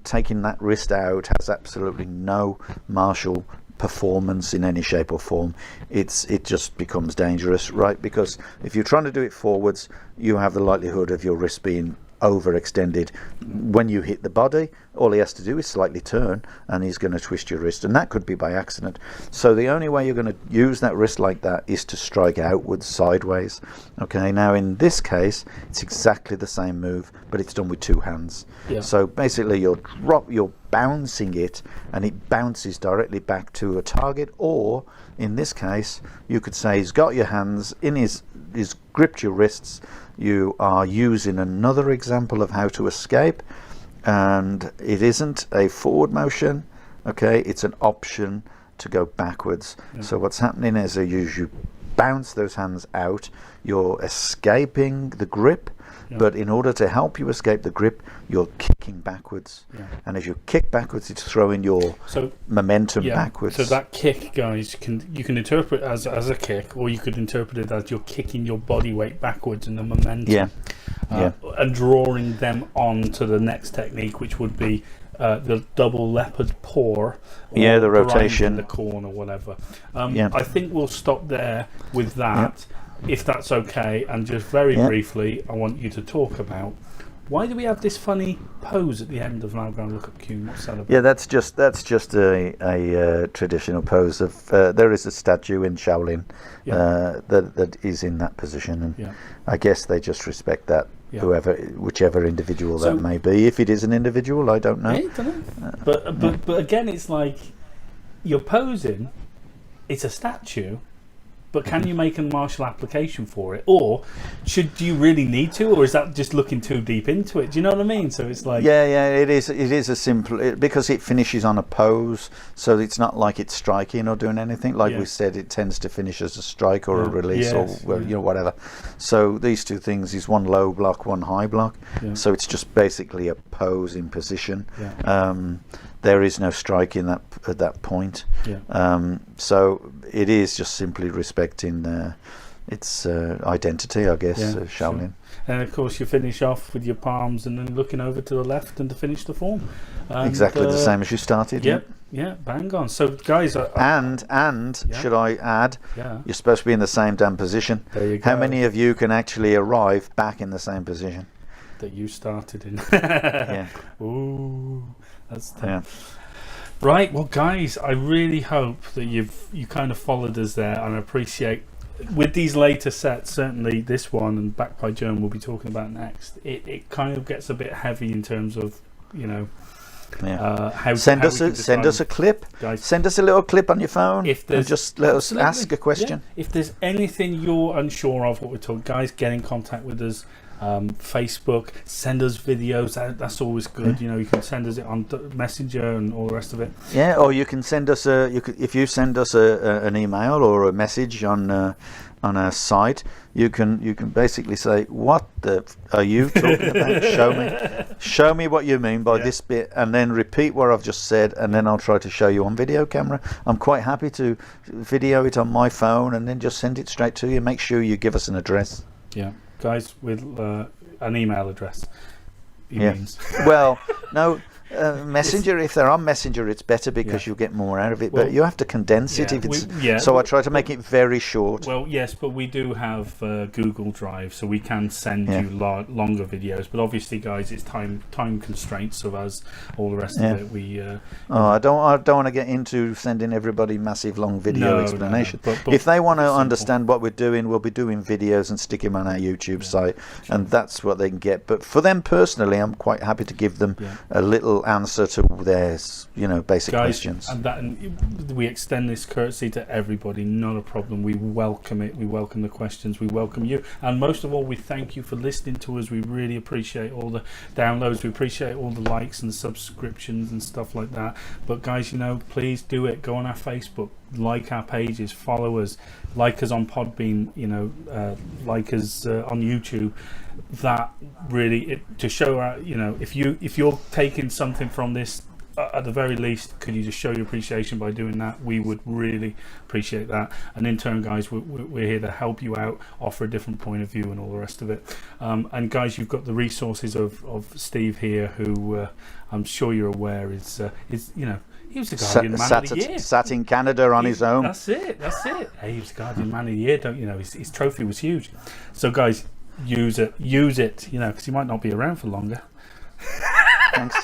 taking that wrist out has absolutely no martial performance in any shape or form. It just becomes dangerous, right? Because if you're trying to do it forwards, you have the likelihood of your wrist being overextended. When you hit the body, all he has to do is slightly turn, and he's going to twist your wrist, and that could be by accident. So the only way you're going to use that wrist like that is to strike outwards, sideways. Okay, now in this case, it's exactly the same move, but it's done with two hands. So basically you're bouncing it, and it bounces directly back to a target. Or in this case, you could say he's got your hands in he's gripped your wrists. You are using another example of how to escape, and it isn't a forward motion, okay, it's an option to go backwards. So what's happening is you bounce those hands out, you're escaping the grip, but in order to help you escape the grip, you're kicking backwards, and as you kick backwards, it's throwing your momentum backwards. So that kick, guys, you can interpret as a kick, or you could interpret it as you're kicking your body weight backwards in the momentum, and drawing them on to the next technique, which would be the double leopard paw, or the rotation, the corn, or whatever. I think we'll stop there with that. If that's okay, and just very briefly, I want you to talk about, why do we have this funny pose at the end of Lau Gar Look Up Q? What's that about? That's just a traditional pose of. There is a statue in Shaolin that is in that position, and I guess they just respect that. Whichever individual that may be. If it is an individual, I don't know. I don't know. But again, it's like you're posing. It's a statue. But can you make a martial application for it, or do you really need to, or is that just looking too deep into it? Do you know what I mean? So it's like it is a simple, because it finishes on a pose, so it's not like it's striking or doing anything. Like we said, it tends to finish as a strike or a release or whatever. So these two things is one low block, one high block. So it's just basically a pose in position. There is no strike in that at that point. So it is just simply respecting its identity, I guess, Shaolin. Sure. And of course, you finish off with your palms and then looking over to the left and to finish the form. Exactly the same as you started. Bang on. So, guys, and should I add, you're supposed to be in the same damn position. There you go. How many of you can actually arrive back in the same position that you started in? Ooh. That's right. Well, guys, I really hope that you kind of followed us there, and I appreciate with these later sets, certainly this one and Back by German we'll be talking about next. It kind of gets a bit heavy in terms of how send us a clip, guys. Send us a little clip on your phone. And just let us ask a question. If there's anything you're unsure of what we're talking, guys, get in contact with us. Facebook, send us videos. That's always good. You can send us it on Messenger and all the rest of it. Or you can send us if you send us an email or a message on our site, you can basically say, what the are you talking about? Show me what you mean by this bit, and then repeat what I've just said, and then I'll try to show you on video camera. I'm quite happy to video it on my phone and then just send it straight to you. Make sure you give us an address. Guys, with an email address. Means. Well, no, Messenger, if they're on Messenger, it's better because you'll get more out of it. Well, but you have to condense it if it's. So I try to make it very short. Well, yes, but we do have Google Drive, so we can send you longer videos. But obviously, guys, it's time constraints of us. All the rest of it, we. I don't want to get into sending everybody massive long video explanation. But if they want to understand what we're doing, we'll be doing videos and stick them on our YouTube site, and that's what they can get. But for them personally, I'm quite happy to give them a little answer to their, basic questions. And we extend this courtesy to everybody. Not a problem. We welcome it. We welcome the questions. We welcome you. And most of all, we thank you for listening to us. We really appreciate all the downloads. We appreciate all the likes and subscriptions and stuff like that. But guys, please do it. Go on our Facebook, like our pages, follow us, like us on Podbean, like us on YouTube. That really, to show our, if you're taking something from this, at the very least, could you just show your appreciation by doing that? We would really appreciate that. And in turn, guys, we're here to help you out, offer a different point of view and all the rest of it. And guys, you've got the resources of Steve here, who I'm sure you're aware is he was the Guardian Man of the Year. Sat in Canada on his own. That's it. Hey, he was the Guardian Man of the Year. Don't his trophy was huge. So guys, use it, because he might not be around for longer. Thanks.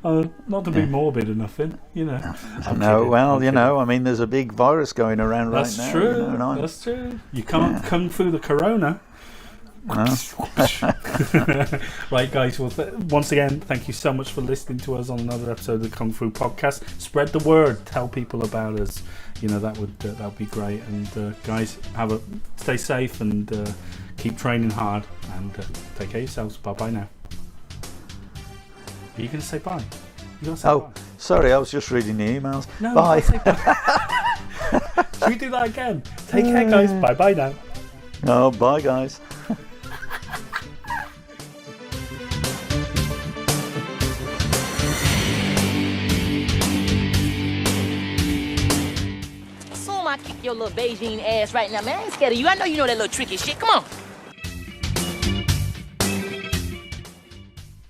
Not to be morbid or nothing, No, well, I mean, there's a big virus going around right now. True. That's true. You can't kung fu the corona. Right, guys, well, once again, thank you so much for listening to us on another episode of the Kung Fu Podcast. Spread the word, tell people about us. That would be great. And guys, stay safe and keep training hard, and take care of yourselves. Bye now. Are you going to say bye? Bye. Sorry, I was just reading the emails. No, bye. Should we do that again? Take care, guys. Bye now. Oh, bye, guys. I kick your little Beijing ass right now, man. I ain't scared of you. I know you know that little tricky shit. Come on.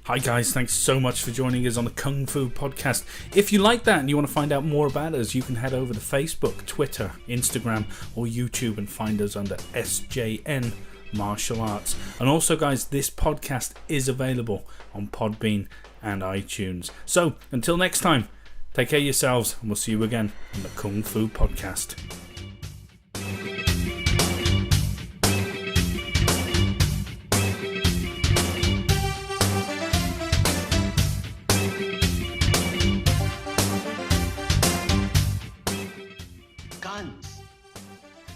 Hi guys, thanks so much for joining us on the Kung Fu Podcast. If you like that and you want to find out more about us, you can head over to Facebook, Twitter, Instagram or YouTube and find us under SJN Martial Arts. And also guys, this podcast is available on Podbean and iTunes. So until next time, take care of yourselves and we'll see you again on the Kung Fu Podcast. Guns.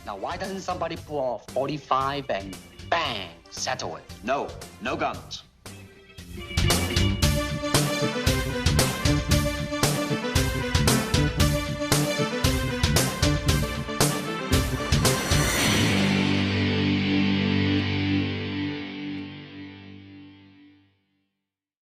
Now why doesn't somebody pull off 45 and bang, settle it? No guns.